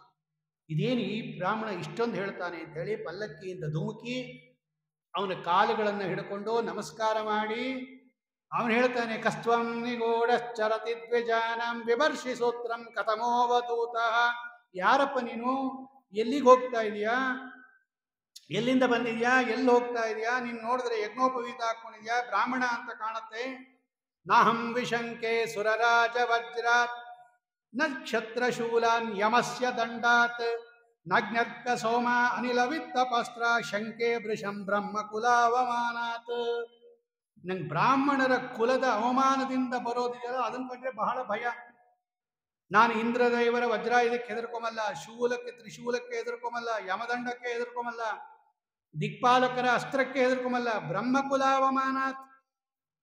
Speaker 1: ಇದೇನು ಈ ಬ್ರಾಹ್ಮಣ ಇಷ್ಟೊಂದು ಹೇಳ್ತಾನೆ ಅಂತ ಹೇಳಿ ಪಲ್ಲಕ್ಕಿಯಿಂದ ಧುಮುಕಿ ಅವನ ಕಾಲುಗಳನ್ನು ಹಿಡ್ಕೊಂಡು ನಮಸ್ಕಾರ ಮಾಡಿ ಅವನು ಹೇಳ್ತಾನೆ, ಕಸ್ತ್ವಂ ನಿಗೂಢಶ್ಚರತಿ ದ್ವಿಜಾನಂ ವಿಮರ್ಶಿ ಸೂತ್ರಂ ಕಥಮೋವಧೂತ. ಯಾರಪ್ಪ ನೀನು? ಎಲ್ಲಿಗೆ ಹೋಗ್ತಾ ಇದೀಯಾ? ಎಲ್ಲಿಂದ ಬಂದಿದ್ಯಾ? ಎಲ್ಲಿ ಹೋಗ್ತಾ ಇದೆಯಾ? ನೀನು ನೋಡಿದ್ರೆ ಯಜ್ಞೋಪವೀತ ಹಾಕೊಂಡಿದ್ಯಾ, ಬ್ರಾಹ್ಮಣ ಅಂತ ಕಾಣುತ್ತೆ. ನಾಹಂ ವಿಶಂಕೆ ಸುರರಾಜ ವಜ್ರಾತ್ ನಕ್ಷತ್ರ ಶೂಲಾನ್ ಯಮಸ್ಯ ದಂಡಾತ್ ನಗ್ನರ್ಕ ಸೋಮ ಅನಿಲವಿತ್ತ ಪಸ್ತ್ರ ಶಂಕೆ ವೃಷಂ ಬ್ರಹ್ಮ ಕುಲಾವಮಾನಾತ್. ನಂಗೆ ಬ್ರಾಹ್ಮಣರ ಕುಲದ ಅವಮಾನದಿಂದ ಬರೋದಿದೆಯಲ್ಲ, ಅದನ್ನ ಕಂಡ್ರೆ ಬಹಳ ಭಯ. ನಾನು ಇಂದ್ರದೇವರ ವಜ್ರಾಯುಧಕ್ಕೆ ಹೆದರ್ಕೊಂಬಲ್ಲ, ಶೂಲಕ್ಕೆ ತ್ರಿಶೂಲಕ್ಕೆ ಹೆದರ್ಕೊಂಬಲ್ಲ, ಯಮದಂಡಕ್ಕೆ ಹೆದರ್ಕೊಂಬಲ್ಲ, ದಿಕ್ಪಾಲಕರ ಅಸ್ತ್ರಕ್ಕೆ ಹೆದರ್ಕೊಂಬಲ್ಲ. ಬ್ರಹ್ಮಕುಲ ಅವಮಾನಾತ್.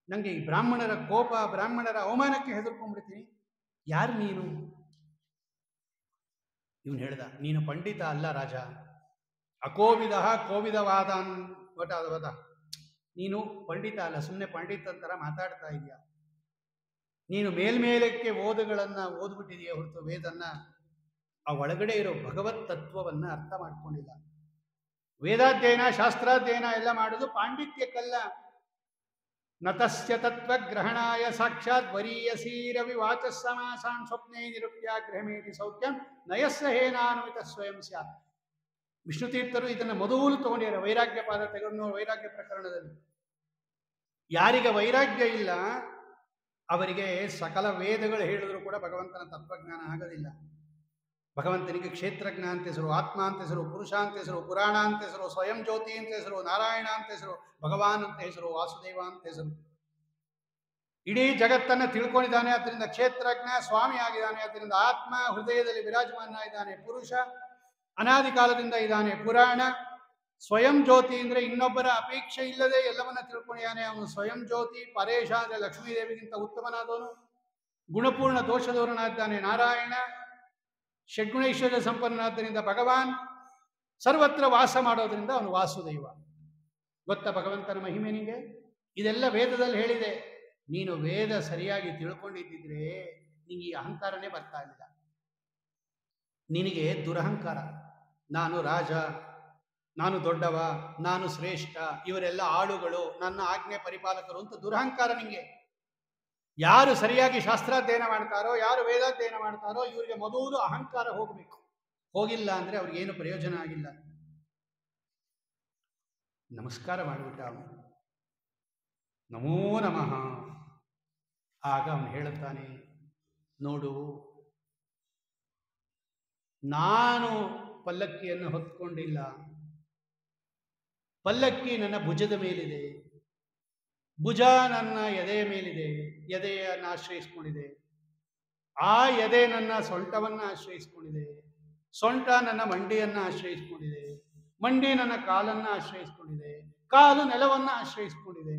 Speaker 1: ನನಗೆ ಈ ಬ್ರಾಹ್ಮಣರ ಕೋಪ, ಬ್ರಾಹ್ಮಣರ ಅವಮಾನಕ್ಕೆ ಹೆದರ್ಕೊಂಡ್ಬಿಡ್ತೀನಿ. ಯಾರು ನೀನು? ಇವನು ಹೇಳ್ದ, ನೀನು ಪಂಡಿತ ಅಲ್ಲ ರಾಜ. ಅಕೋವಿದ ಕೋವಿದವಾದ ವದ. ನೀನು ಪಂಡಿತ ಅಲ್ಲ, ಸುಮ್ಮನೆ ಪಂಡಿತಂತರ ಮಾತಾಡ್ತಾ ಇದೆಯಾ. ನೀನು ಮೇಲ್ಮೇಲಕ್ಕೆ ಓದುಗಳನ್ನು ಓದ್ಬಿಟ್ಟಿದೆಯಾ ಹೊರತು ವೇದನ್ನ, ಆ ಒಳಗಡೆ ಇರೋ ಭಗವತ್ ತತ್ವವನ್ನು ಅರ್ಥ ಮಾಡ್ಕೊಂಡಿಲ್ಲ. ವೇದಾಧ್ಯಯನ ಶಾಸ್ತ್ರಾಧ್ಯಯನ ಎಲ್ಲ ಮಾಡೋದು ಪಾಂಡಿತ್ಯಕ್ಕಲ್ಲ. ನತಸ್ಯ ತತ್ವಗ್ರಹಣಾಯ ಸಾಕ್ಷಾತ್ ವರೀಯಸೀರವಿ ವಾಚ ಸಮಾಸಾನ್ ಸ್ವಪ್ನೇ ನಿರುಕ್ತ್ಯಾಗ್ರಹಮೇತಿ ಸೌಖ್ಯಂ ನಯಸ್ಸ ಹೇನಾನುಮಿತ ಸ್ವಯಂ ಸ್ಯಾತ್. ವಿಷ್ಣುತೀರ್ಥರು ಇದನ್ನು ಮೊದಲು ತಗೊಂಡಿದ್ದಾರೆ ವೈರಾಗ್ಯ ಪಾದ ತೆಗೆದು ವೈರಾಗ್ಯ ಪ್ರಕರಣದಲ್ಲಿ. ಯಾರಿಗೆ ವೈರಾಗ್ಯ ಇಲ್ಲ ಅವರಿಗೆ ಸಕಲ ವೇದಗಳು ಹೇಳಿದ್ರು ಕೂಡ ಭಗವಂತನ ತತ್ವಜ್ಞಾನ ಆಗೋದಿಲ್ಲ. ಭಗವಂತನಿಗೆ ಕ್ಷೇತ್ರಜ್ಞ ಅಂತ ಹೆಸರು, ಆತ್ಮ ಅಂತ ಹೆಸರು, ಪುರುಷ ಅಂತ ಹೆಸರು, ಪುರಾಣ ಅಂತ ಹೆಸರು, ಸ್ವಯಂ ಜ್ಯೋತಿ ಅಂತ ಹೆಸರು, ನಾರಾಯಣ ಅಂತ ಹೆಸರು, ಭಗವಾನ್ ಅಂತ ಹೆಸರು, ವಾಸುದೇವ ಅಂತ ಹೆಸರು. ಇಡೀ ಜಗತ್ತನ್ನು ತಿಳ್ಕೊಂಡಿದ್ದಾನೆ, ಅದರಿಂದ ಕ್ಷೇತ್ರಜ್ಞ ಸ್ವಾಮಿ ಆಗಿದ್ದಾನೆ. ಅದರಿಂದ ಆತ್ಮ ಹೃದಯದಲ್ಲಿ ವಿರಾಜಮಾನ ಇದ್ದಾನೆ, ಪುರುಷ ಅನಾದಿ ಕಾಲದಿಂದ ಇದ್ದಾನೆ, ಪುರಾಣ ಸ್ವಯಂ ಜ್ಯೋತಿ ಅಂದರೆ ಇನ್ನೊಬ್ಬರ ಅಪೇಕ್ಷೆ ಇಲ್ಲದೆ ಎಲ್ಲವನ್ನ ತಿಳ್ಕೊಂಡಿದ್ದಾನೆ. ಅವನು ಸ್ವಯಂ ಜ್ಯೋತಿ. ಪರೇಶ ಅಂದರೆ ಲಕ್ಷ್ಮೀದೇವಿಗಿಂತ ಉತ್ತಮನಾದವನು, ಗುಣಪೂರ್ಣ ದೋಷದವರನಾದ್ದಾನೆ ನಾರಾಯಣ, ಷಡ್ಗುಣೈಶ್ವರ್ಯ ಸಂಪನ್ನನಾದ್ದರಿಂದ ಭಗವಾನ್, ಸರ್ವತ್ರ ವಾಸ ಮಾಡೋದ್ರಿಂದ ಅವನು ವಾಸುದೇವ. ಗೊತ್ತಾ ಭಗವಂತನ ಮಹಿಮೆ ನಿಮಗೆ? ಇದೆಲ್ಲ ವೇದದಲ್ಲಿ ಹೇಳಿದೆ. ನೀನು ವೇದ ಸರಿಯಾಗಿ ತಿಳ್ಕೊಂಡಿದ್ದಿದ್ರೆ ನಿನಗೆ ಈ ಅಹಂಕಾರನೇ ಬರ್ತಾ ಇಲ್ಲ. ನಿನಗೆ ದುರಹಂಕಾರ, ನಾನು ರಾಜ, ನಾನು ದೊಡ್ಡವ, ನಾನು ಶ್ರೇಷ್ಠ, ಇವರೆಲ್ಲ ಆಳುಗಳು, ನನ್ನ ಆಜ್ಞೆ ಪರಿಪಾಲಕರು ಅಂತ ದುರಹಂಕಾರ ನಿಮಗೆ. ಯಾರು ಸರಿಯಾಗಿ ಶಾಸ್ತ್ರಾಧ್ಯಯನ ಮಾಡ್ತಾರೋ, ಯಾರು ವೇದಾಧ್ಯಯನ ಮಾಡ್ತಾರೋ ಇವರಿಗೆ ಮೊದಲು ಅಹಂಕಾರ ಹೋಗಬೇಕು. ಹೋಗಿಲ್ಲ ಅಂದರೆ ಅವ್ರಿಗೇನು ಪ್ರಯೋಜನ ಆಗಿಲ್ಲ. ನಮಸ್ಕಾರ ಮಾಡಿಬಿಟ್ಟ ಅವನು, ನಮೋ ನಮಃ. ಆಗ ಅವನು ಹೇಳುತ್ತಾನೆ, ನೋಡು, ನಾನು ಪಲ್ಲಕ್ಕಿಯನ್ನು ಹೊತ್ಕೊಂಡಿಲ್ಲ, ಪಲ್ಲಕ್ಕಿ ನನ್ನ ಭುಜದ ಮೇಲಿದೆ, ಭುಜ ನನ್ನ ಎದೆಯ ಮೇಲಿದೆ, ಎದೆಯನ್ನು ಆಶ್ರಯಿಸ್ಕೊಂಡಿದೆ. ಆ ಎದೆ ನನ್ನ ಸೊಂಟವನ್ನು ಆಶ್ರಯಿಸ್ಕೊಂಡಿದೆ, ಸೊಂಟ ನನ್ನ ಮಂಡಿಯನ್ನು ಆಶ್ರಯಿಸ್ಕೊಂಡಿದೆ, ಮಂಡಿ ನನ್ನ ಕಾಲನ್ನು ಆಶ್ರಯಿಸ್ಕೊಂಡಿದೆ, ಕಾಲು ನೆಲವನ್ನು ಆಶ್ರಯಿಸ್ಕೊಂಡಿದೆ.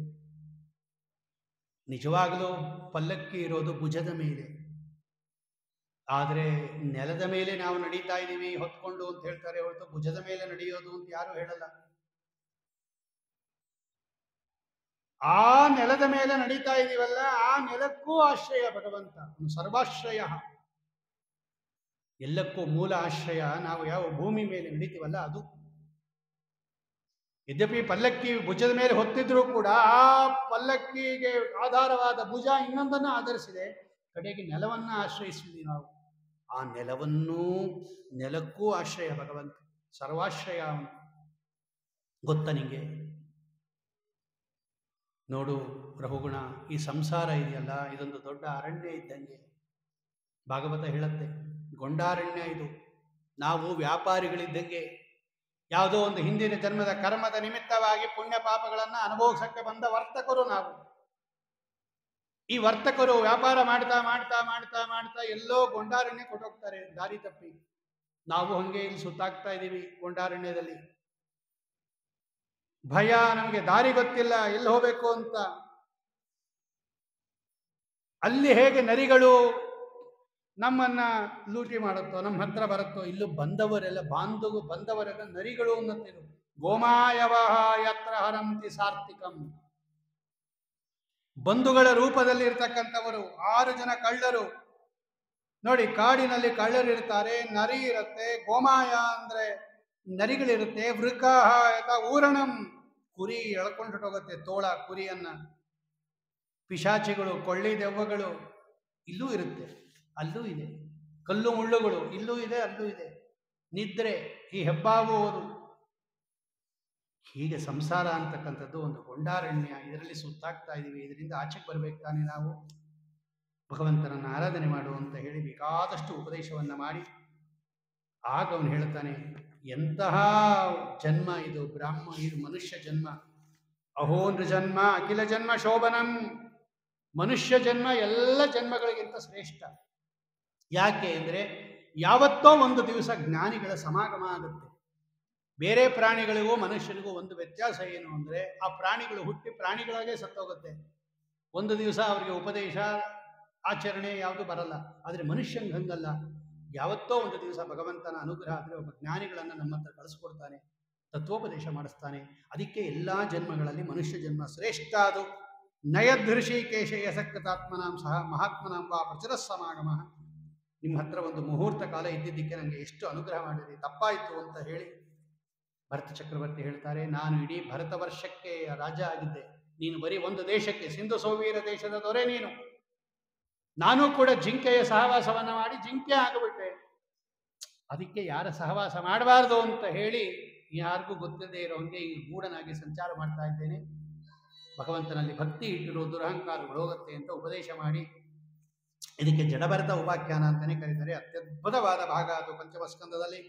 Speaker 1: ನಿಜವಾಗಲೂ ಪಲ್ಲಕ್ಕಿ ಇರೋದು ಭುಜದ ಮೇಲೆ. ಆದರೆ ನೆಲದ ಮೇಲೆ ನಾವು ನಡೀತಾ ಇದ್ದೀವಿ ಹೊತ್ಕೊಂಡು ಅಂತ ಹೇಳ್ತಾರೆ ಹೊರತು ಭುಜದ ಮೇಲೆ ನಡೆಯೋದು ಅಂತ ಯಾರು ಹೇಳಲ್ಲ. ಆ ನೆಲದ ಮೇಲೆ ನಡೀತಾ ಇದೀವಲ್ಲ, ಆ ನೆಲಕ್ಕೂ ಆಶ್ರಯ ಭಗವಂತ, ಸರ್ವಾಶ್ರಯ, ಎಲ್ಲಕ್ಕೂ ಮೂಲ ಆಶ್ರಯ. ನಾವು ಯಾವ ಭೂಮಿ ಮೇಲೆ ನಡೀತೀವಲ್ಲ ಅದು. ಯದ್ಯಪಿ ಪಲ್ಲಕ್ಕಿ ಭುಜದ ಮೇಲೆ ಹೊತ್ತಿದ್ರೂ ಕೂಡ ಆ ಪಲ್ಲಕ್ಕಿಗೆ ಆಧಾರವಾದ ಭುಜ ಇನ್ನೊಂದನ್ನು ಆಧರಿಸಿದೆ, ಕಡೆಗೆ ನೆಲವನ್ನು ಆಶ್ರಯಿಸಿದ್ವಿ ನಾವು. ಆ ನೆಲಕ್ಕೂ ಆಶ್ರಯ ಭಗವಂತ, ಸರ್ವಾಶ್ರಯ ಅವನು. ಗೊತ್ತ ನಿಂಗೆ? ನೋಡು ರಹುಗುಣ, ಈ ಸಂಸಾರ ಇದೆಯಲ್ಲ, ಇದೊಂದು ದೊಡ್ಡ ಅರಣ್ಯ ಇದ್ದಂಗೆ. ಭಾಗವತ ಹೇಳುತ್ತೆ, ಗೊಂಡಾರಣ್ಯ ಇದು. ನಾವು ವ್ಯಾಪಾರಿಗಳಿದ್ದಂಗೆ, ಯಾವುದೋ ಒಂದು ಹಿಂದಿನ ಜನ್ಮದ ಕರ್ಮದ ನಿಮಿತ್ತವಾಗಿ ಪುಣ್ಯ ಪಾಪಗಳನ್ನು ಅನುಭವಿಸಕ್ಕೆ ಬಂದ ವರ್ತಕರು ನಾವು. ಈ ವರ್ತಕರು ವ್ಯಾಪಾರ ಮಾಡ್ತಾ ಮಾಡ್ತಾ ಮಾಡ್ತಾ ಮಾಡ್ತಾ ಎಲ್ಲೋ ಗೊಂಡಾರಣ್ಯ ಕೊಟ್ಟೋಗ್ತಾರೆ ದಾರಿ ತಪ್ಪಿ. ನಾವು ಹಂಗೆ ಇಲ್ಲಿ ಸುತ್ತಾಗ್ತಾ ಇದ್ದೀವಿ ಗೊಂಡಾರಣ್ಯದಲ್ಲಿ. ಭಯ, ನಮಗೆ ದಾರಿ ಗೊತ್ತಿಲ್ಲ ಎಲ್ಲಿ ಹೋಗ್ಬೇಕು ಅಂತ. ಅಲ್ಲಿ ಹೇಗೆ ನರಿಗಳು ನಮ್ಮನ್ನ ಲೂಟಿ ಮಾಡುತ್ತೋ, ನಮ್ಮ ಹತ್ರ ಬರುತ್ತೋ, ಇಲ್ಲೂ ಬಂದವರೆಲ್ಲ ಬಂದವರೆಲ್ಲ ನರಿಗಳು ಅನ್ನತ್ತಿರು. ಗೋಮಾಯವಹ ಯತ್ರ ಹರಂತಿ ಸಾರ್ಥಿಕಂ. ಬಂಧುಗಳ ರೂಪದಲ್ಲಿ ಇರ್ತಕ್ಕಂಥವರು 6 ಜನ ಕಳ್ಳರು. ನೋಡಿ, ಕಾಡಿನಲ್ಲಿ ಕಳ್ಳರಿರ್ತಾರೆ, ನರಿ ಇರುತ್ತೆ, ಗೋಮಾಯ ಅಂದ್ರೆ ನರಿಗಳಿರುತ್ತೆ, ವೃಕಾಹ ಯಥ ಊರಣಂ, ಕುರಿ ಎಳ್ಕೊಂಡು ಹೋಗುತ್ತೆ ತೋಳ ಕುರಿಯನ್ನ. ಪಿಶಾಚಿಗಳು, ಕೊಳ್ಳಿ ದೆವ್ವಗಳು ಇಲ್ಲೂ ಇರುತ್ತೆ, ಅಲ್ಲೂ ಇದೆ. ಕಲ್ಲು ಮುಳ್ಳುಗಳು ಇಲ್ಲೂ ಇದೆ, ಅಲ್ಲೂ ಇದೆ. ನಿದ್ರೆ, ಈ ಹೆಬ್ಬಾಗುವುದು. ಹೀಗೆ ಸಂಸಾರ ಅಂತಕ್ಕಂಥದ್ದು ಒಂದು ಗೊಂಡಾರಣ್ಯ. ಇದರಲ್ಲಿ ಸುತ್ತಾಗ್ತಾ ಇದ್ದೀವಿ. ಇದರಿಂದ ಆಚೆಗೆ ಬರ್ಬೇಕು ತಾನೆ ನಾವು. ಭಗವಂತನನ್ನು ಆರಾಧನೆ ಮಾಡು ಅಂತ ಹೇಳಿ ಬೇಕಾದಷ್ಟು ಉಪದೇಶವನ್ನ ಮಾಡಿ ಆಗ ಅವನು ಹೇಳ್ತಾನೆ, ಎಂತಹ ಜನ್ಮ ಇದು, ಇದು ಮನುಷ್ಯ ಜನ್ಮ. ಅಹೋ ನೃಜನ್ಮ ಅಖಿಲ ಜನ್ಮ ಶೋಭನಂ. ಮನುಷ್ಯ ಜನ್ಮ ಎಲ್ಲ ಜನ್ಮಗಳಿಗಿಂತ ಶ್ರೇಷ್ಠ. ಯಾಕೆ ಅಂದರೆ ಯಾವತ್ತೋ ಒಂದು ದಿವಸ ಜ್ಞಾನಿಗಳ ಸಮಾಗಮ ಆಗುತ್ತೆ. ಬೇರೆ ಪ್ರಾಣಿಗಳಿಗೂ ಮನುಷ್ಯನಿಗೂ ಒಂದು ವ್ಯತ್ಯಾಸ ಏನು ಅಂದರೆ, ಆ ಪ್ರಾಣಿಗಳು ಹುಟ್ಟಿ ಪ್ರಾಣಿಗಳಾಗೇ ಸತ್ತೋಗುತ್ತೆ. ಒಂದು ದಿವಸ ಅವರಿಗೆ ಉಪದೇಶ ಆಚರಣೆ ಯಾವುದು ಬರಲ್ಲ. ಆದರೆ ಮನುಷ್ಯಂಗೆ ಹಂಗಲ್ಲ. ಯಾವತ್ತೋ ಒಂದು ದಿವಸ ಭಗವಂತನ ಅನುಗ್ರಹ ಆದರೆ ಒಬ್ಬ ಜ್ಞಾನಿಗಳನ್ನು ನಮ್ಮ ಹತ್ರ ಕಳಿಸ್ಕೊಡ್ತಾನೆ, ತತ್ವೋಪದೇಶ ಮಾಡಿಸ್ತಾನೆ. ಅದಕ್ಕೆ ಎಲ್ಲ ಜನ್ಮಗಳಲ್ಲಿ ಮನುಷ್ಯ ಜನ್ಮ ಶ್ರೇಷ್ಠ. ಅದು ನಯದೃಷಿಕೇಶ ಯಸಕ್ತಾತ್ಮನಾಂ ಸಹ ಮಹಾತ್ಮನಾಂ ವಾ ಪ್ರಚುರ ಸಮಾಗಮ. ನಿಮ್ಮ ಹತ್ರ ಒಂದು ಮುಹೂರ್ತ ಕಾಲ ಇದ್ದಿದ್ದಕ್ಕೆ ನನಗೆ ಎಷ್ಟು ಅನುಗ್ರಹ ಮಾಡಿರಿ, ತಪ್ಪಾಯಿತು ಅಂತ ಹೇಳಿ ಭರತ ಚಕ್ರವರ್ತಿ ಹೇಳ್ತಾರೆ, ನಾನು ಇಡೀ ಭರತ ವರ್ಷಕ್ಕೆ ರಾಜ ಆಗಿದ್ದೆ, ನೀನು ಬರೀ ಒಂದು ದೇಶಕ್ಕೆ, ಸಿಂಧು ಸೋವೀರ ದೇಶದ ದೊರೆ ನೀನು. ನಾನು ಕೂಡ ಜಿಂಕೆಯ ಸಹವಾಸವನ್ನ ಮಾಡಿ ಜಿಂಕೆ ಆಗಿಬಿಟ್ಟೆ. ಅದಕ್ಕೆ ಯಾರ ಸಹವಾಸ ಮಾಡಬಾರ್ದು ಅಂತ ಹೇಳಿ ಯಾರಿಗೂ ಗೊತ್ತಿಲ್ಲದೆ ಇರೋಂಗೆ ಈ ಗೂಢನಾಗಿ ಸಂಚಾರ ಮಾಡ್ತಾ ಇದ್ದೇನೆ. ಭಗವಂತನಲ್ಲಿ ಭಕ್ತಿ ಇಟ್ಟಿರೋ ದುರಹಂಕಾರಗಳು ಹೋಗುತ್ತೆ ಅಂತ ಉಪದೇಶ ಮಾಡಿ, ಇದಕ್ಕೆ ಜಡಭರತ ಉಪಾಖ್ಯಾನ ಅಂತಾನೆ ಕರೀತಾರೆ. ಅತ್ಯದ್ಭುತವಾದ ಭಾಗ ಅದು ಪಂಚಮಸ್ಕಂದದಲ್ಲಿ.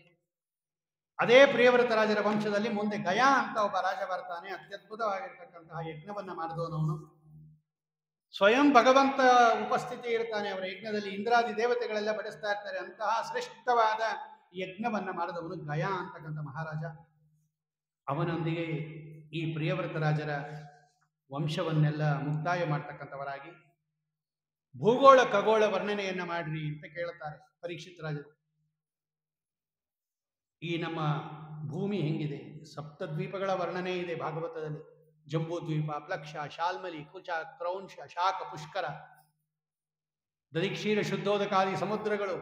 Speaker 1: ಅದೇ ಪ್ರಿಯವ್ರತ ರಾಜರ ವಂಶದಲ್ಲಿ ಮುಂದೆ ಗಯಾ ಅಂತ ಒಬ್ಬ ರಾಜ ಬರ್ತಾನೆ. ಅತ್ಯದ್ಭುತವಾಗಿರ್ತಕ್ಕಂತಹ ಯಜ್ಞವನ್ನ ಮಾಡಿದವನವನು. ಸ್ವಯಂ ಭಗವಂತ ಉಪಸ್ಥಿತಿ ಇರ್ತಾನೆ ಅವರ ಯಜ್ಞದಲ್ಲಿ. ಇಂದ್ರಾದಿ ದೇವತೆಗಳೆಲ್ಲ ಬಡಿಸ್ತಾ ಇರ್ತಾರೆ. ಅಂತಹ ಶ್ರೇಷ್ಠವಾದ ಯಜ್ಞವನ್ನ ಮಾಡಿದವನು ಗಯಾ ಅಂತಕ್ಕಂಥ ಮಹಾರಾಜ. ಅವನೊಂದಿಗೆ ಈ ಪ್ರಿಯವ್ರತ ರಾಜರ ವಂಶವನ್ನೆಲ್ಲ ಮುಕ್ತಾಯ ಮಾಡ್ತಕ್ಕಂಥವರಾಗಿ ಭೂಗೋಳ ಖಗೋಳ ವರ್ಣನೆಯನ್ನ ಮಾಡ್ರಿ ಅಂತ ಕೇಳುತ್ತಾರೆ ಪರೀಕ್ಷಿತ್ ರಾಜರು. ಈ ನಮ್ಮ ಭೂಮಿ ಹೆಂಗಿದೆ, ಸಪ್ತದ್ವೀಪಗಳ ವರ್ಣನೆ ಇದೆ ಭಾಗವತದಲ್ಲಿ. ಜಂಬೂ ದ್ವೀಪ, ಪ್ಲಕ್ಷ, ಶಾಲ್ಮಲಿ, ಕುಚ, ಕ್ರೌಂಶ, ಶಾಖ, ಪುಷ್ಕರ, ದಧಿಕ್ಷೀರ, ಶುದ್ಧೋದಕಾದಿ ಸಮುದ್ರಗಳು.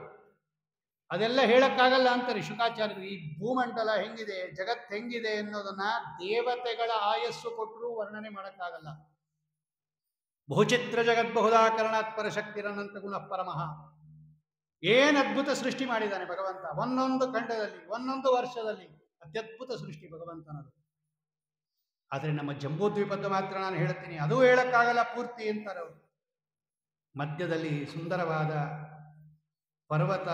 Speaker 1: ಅದೆಲ್ಲ ಹೇಳಕ್ಕಾಗಲ್ಲ ಅಂತಾರೆ ಶುಕಾಚಾರ್ಯರು. ಈ ಭೂಮಂಡಲ ಹೆಂಗಿದೆ, ಜಗತ್ ಹೆಂಗಿದೆ ಅನ್ನೋದನ್ನ ದೇವತೆಗಳ ಆಯಸ್ಸು ಕೊಟ್ಟರೂ ವರ್ಣನೆ ಮಾಡಕ್ಕಾಗಲ್ಲ. ಬಹುಚಿತ್ರ ಜಗತ್ ಬಹುದಾಕರಣಾತ್ ಪರಶಕ್ತಿರನಂತ ಗುಣ ಪರಮಃ. ಏನ್ ಅದ್ಭುತ ಸೃಷ್ಟಿ ಮಾಡಿದ್ದಾನೆ ಭಗವಂತ. ಒಂದೊಂದು ಖಂಡದಲ್ಲಿ, ಒಂದೊಂದು ವರ್ಷದಲ್ಲಿ ಅತ್ಯದ್ಭುತ ಸೃಷ್ಟಿ ಭಗವಂತನದು. ಆದರೆ ನಮ್ಮ ಜಂಬೂದ್ವೀಪದ ಮಾತ್ರ ನಾನು ಹೇಳ್ತೀನಿ, ಅದು ಹೇಳಕ್ಕಾಗಲ್ಲ ಪೂರ್ತಿ ಅಂತಾರೆ ಅವರು. ಮಧ್ಯದಲ್ಲಿ ಸುಂದರವಾದ ಪರ್ವತ,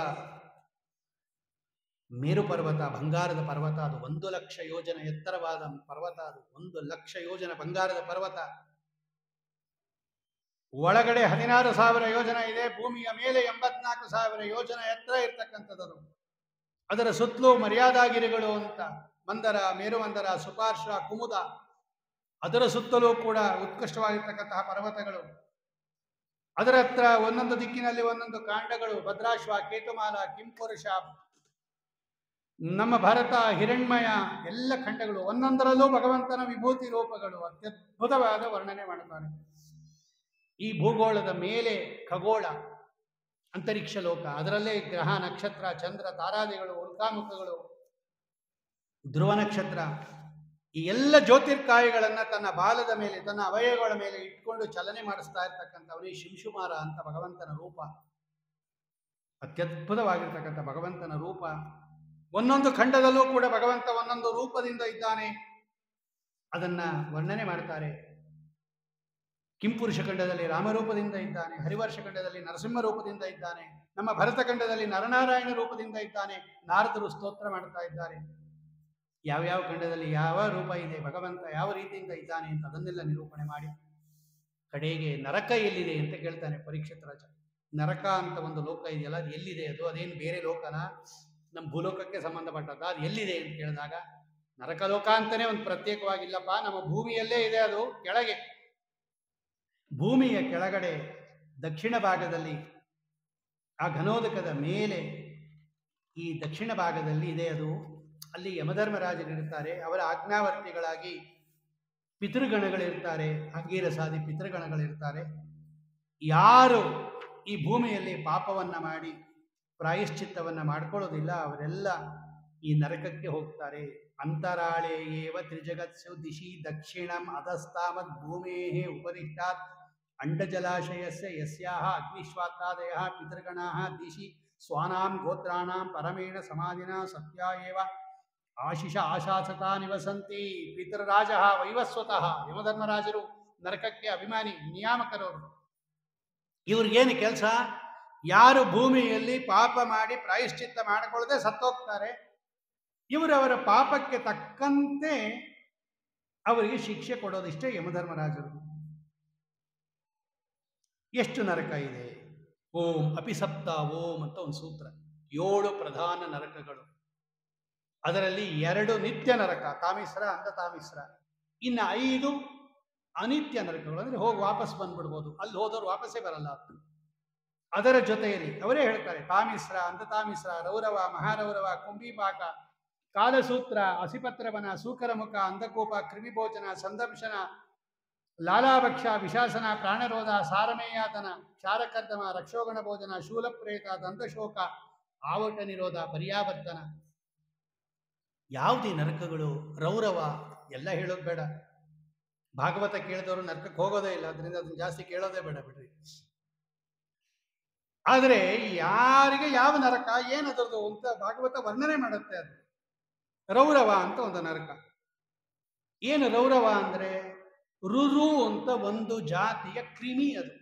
Speaker 1: ಮೇರು ಪರ್ವತ, ಬಂಗಾರದ ಪರ್ವತ. ಅದು 1,00,000 ಯೋಜನ ಎತ್ತರವಾದ ಪರ್ವತ. ಅದು 1,00,000 ಯೋಜನ ಬಂಗಾರದ ಪರ್ವತ. ಒಳಗಡೆ 16,000 ಯೋಜನ ಇದೆ. ಭೂಮಿಯ ಮೇಲೆ 84,000 ಯೋಜನ ಎತ್ತರ ಇರ್ತಕ್ಕಂಥದ್ದು. ಅದರ ಸುತ್ತಲೂ ಮರ್ಯಾದಾಗಿರಿಗಳು ಅಂತ ಮಂದರ, ಮೇರುವಂದರ, ಸುಪಾರ್ಶ್ವ, ಕುಮುದ, ಅದರ ಸುತ್ತಲೂ ಕೂಡ ಉತ್ಕೃಷ್ಟವಾಗಿರ್ತಕ್ಕಂತಹ ಪರ್ವತಗಳು. ಅದರ ಹತ್ರ ಒಂದೊಂದು ದಿಕ್ಕಿನಲ್ಲಿ ಒಂದೊಂದು ಕಾಂಡಗಳು, ಭದ್ರಾಶ್ವ, ಕೇತುಮಾಲ, ಕಿಂಪುರುಷ, ನಮ್ಮ ಭಾರತ, ಹಿರಣ್ಮಯ, ಎಲ್ಲ ಖಂಡಗಳು. ಒಂದೊಂದರಲ್ಲೂ ಭಗವಂತನ ವಿಭೂತಿ ರೂಪಗಳು ಅತ್ಯದ್ಭುತವಾದ ವರ್ಣನೆ ಮಾಡುತ್ತಾರೆ. ಈ ಭೂಗೋಳದ ಮೇಲೆ ಖಗೋಳ, ಅಂತರಿಕ್ಷ ಲೋಕ, ಅದರಲ್ಲೇ ಗ್ರಹ, ನಕ್ಷತ್ರ, ಚಂದ್ರ, ತಾರಾದಿಗಳು, ಉಲ್ಕಾಮುಖಗಳು, ಧ್ರುವ ನಕ್ಷತ್ರ, ಈ ಎಲ್ಲ ಜ್ಯೋತಿರ್ಕಾಯಗಳನ್ನ ತನ್ನ ಬಾಲದ ಮೇಲೆ, ತನ್ನ ಅವಯವಗಳ ಮೇಲೆ ಇಟ್ಕೊಂಡು ಚಲನೆ ಮಾಡಿಸ್ತಾ ಇರ್ತಕ್ಕಂಥವನೇ ಶಿಂಶುಮಾರ ಅಂತ ಭಗವಂತನ ರೂಪ. ಅತ್ಯದ್ಭುತವಾಗಿರ್ತಕ್ಕಂಥ ಭಗವಂತನ ರೂಪ. ಒಂದೊಂದು ಖಂಡದಲ್ಲೂ ಕೂಡ ಭಗವಂತ ಒಂದೊಂದು ರೂಪದಿಂದ ಇದ್ದಾನೆ. ಅದನ್ನ ವರ್ಣನೆ ಮಾಡ್ತಾರೆ. ಕಿಂಪುರುಷ ಖಂಡದಲ್ಲಿ ರಾಮರೂಪದಿಂದ ಇದ್ದಾನೆ, ಹರಿವರ್ಷ ಖಂಡದಲ್ಲಿ ನರಸಿಂಹ ರೂಪದಿಂದ ಇದ್ದಾನೆ, ನಮ್ಮ ಭರತ ಖಂಡದಲ್ಲಿ ನರನಾರಾಯಣ ರೂಪದಿಂದ ಇದ್ದಾನೆ. ನಾರದರು ಸ್ತೋತ್ರ ಮಾಡ್ತಾ ಇದ್ದಾರೆ. ಯಾವ್ಯಾವ ಖಂಡದಲ್ಲಿ ಯಾವ ರೂಪ ಇದೆ, ಭಗವಂತ ಯಾವ ರೀತಿಯಿಂದ ಇದ್ದಾನೆ ಅಂತ ಅದನ್ನೆಲ್ಲ ನಿರೂಪಣೆ ಮಾಡಿ ಕಡೆಗೆ ನರಕ ಎಲ್ಲಿದೆ ಅಂತ ಕೇಳ್ತಾನೆ ಪರೀಕ್ಷಿತ್ ರಾಜ. ನರಕ ಅಂತ ಒಂದು ಲೋಕ ಇದೆಯಲ್ಲ, ಅದು ಎಲ್ಲಿದೆ? ಅದು ಅದೇನು ಬೇರೆ ಲೋಕನ, ನಮ್ಮ ಭೂಲೋಕಕ್ಕೆ ಸಂಬಂಧಪಟ್ಟದ? ಅದು ಎಲ್ಲಿದೆ ಅಂತ ಕೇಳಿದಾಗ, ನರಕ ಲೋಕ ಅಂತಾನೆ ಒಂದು ಪ್ರತ್ಯೇಕವಾಗಿಲ್ಲಪ್ಪ, ನಮ್ಮ ಭೂಮಿಯಲ್ಲೇ ಇದೆ. ಅದು ಕೆಳಗೆ, ಭೂಮಿಯ ಕೆಳಗಡೆ ದಕ್ಷಿಣ ಭಾಗದಲ್ಲಿ, ಆ ಘನೋದಕದ ಮೇಲೆ ಈ ದಕ್ಷಿಣ ಭಾಗದಲ್ಲಿ ಇದೆ ಅದು. ಅಲ್ಲಿ ಯಮಧರ್ಮರಾಜರಿರ್ತಾರೆ. ಅವರ ಆಜ್ಞಾವರ್ತಿಗಳಾಗಿ ಪಿತೃಗಣಗಳಿರ್ತಾರೆ, ಅಂಗೀರಸಾದಿ ಪಿತೃಗಣಗಳಿರ್ತಾರೆ. ಯಾರು ಈ ಭೂಮಿಯಲ್ಲಿ ಪಾಪವನ್ನ ಮಾಡಿ ಪ್ರಾಯಶ್ಚಿತ್ತವನ್ನ ಮಾಡ್ಕೊಳ್ಳೋದಿಲ್ಲ, ಅವರೆಲ್ಲ ಈ ನರಕಕ್ಕೆ ಹೋಗ್ತಾರೆ. ಅಂತರಾಳೇ ಏವ ತ್ರಿಜಗತ್ಸು ದಿಶಿ ದಕ್ಷಿಣಂ ಅಧಸ್ತಾಮದ್ ಭೂಮೇಃ ಉಪರಿಷ್ಟಾತ್ ಅಂಡಜಲಾಶಯಸ್ಯ ಯಸ್ಯಾಹ ಅಗ್ನಿಶ್ವಾತ್ತಾದಯಃ ಪಿತೃಗಣಾಃ ದಿಶಿ ಸ್ವಾನಾಂ ಗೋತ್ರಾಣಾಂ ಪರಮೇಣ ಸಮಾಧಿನ ಸತ್ಯ ಏವ ಆಶಿಷ ಆಶಾಸತಾ ನಿವಸಂತಿ. ಪಿತೃರಾಜ ವೈವಸ್ವತಃ. ಯಮಧರ್ಮರಾಜರು ನರಕಕ್ಕೆ ಅಭಿಮಾನಿ, ನಿಯಾಮಕರವರು. ಇವ್ರಿಗೇನು ಕೆಲಸ? ಯಾರು ಭೂಮಿಯಲ್ಲಿ ಪಾಪ ಮಾಡಿ ಪ್ರಾಯಶ್ಚಿತ್ತ ಮಾಡಿಕೊಳ್ಳದೆ ಸತ್ತೋಗ್ತಾರೆ, ಇವರವರ ಪಾಪಕ್ಕೆ ತಕ್ಕಂತೆ ಅವರಿಗೆ ಶಿಕ್ಷೆ ಕೊಡೋದಿಷ್ಟೇ ಯಮಧರ್ಮರಾಜರು. ಎಷ್ಟು ನರಕ ಇದೆ? ಓಂ ಅಪಿಸಪ್ತ ಓಂ ಅಂತ ಒಂದು ಸೂತ್ರ. 7 ಪ್ರಧಾನ ನರಕಗಳು. ಅದರಲ್ಲಿ 2 ನಿತ್ಯ ನರಕ, ತಾಮಿಸ್ರ, ಅಂಧತಾಮಿಸ್ರ. ಇನ್ನು 5 ಅನಿತ್ಯ ನರಕಗಳು. ಅಂದ್ರೆ ಹೋಗಿ ವಾಪಸ್ ಬಂದ್ಬಿಡ್ಬೋದು, ಅಲ್ಲಿ ಹೋದವ್ರು ವಾಪಸ್ಸೇ ಬರಲ್ಲ. ಅದರ ಜೊತೆಯಲ್ಲಿ ಅವರೇ ಹೇಳ್ತಾರೆ, ತಾಮಿಸ್ರ, ಅಂಧತಾಮಿಸ್ರ, ರೌರವ, ಮಹಾರೌರವ, ಕುಂಭೀಪಾಕ, ಕಾಲಸೂತ್ರ, ಅಸಿಪತ್ರವನ, ಸೂಕರಮುಖ, ಅಂಧಕೂಪ, ಕ್ರಿಮಿಭೋಜನ, ಸಂದಂಶನ, ಲಾಲಾಭಕ್ಷ, ವಿಶಾಸನ, ಪ್ರಾಣರೋಧ, ಸಾರಮೇಯಾತನ, ಕ್ಷಾರಕರ್ದಮ, ರಕ್ಷೋಗಣ ಭೋಜನ, ಶೂಲಪ್ರೇತ, ದಂತಶೋಕ, ಆವಟ ನಿರೋಧ, ಪರ್ಯಾವರ್ತನ. ಯಾವುದೇ ನರಕಗಳು, ರೌರವ ಎಲ್ಲ ಹೇಳೋದು ಬೇಡ. ಭಾಗವತ ಕೇಳಿದವರು ನರಕಕ್ಕೆ ಹೋಗೋದೇ ಇಲ್ಲ, ಅದರಿಂದ ಅದನ್ನ ಜಾಸ್ತಿ ಕೇಳೋದೇ ಬೇಡ ಬಿಡ್ರಿ. ಆದರೆ ಯಾರಿಗೆ ಯಾವ ನರಕ ಏನದದು ಅಂತ ಭಾಗವತ ವರ್ಣನೆ ಮಾಡುತ್ತೆ. ಅದು ರೌರವ ಅಂತ ಒಂದು ನರಕ. ಏನು ರೌರವ ಅಂದ್ರೆ ರುರು ಅಂತ ಒಂದು ಜಾತಿಯ ಕ್ರಿಮಿ. ಅದು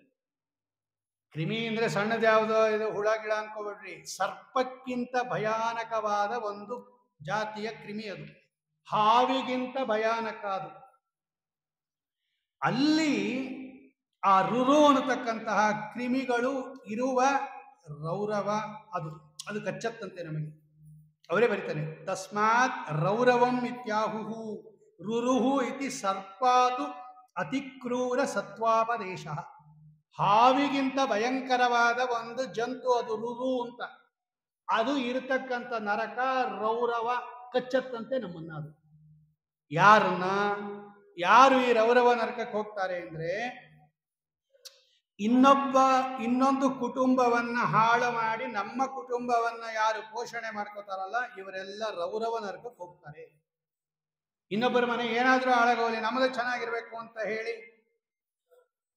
Speaker 1: ಕ್ರಿಮಿ ಅಂದ್ರೆ ಸಣ್ಣದು ಯಾವುದೋ ಇದು ಹುಳ ಗಿಳ ಅನ್ಕೋಬೇಡ್ರಿ, ಸರ್ಪಕ್ಕಿಂತ ಭಯಾನಕವಾದ ಒಂದು ಜಾತಿಯ ಕ್ರಿಮಿ. ಅದು ಹಾವಿಗಿಂತ ಭಯಾನಕ. ಅದು ಅಲ್ಲಿ ಆ ರುರು ಅನ್ನತಕ್ಕಂತಹ ಕ್ರಿಮಿಗಳು ಇರುವ ರೌರವ ಅದು ಕಚ್ಚತ್ತಂತೆ ನಮಗೆ. ಅವರೇ ಬರೀತಾನೆ, ತಸ್ಮಾತ್ ರೌರವಂ ಇತ್ಯಾಹುಹು ರುರುಹು ಇತಿ ಸರ್ಪಾತು ಅತಿಕ್ರೂರ ಸತ್ವಾಪದೇಶ. ಹಾವಿಗಿಂತ ಭಯಂಕರವಾದ ಒಂದು ಜಂತು ಅದು ರುರು ಅಂತ. ಅದು ಇರತಕ್ಕಂಥ ನರಕ ರೌರವ ಕಚ್ಚತ್ತಂತೆ ನಮ್ಮನ್ನ. ಅದು ಯಾರು ಈ ರೌರವ ನರಕಕ್ಕೆ ಹೋಗ್ತಾರೆ ಅಂದ್ರೆ ಇನ್ನೊಂದು ಕುಟುಂಬವನ್ನ ಹಾಳು ಮಾಡಿ ನಮ್ಮ ಕುಟುಂಬವನ್ನ ಯಾರು ಪೋಷಣೆ ಮಾಡ್ಕೋತಾರಲ್ಲ ಇವರೆಲ್ಲ ರೌರವ ನರಕಕ್ಕೆ ಹೋಗ್ತಾರೆ. ಇನ್ನೊಬ್ಬರ ಮನೆ ಏನಾದ್ರೂ ಹಾಳಾಗೋಲಿ, ನಮ್ಮದು ಚೆನ್ನಾಗಿರ್ಬೇಕು ಅಂತ ಹೇಳಿ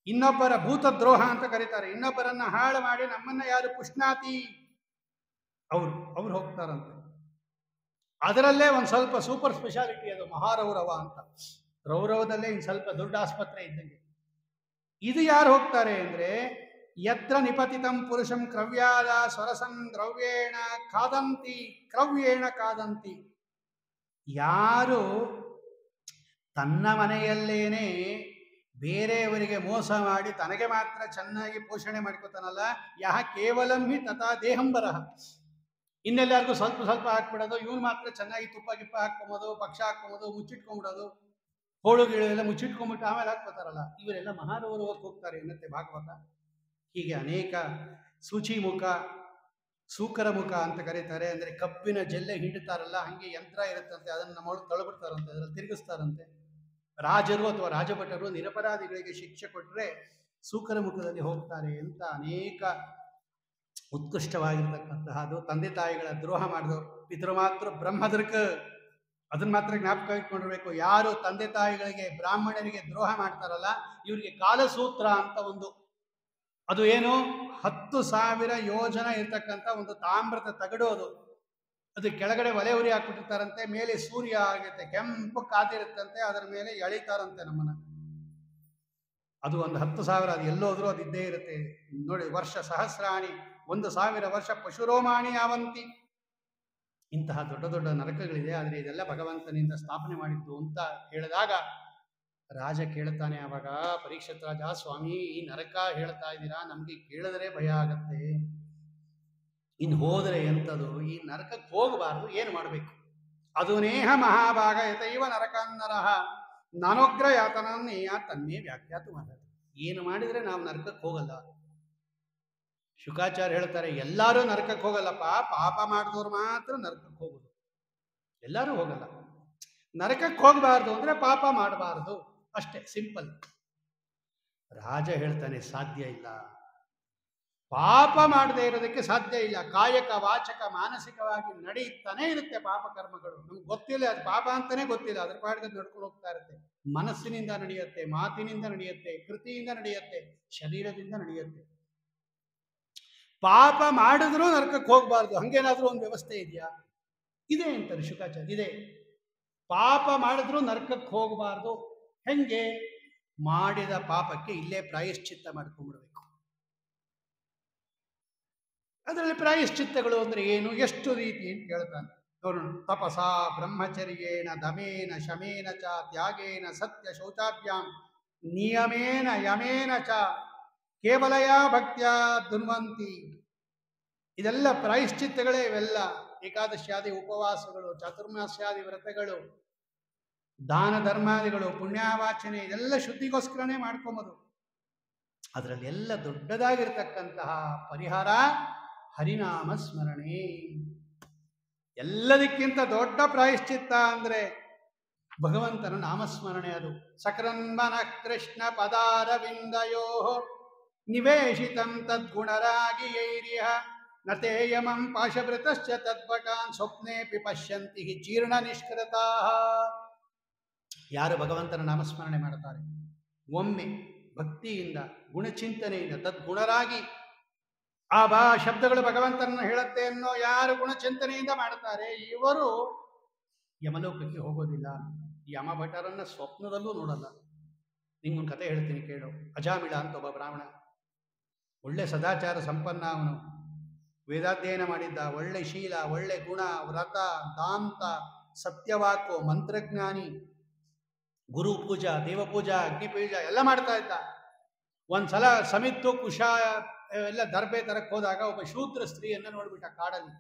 Speaker 1: ಇನ್ನೊಬ್ಬರ ಭೂತದ್ರೋಹ ಅಂತ ಕರೀತಾರೆ. ಇನ್ನೊಬ್ಬರನ್ನ ಹಾಳು ಮಾಡಿ ನಮ್ಮನ್ನ ಯಾರು ಪುಷ್ಣಾತಿ ಅವ್ರು ಹೋಗ್ತಾರಂತೆ. ಅದರಲ್ಲೇ ಒಂದು ಸ್ವಲ್ಪ ಸೂಪರ್ ಸ್ಪೆಷಾಲಿಟಿ ಅದು ಮಹಾರೌರವ ಅಂತ. ರೌರವದಲ್ಲೇ ಇನ್ನು ಸ್ವಲ್ಪ ದೊಡ್ಡ ಆಸ್ಪತ್ರೆ ಇದ್ದಂಗೆ. ಇದು ಯಾರು ಹೋಗ್ತಾರೆ ಅಂದ್ರೆ ಯತ್ರ ನಿಪತಿತಂ ಪುರುಷಂ ಕ್ರವ್ಯಾದ ಸ್ವರಸಂ ದ್ರವ್ಯೇಣ ಕಾದಂತಿ. ಯಾರು ತನ್ನ ಮನೆಯಲ್ಲೇನೆ ಬೇರೆಯವರಿಗೆ ಮೋಸ ಮಾಡಿ ತನಗೆ ಮಾತ್ರ ಚೆನ್ನಾಗಿ ಪೋಷಣೆ ಮಾಡ್ಕೋತಾನಲ್ಲ, ಯಹ ಕೇವಲಂ ಹಿ ತಥಾ ದೇಹಂಬರಹ. ಇನ್ನೆಲ್ಲರಿಗೂ ಸ್ವಲ್ಪ ಸ್ವಲ್ಪ ಹಾಕ್ಬಿಡೋದು, ಇವನು ಮಾತ್ರ ಚೆನ್ನಾಗಿ ತುಪ್ಪ ಗಿಪ್ಪ ಹಾಕ್ಕೊಂಬೋದು, ಪಕ್ಷ ಹಾಕ್ಕೊಂಬೋದು, ಮುಚ್ಚಿಟ್ಕೊಂಡ್ಬಿಡೋದು, ಹೋಳುಗಿಳು ಎಲ್ಲ ಮುಚ್ಚಿಟ್ಕೊಂಡ್ಬಿಟ್ಟು ಆಮೇಲೆ ಹಾಕ್ಕೋತಾರಲ್ಲ, ಇವರೆಲ್ಲ ಮಹಾರೌರವಕ್ಕೆ ಹೋಗ್ತಾರೆ ಎನ್ನುತ್ತೆ ಭಾಗವತ. ಹೀಗೆ ಅನೇಕ ಸೂಚಿಮುಖ, ಸೂಕರ ಮುಖ ಅಂತ ಕರೀತಾರೆ. ಅಂದರೆ ಕಬ್ಬಿನ ಜಲ್ಲೆ ಹಿಂಡುತ್ತಾರಲ್ಲ, ಹಂಗೆ ಯಂತ್ರ ಇರುತ್ತಂತೆ, ಅದನ್ನು ನಮ್ಮೊಳಗೆ ತಳಬಿಡ್ತಾರಂತೆ, ಅದರಲ್ಲಿ ತಿರುಗಿಸ್ತಾರಂತೆ. ರಾಜರು ಅಥವಾ ರಾಜಭಟರು ನಿರಪರಾಧಿಗಳಿಗೆ ಶಿಕ್ಷೆ ಕೊಟ್ಟರೆ ಸೂಕರ ಮುಖದಲ್ಲಿ ಹೋಗ್ತಾರೆ ಅಂತ ಅನೇಕ ಉತ್ಕೃಷ್ಟವಾಗಿರ್ತಕ್ಕಂತಹದ್ದು. ತಂದೆ ತಾಯಿಗಳ ದ್ರೋಹ ಮಾಡಿದವರು ಪಿತೃಮಾತೃ ಬ್ರಹ್ಮದೃಕ್, ಅದನ್ನ ಮಾತ್ರ ಜ್ಞಾಪಕ ಇಟ್ಕೊಂಡಿರ್ಬೇಕು. ಯಾರು ತಂದೆ ತಾಯಿಗಳಿಗೆ ಬ್ರಾಹ್ಮಣರಿಗೆ ದ್ರೋಹ ಮಾಡ್ತಾರಲ್ಲ ಇವರಿಗೆ ಕಾಲಸೂತ್ರ ಅಂತ ಒಂದು, ಅದು ಏನು 10,000 ಯೋಜನ ಇರ್ತಕ್ಕಂಥ ಒಂದು ತಾಮ್ರದ ತಗಡು. ಅದು ಕೆಳಗಡೆ ಒಲೆ ಉರಿ ಹಾಕ್ಬಿಟ್ಟಿರ್ತಾರಂತೆ, ಮೇಲೆ ಸೂರ್ಯ ಆಗುತ್ತೆ, ಕೆಂಪು ಕಾದಿರುತ್ತಂತೆ, ಅದರ ಮೇಲೆ ಎಳಿತಾರಂತೆ ನಮ್ಮನ್ನ. ಅದು ಒಂದು 10,000, ಅದು ಎಲ್ಲೋದ್ರೂ ಅದು ಇದ್ದೇ ಇರುತ್ತೆ ನೋಡಿ. ವರ್ಷ ಸಹಸ್ರಾಣಿ, 1,000 ವರ್ಷ ಪಶುರೋಮಾಣಿ ಯಾವಂತಿ. ಇಂತಹ ದೊಡ್ಡ ದೊಡ್ಡ ನರಕಗಳಿದೆ. ಆದರೆ ಇದೆಲ್ಲ ಭಗವಂತನಿಂದ ಸ್ಥಾಪನೆ ಮಾಡಿದ್ದು ಅಂತ ಹೇಳಿದಾಗ ರಾಜ ಕೇಳ್ತಾನೆ ಆವಾಗ, ಪರೀಕ್ಷಿತ್ ರಾಜ, ಸ್ವಾಮಿ ಈ ನರಕ ಹೇಳ್ತಾ ಇದ್ದೀರಾ, ನಮ್ಗೆ ಕೇಳಿದ್ರೆ ಭಯ ಆಗತ್ತೆ, ಇನ್ನು ಹೋದರೆ ಎಂಥದು, ಈ ನರಕಕ್ಕೆ ಹೋಗಬಾರ್ದು, ಏನು ಮಾಡಬೇಕು? ಅದು ನೇಹ ಮಹಾಭಾಗ ಯತೈವ ನರಕಾನ್ನರಹ ನಾನೋಗ್ರ ಯಾತನೀಯ ತನ್ನೇ ವ್ಯಾಖ್ಯಾತು ಮಾಡದು. ಏನು ಮಾಡಿದ್ರೆ ನಾವು ನರಕಕ್ಕೆ ಹೋಗಲ್ಲ. ಶುಕಾಚಾರ್ಯ ಹೇಳ್ತಾರೆ, ಎಲ್ಲರೂ ನರಕಕ್ಕೆ ಹೋಗಲ್ಲಪ್ಪ, ಪಾಪ ಮಾಡಿದವ್ರು ಮಾತ್ರ ನರಕಕ್ಕೆ ಹೋಗುದು, ಎಲ್ಲರೂ ಹೋಗಲ್ಲ. ನರಕಕ್ಕೆ ಹೋಗಬಾರ್ದು ಅಂದ್ರೆ ಪಾಪ ಮಾಡಬಾರ್ದು, ಅಷ್ಟೇ, ಸಿಂಪಲ್. ರಾಜ ಹೇಳ್ತಾನೆ, ಸಾಧ್ಯ ಇಲ್ಲ, ಪಾಪ ಮಾಡದೇ ಇರೋದಕ್ಕೆ ಸಾಧ್ಯ ಇಲ್ಲ. ಕಾಯಕ ವಾಚಕ ಮಾನಸಿಕವಾಗಿ ನಡೆಯುತ್ತಾನೆ ಇರುತ್ತೆ ಪಾಪ ಕರ್ಮಗಳು, ನಮ್ಗೆ ಗೊತ್ತಿಲ್ಲ, ಅದು ಪಾಪ ಅಂತಾನೆ ಗೊತ್ತಿಲ್ಲ, ಅದ್ರ ಪಾಡಿಗೆ ನಡ್ಕೊಂಡು ಹೋಗ್ತಾ ಇರುತ್ತೆ. ಮನಸ್ಸಿನಿಂದ ನಡೆಯುತ್ತೆ, ಮಾತಿನಿಂದ ನಡೆಯುತ್ತೆ, ಕೃತಿಯಿಂದ ನಡೆಯುತ್ತೆ, ಶರೀರದಿಂದ ನಡೆಯುತ್ತೆ. ಪಾಪ ಮಾಡಿದ್ರೂ ನರಕಕ್ಕೆ ಹೋಗಬಾರ್ದು, ಹಂಗೇನಾದ್ರೂ ಒಂದು ವ್ಯವಸ್ಥೆ ಇದೆಯಾ? ಇದೆ ಅಂತಾರೆ ಶುಕಾಚಾರ್ಯ, ಇದೆ. ಪಾಪ ಮಾಡಿದ್ರೂ ನರಕಕ್ಕೆ ಹೋಗಬಾರ್ದು. ಹೆಂಗೆ? ಮಾಡಿದ ಪಾಪಕ್ಕೆ ಇಲ್ಲೇ ಪ್ರಾಯಶ್ಚಿತ್ತ ಮಾಡ್ಕೊಂಡ್ಬಿಡ್ಬೇಕು. ಅದರಲ್ಲಿ ಪ್ರಾಯಶ್ಚಿತ್ತಗಳು ಅಂದ್ರೆ ಏನು, ಎಷ್ಟು ರೀತಿ ಅಂತ ಹೇಳ್ತಾನೆ ನೋಡೋಣ. ತಪಸ ಬ್ರಹ್ಮಚರ್ಯೇಣ ದಮೇನ ಶಮೇನ ಚ ತ್ಯಾಗೇನ ಸತ್ಯ ಶೌಚಾಭ್ಯಾಂ ನಿಯಮೇನ ಯಮೇನ ಚ ಕೇವಲಯ ಭಕ್ತ್ಯ ದುನ್ವಂತಿ. ಇದೆಲ್ಲ ಪ್ರಾಯಶ್ಚಿತ್ತಗಳೇ. ಇವೆಲ್ಲ ಏಕಾದಶ್ಯಾದಿ ಉಪವಾಸಗಳು, ಚಾತುರ್ಮಾಸ್ಯಾದಿ ವ್ರತಗಳು, ದಾನ ಧರ್ಮಾದಿಗಳು, ಪುಣ್ಯಾವಾಚನೆ, ಇದೆಲ್ಲ ಶುದ್ಧಿಗೋಸ್ಕರನೇ ಮಾಡ್ಕೊಂಬೋದು. ಅದರಲ್ಲಿ ಎಲ್ಲ ದೊಡ್ಡದಾಗಿರ್ತಕ್ಕಂತಹ ಪರಿಹಾರ ಹರಿನಾಮ ಸ್ಮರಣೆ. ಎಲ್ಲದಕ್ಕಿಂತ ದೊಡ್ಡ ಪ್ರಾಯಶ್ಚಿತ್ತ ಅಂದ್ರೆ ಭಗವಂತನ ನಾಮಸ್ಮರಣೆ. ಅದು ಸಕರನ್ಮನ ಕೃಷ್ಣ ಪದಾರವಿಂದಯೋ ನಿವೇಶಿತಂ ತದ್ಗುಣರಾಗಿಯೈರ್ಯ ನತೇಯಮಂ ಪಾಶಭೃತಶ್ಚ ತದ್ಭಕಾನ್ ಸ್ವಪ್ನೇಪಿ ಪಶ್ಯಂತಿ ಜೀರ್ಣ ನಿಷ್ಕೃತಾ. ಯಾರು ಭಗವಂತನ ನಾಮಸ್ಮರಣೆ ಮಾಡುತ್ತಾರೆ, ಒಮ್ಮೆ ಭಕ್ತಿಯಿಂದ ಗುಣಚಿಂತನೆಯಿಂದ ತದ್ಗುಣರಾಗಿ ಆ ಶಬ್ದಗಳು ಭಗವಂತನನ್ನು ಹೇಳುತ್ತೆ ಅನ್ನೋ ಯಾರು ಗುಣಚಿಂತನೆಯಿಂದ ಮಾಡುತ್ತಾರೆ, ಇವರು ಯಮಲೋಕಕ್ಕೆ ಹೋಗೋದಿಲ್ಲ. ಯಮಭಟರನ್ನ ಸ್ವಪ್ನದಲ್ಲೂ ನೋಡಲ್ಲ. ನಿಂಗೊಂದು ಕತೆ ಹೇಳ್ತೀನಿ ಕೇಳು. ಅಜಾಮಿಳ ಅಂತ ಒಬ್ಬ ಬ್ರಾಹ್ಮಣ, ಒಳ್ಳೆ ಸದಾಚಾರ ಸಂಪನ್ನ, ಅವನು ವೇದಾಧ್ಯಯನ ಮಾಡಿದ್ದ, ಒಳ್ಳೆ ಶೀಲ, ಒಳ್ಳೆ ಗುಣ, ವ್ರತ, ದಾಂತ, ಸತ್ಯವಾಕು, ಮಂತ್ರಜ್ಞಾನಿ, ಗುರು ಪೂಜಾ, ದೇವಪೂಜಾ, ಅಗ್ನಿ ಪೂಜಾ ಎಲ್ಲ ಮಾಡ್ತಾ ಇದ್ದ. ಒಂದ್ಸಲ ಸಮಿತ್ತು ಕುಶ ಎಲ್ಲ ದರ್ಬೆ ತರಕ್ಕೆ ಹೋದಾಗ ಒಬ್ಬ ಶೂದ್ರ ಸ್ತ್ರೀಯನ್ನ ನೋಡ್ಬಿಟ್ಟ ಕಾಡಲ್ಲಿ.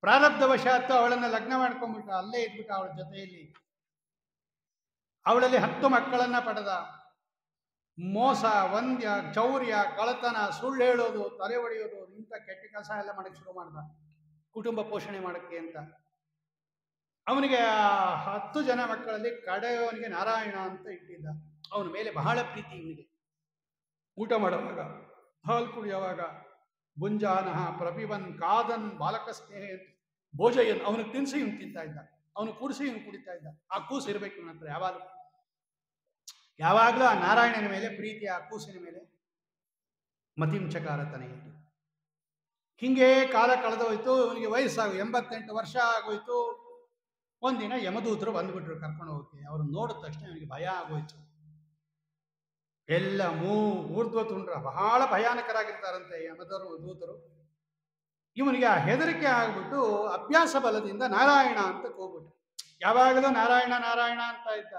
Speaker 1: ಪ್ರಾರಬ್ಧವಶಾತ್ತು ಅವಳನ್ನ ಲಗ್ನ ಮಾಡ್ಕೊಂಡ್ಬಿಟ್ಟ, ಅಲ್ಲೇ ಇದ್ಬಿಟ್ಟ ಅವಳ ಜೊತೆಯಲ್ಲಿ. ಅವಳಲ್ಲಿ 10 ಮಕ್ಕಳನ್ನ ಪಡೆದ. ಮೋಸ, ವಂದ್ಯ, ಚೌರ್ಯ, ಕಳತನ, ಸುಳ್ಳು ಹೇಳೋದು, ತಲೆ ಹೊಡೆಯೋದು, ಇಂಥ ಕೆಟ್ಟ ಕೆಲಸ ಎಲ್ಲ ಮಾಡಕ್ಕೆ ಶುರು ಮಾಡ್ದ, ಕುಟುಂಬ ಪೋಷಣೆ ಮಾಡಕ್ಕೆ ಅಂತ. ಅವನಿಗೆ 10 ಜನ ಮಕ್ಕಳಲ್ಲಿ ಕಡೆಯವನಿಗೆ ನಾರಾಯಣ ಅಂತ ಇಟ್ಟಿದ್ದ. ಅವನ ಮೇಲೆ ಬಹಳ ಪ್ರೀತಿ ಇವನಿಗೆ. ಊಟ ಮಾಡುವಾಗ, ಹಾಲು ಕುಡಿಯುವಾಗ ಭುಂಜಾನಃ ಪ್ರಪಿಬನ್ ಕಾದನ್ ಬಾಲಕ ಸ್ನೇಹ ಭೋಜಯನ್, ಅವನಿಗೆ ತಿನ್ಸಿ ಇವನು ತಿಂತಾ ಇದ್ದ, ಅವನು ಕೂಡಿಸಿ ಇವನು ಕುಡಿತಾ ಇದ್ದ. ಆ ಕೂಸು ಇರಬೇಕು ಇವನ ಹತ್ರ ಯಾವಾಗಲೂ ಆ ನಾರಾಯಣನ ಮೇಲೆ ಪ್ರೀತಿ, ಆ ಕೂಸಿನ ಮೇಲೆ ಮತಿಂಚಕಾರ ತನೆಯಿತು. ಹಿಂಗೆ ಕಾಲ ಕಳೆದೋಯ್ತು. ಇವನಿಗೆ ವಯಸ್ಸಾಗು 88 ವರ್ಷ ಆಗೋಯ್ತು. ಒಂದಿನ ಯಮದೂತರು ಬಂದ್ಬಿಟ್ರು ಕರ್ಕೊಂಡು ಹೋಗಿ. ಅವ್ರು ನೋಡಿದ ತಕ್ಷಣ ಇವನಿಗೆ ಭಯ ಆಗೋಯ್ತು. ಎಲ್ಲ ಊರ್ಧ್ವ ತುಂಡ್ರ, ಬಹಳ ಭಯಾನಕರಾಗಿರ್ತಾರಂತೆ ಯಮದೂತರು. ಇವನಿಗೆ ಆ ಹೆದರಿಕೆ ಆಗ್ಬಿಟ್ಟು ಅಭ್ಯಾಸ ಬಲದಿಂದ ನಾರಾಯಣ ಅಂತ ಹೋಗ್ಬಿಟ್ಟು ಯಾವಾಗಲೂ ನಾರಾಯಣ ನಾರಾಯಣ ಅಂತ ಇದ್ದ.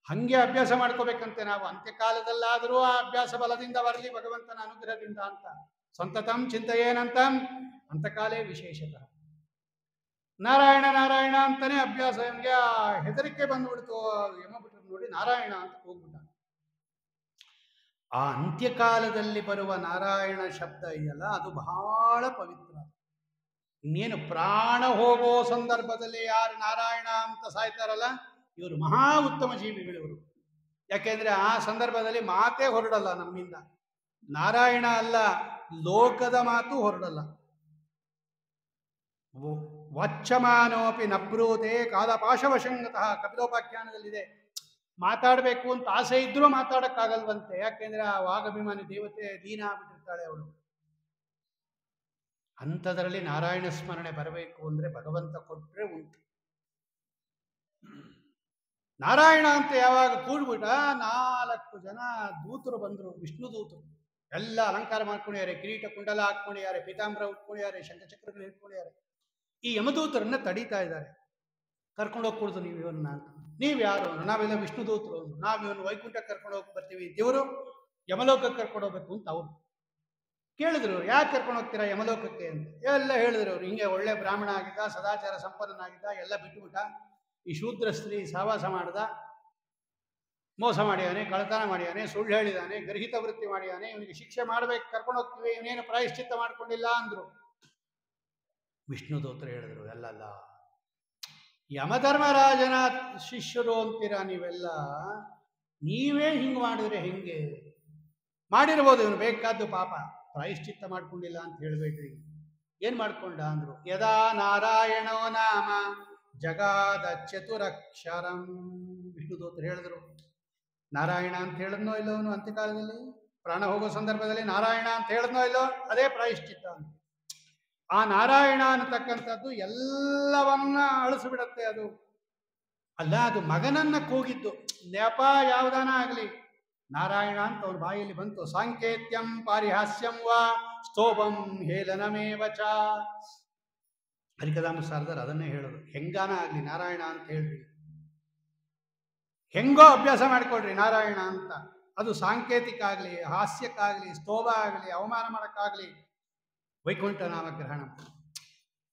Speaker 1: ಹಂಗೆ ಅಭ್ಯಾಸ ಮಾಡ್ಕೋಬೇಕಂತೆ ನಾವು. ಅಂತ್ಯಕಾಲದಲ್ಲಾದರೂ ಆ ಅಭ್ಯಾಸ ಬಲದಿಂದ ಬರಲಿ ಭಗವಂತನ ಅನುಗ್ರಹದಿಂದ ಅಂತ. ಸಂತತಂ ಚಿಂತೆಯೇನಂತ ಅಂತಕಾಲೇ ವಿಶೇಷತಃ ನಾರಾಯಣ ನಾರಾಯಣ ಅಂತಾನೆ ಅಭ್ಯಾಸ. ಇವನಿಗೆ ಆ ಹೆದರಿಕೆ ಬಂದ್ಬಿಡ್ತು. ಯಮಬಿಟ್ಟರು ನೋಡಿ ನಾರಾಯಣ ಅಂತ ಹೋಗ್ಬಿಟ್ಟ. ಆ ಅಂತ್ಯಕಾಲದಲ್ಲಿ ಬರುವ ನಾರಾಯಣ ಶಬ್ದ ಇದೆಯಲ್ಲ, ಅದು ಬಹಳ ಪವಿತ್ರ. ಇನ್ನೇನು ಪ್ರಾಣ ಹೋಗೋ ಸಂದರ್ಭದಲ್ಲಿ ಯಾರು ನಾರಾಯಣ ಅಂತ ಸಾಯ್ತಾರಲ್ಲ, ಇವರು ಮಹಾ ಉತ್ತಮ ಜೀವಿಗಳಿವರು. ಯಾಕೆಂದ್ರೆ ಆ ಸಂದರ್ಭದಲ್ಲಿ ಮಾತೇ ಹೊರಡಲ್ಲ ನಮ್ಮಿಂದ. ನಾರಾಯಣ ಅಲ್ಲ, ಲೋಕದ ಮಾತು ಹೊರಡಲ್ಲ. ವಾಚ್ಯಮಾನೋಪಿ ನಬ್ರೂತೆ ಕಾಲಪಾಶವಶಂಗತಃ ಕಪಿಲೋಪಾಖ್ಯಾನದಲ್ಲಿದೆ. ಮಾತಾಡಬೇಕು ಅಂತ ಆಸೆ ಇದ್ರೂ ಮಾತಾಡಕ್ಕಾಗಲ್ವಂತೆ. ಯಾಕೆಂದ್ರೆ ಆ ವಾಗಭಿಮಾನಿ ದೇವತೆ ದೀನ ಆಗ್ಬಿಟ್ಟಿರ್ತಾಳೆ ಅವಳು. ಅಂಥದ್ರಲ್ಲಿ ನಾರಾಯಣ ಸ್ಮರಣೆ ಬರಬೇಕು ಅಂದ್ರೆ ಭಗವಂತ ಕೊಟ್ರೆ ಉಂಟು. ನಾರಾಯಣ ಅಂತ ಯಾವಾಗ ಕೂಡ್ಬಿಟ್ಟ, 4 ಜನ ದೂತರು ಬಂದರು, ವಿಷ್ಣು ದೂತರು. ಎಲ್ಲ ಅಲಂಕಾರ ಮಾಡ್ಕೊಂಡಿದ್ದಾರೆ, ಕಿರೀಟ ಕುಂಡಲ ಹಾಕ್ಕೊಂಡಿದ್ದಾರೆ, ಪೀತಾಂಬರ ಉಟ್ಕೊಂಡಿದ್ದಾರೆ, ಶಂಖಚಕ್ರಗಳು ಇಟ್ಕೊಂಡಿದ್ದಾರೆ. ಈ ಯಮದೂತರನ್ನ ತಡೀತಾ ಇದ್ದಾರೆ. ಕರ್ಕೊಂಡೋಗಿ ಕೊಡ್ದು ನೀವು ಇವನ್ನ ಅಂತ. ನೀವ್ಯಾರು? ನಾವೆಲ್ಲ ವಿಷ್ಣು ದೂತರು. ನಾವು ಇವನು ವೈಕುಂಠಕ್ಕೆ ಕರ್ಕೊಂಡು ಹೋಗಿ ಬರ್ತೀವಿ, ದೇವರು ಯಮಲೋಕಕ್ಕೆ ಕರ್ಕೊಂಡು ಹೋಗ್ಬೇಕು ಅಂತ ಅವ್ರು ಕೇಳಿದ್ರು. ಯಾಕೆ ಕರ್ಕೊಂಡು ಹೋಗ್ತೀರಾ ಯಮಲೋಕಕ್ಕೆ ಅಂತ ಎಲ್ಲ ಹೇಳಿದ್ರು ಅವ್ರು. ಹಿಂಗೆ ಒಳ್ಳೆ ಬ್ರಾಹ್ಮಣ ಆಗಿದ್ದ, ಸದಾಚಾರ ಸಂಪನ್ನನಾಗಿದ್ದ, ಎಲ್ಲ ಬಿಟ್ಟುಬಿಟ್ಟ. ಈ ಶೂದ್ರ ಸ್ತ್ರೀ ಸಹವಾಸ ಮಾಡ್ದ, ಮೋಸ ಮಾಡಿದಾನೆ, ಕಳತನ ಮಾಡಿದಾನೆ, ಸುಳ್ಳು ಹೇಳಿದಾನೆ, ಗರ್ಹಿತ ವೃತ್ತಿ ಮಾಡಿದಾನೆ, ಇವನಿಗೆ ಶಿಕ್ಷೆ ಮಾಡ್ಬೇಕು, ಕರ್ಕೊಂಡು ಹೋಗ್ತೀವಿ, ಇವನೇನು ಪ್ರಾಯಶ್ಚಿತ್ತ ಮಾಡ್ಕೊಂಡಿಲ್ಲ ಅಂದ್ರು. ವಿಷ್ಣು ದೂತರು ಹೇಳಿದ್ರು, ಅಲ್ಲಲ್ಲ, ಯಮಧರ್ಮರಾಜನ ಶಿಷ್ಯರು ಅಂತೀರ ನೀವೆಲ್ಲ, ನೀವೇ ಹಿಂಗೆ ಮಾಡಿದ್ರೆ ಹೆಂಗೆ? ಮಾಡಿರ್ಬೋದು ಇವನು ಬೇಕಾದ್ದು, ಪಾಪ ಪ್ರಾಯಶ್ಚಿತ್ತ ಮಾಡ್ಕೊಂಡಿಲ್ಲ ಅಂತ ಹೇಳ್ಬೇಡ್ರಿ. ಏನ್ ಮಾಡ್ಕೊಂಡ ಅಂದ್ರು. ಯದಾ ನಾರಾಯಣೋ ನಾಮ ಜಗಾದ ಚತುರಕ್ಷರಂ. ವಿಷ್ಣು ದೂತರು ಹೇಳಿದ್ರು, ನಾರಾಯಣ ಅಂತ ಹೇಳಿದ್ನೋ ಇಲ್ಲೋ ಅವನು ಅಂತ್ಯಕಾಲದಲ್ಲಿ, ಪ್ರಾಣ ಹೋಗೋ ಸಂದರ್ಭದಲ್ಲಿ ನಾರಾಯಣ ಅಂತ ಹೇಳಿದ್ನೋ ಇಲ್ಲೋ, ಅದೇ ಪ್ರಾಯಶ್ಚಿತ್ತ ಅಂತ. ಆ ನಾರಾಯಣ ಅನ್ನತಕ್ಕಂಥದ್ದು ಎಲ್ಲವನ್ನ ಅಳಿಸ್ಬಿಡತ್ತೆ. ಅದು ಅಲ್ಲ, ಅದು ಮಗನನ್ನ ಕೂಗಿದ್ದು. ನೆಪ ಯಾವುದಾನ ಆಗಲಿ, ನಾರಾಯಣ ಅಂತ ಅವನ ಬಾಯಲ್ಲಿ ಬಂತು. ಸಾಂಕೇತ್ಯಂ ಪಾರಿಹಾಸ್ಯಂ ವಾ ಸ್ತೋಭಂ ಹೇಲನಮೇವ ಚ. ಹರಿಕಥಾಮೃತಸಾರದಲ್ಲಿ ಅದನ್ನೇ ಹೇಳೋದು. ಹೆಂಗಾನ ಆಗಲಿ ನಾರಾಯಣ ಅಂತ ಹೇಳ್ರಿ, ಹೆಂಗೋ ಅಭ್ಯಾಸ ಮಾಡಿಕೊಡ್ರಿ ನಾರಾಯಣ ಅಂತ. ಅದು ಸಾಂಕೇತಿಕ ಆಗಲಿ, ಹಾಸ್ಯಕ್ಕಾಗಲಿ, ಸ್ತೋಭ ಆಗಲಿ, ಅವಮಾನ ಮಾಡೋಕ್ಕಾಗಲಿ, ವೈಕುಂಠ ನಾಮಗ್ರಹಣ.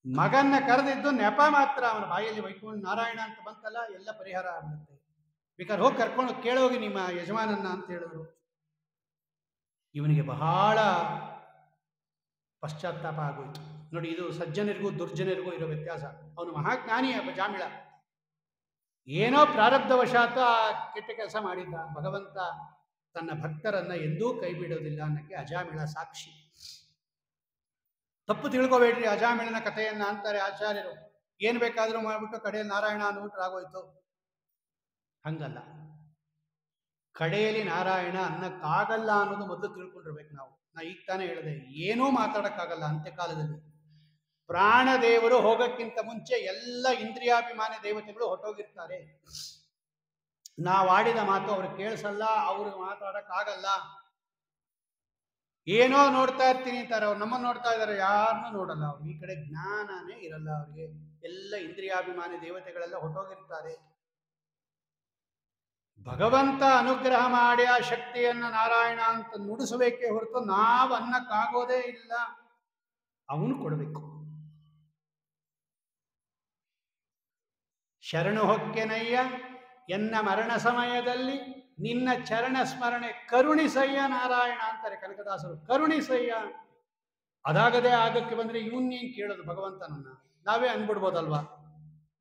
Speaker 1: ಮಗನ್ನ ಕರೆದಿದ್ದು ನೆಪ ಮಾತ್ರ. ಅವನ ಬಾಯಲ್ಲಿ ವೈಕುಂಠ ನಾರಾಯಣ ಅಂತ ಬಂತಲ್ಲ, ಎಲ್ಲ ಪರಿಹಾರ ಆಗುತ್ತೆ. ಬೇಕಾದ್ರೆ ಹೋಗಿ ಕರ್ಕೊಂಡು ಕೇಳೋಗಿ ನಿಮ್ಮ ಯಜಮಾನನ್ನ ಅಂತ ಹೇಳಿದ್ರು. ಇವನಿಗೆ ಬಹಳ ಪಶ್ಚಾತ್ತಾಪ ಆಗೋಯ್ತು. ನೋಡಿ, ಇದು ಸಜ್ಜನರಿಗೂ ದುರ್ಜನರಿಗೂ ಇರೋ ವ್ಯತ್ಯಾಸ. ಅವನು ಮಹಾಜ್ಞಾನಿ ಜಾಮಿಳ, ಏನೋ ಪ್ರಾರಬ್ಧವಶಾತ್ ಆ ಕೆಟ್ಟ ಕೆಲಸ ಮಾಡಿದ್ದ. ಭಗವಂತ ತನ್ನ ಭಕ್ತರನ್ನ ಎಂದೂ ಕೈ ಬಿಡೋದಿಲ್ಲ ಅನ್ನಕ್ಕೆ ಅಜಾಮಿಳ ಸಾಕ್ಷಿ. ತಪ್ಪು ತಿಳ್ಕೊಬೇಡ್ರಿ ಅಜಾಮಿಳನ ಕಥೆಯನ್ನ ಅಂತಾರೆ ಆಚಾರ್ಯರು. ಏನ್ ಬೇಕಾದ್ರೂ ಮಾಡ್ಬಿಟ್ಟು ಕಡೆಯಲ್ಲಿ ನಾರಾಯಣ ಅಂದ್ಬಿಟ್ರೆ ಆಗೋಯ್ತು. ಹಂಗಲ್ಲ. ಕಡೆಯಲ್ಲಿ ನಾರಾಯಣ ಅನ್ನಕ್ಕಾಗಲ್ಲ ಅನ್ನೋದು ಮೊದಲು ತಿಳ್ಕೊಂಡಿರ್ಬೇಕು ನಾವು. ನಾ ಈಗ ತಾನೇ ಹೇಳಿದೆ, ಏನೂ ಮಾತಾಡಕ್ಕಾಗಲ್ಲ ಅಂತ್ಯಕಾಲದಲ್ಲಿ. ಪ್ರಾಣದೇವರು ಹೋಗಕ್ಕಿಂತ ಮುಂಚೆ ಎಲ್ಲ ಇಂದ್ರಿಯಾಭಿಮಾನಿ ದೇವತೆಗಳು ಹೊಟ್ಟೋಗಿರ್ತಾರೆ. ನಾವು ಆಡಿದ ಮಾತು ಅವ್ರು ಕೇಳಿಸಲ್ಲ, ಅವ್ರು ಮಾತಾಡಕ್ಕಾಗಲ್ಲ. ಏನೋ ನೋಡ್ತಾ ಇರ್ತೀನಿ ಅಂತಾರೆ, ಅವ್ರು ನಮ್ಮನ್ನು ನೋಡ್ತಾ ಇದ್ದಾರೆ, ಯಾರನ್ನೂ ನೋಡಲ್ಲ. ಅವ್ರು ಈ ಕಡೆ ಜ್ಞಾನನೇ ಇರಲ್ಲ ಅವ್ರಿಗೆ. ಎಲ್ಲ ಇಂದ್ರಿಯಾಭಿಮಾನಿ ದೇವತೆಗಳೆಲ್ಲ ಹೊಟ್ಟೋಗಿರ್ತಾರೆ. ಭಗವಂತ ಅನುಗ್ರಹ ಮಾಡಿ ಆ ಶಕ್ತಿಯನ್ನ ನಾರಾಯಣ ಅಂತ ನುಡಿಸಬೇಕೇ ಹೊರತು ನಾವು ಅನ್ನಕ್ಕಾಗೋದೇ ಇಲ್ಲ. ಅವನು ಕೊಡಬೇಕು. ಶರಣು ಹೊಕ್ಕೆನಯ್ಯ ಎನ್ನ ಮರಣ ಸಮಯದಲ್ಲಿ ನಿನ್ನ ಚರಣ ಸ್ಮರಣೆ ಕರುಣಿಸಯ್ಯ ನಾರಾಯಣ ಅಂತಾರೆ ಕನಕದಾಸರು. ಕರುಣಿಸಯ್ಯ. ಅದಾಗದೇ ಆಗಕ್ಕೆ ಬಂದ್ರೆ ಇವನ್ನೇನು ಕೇಳೋದು ಭಗವಂತನನ್ನ? ನಾವೇ ಅನ್ಬಿಡ್ಬೋದಲ್ವಾ?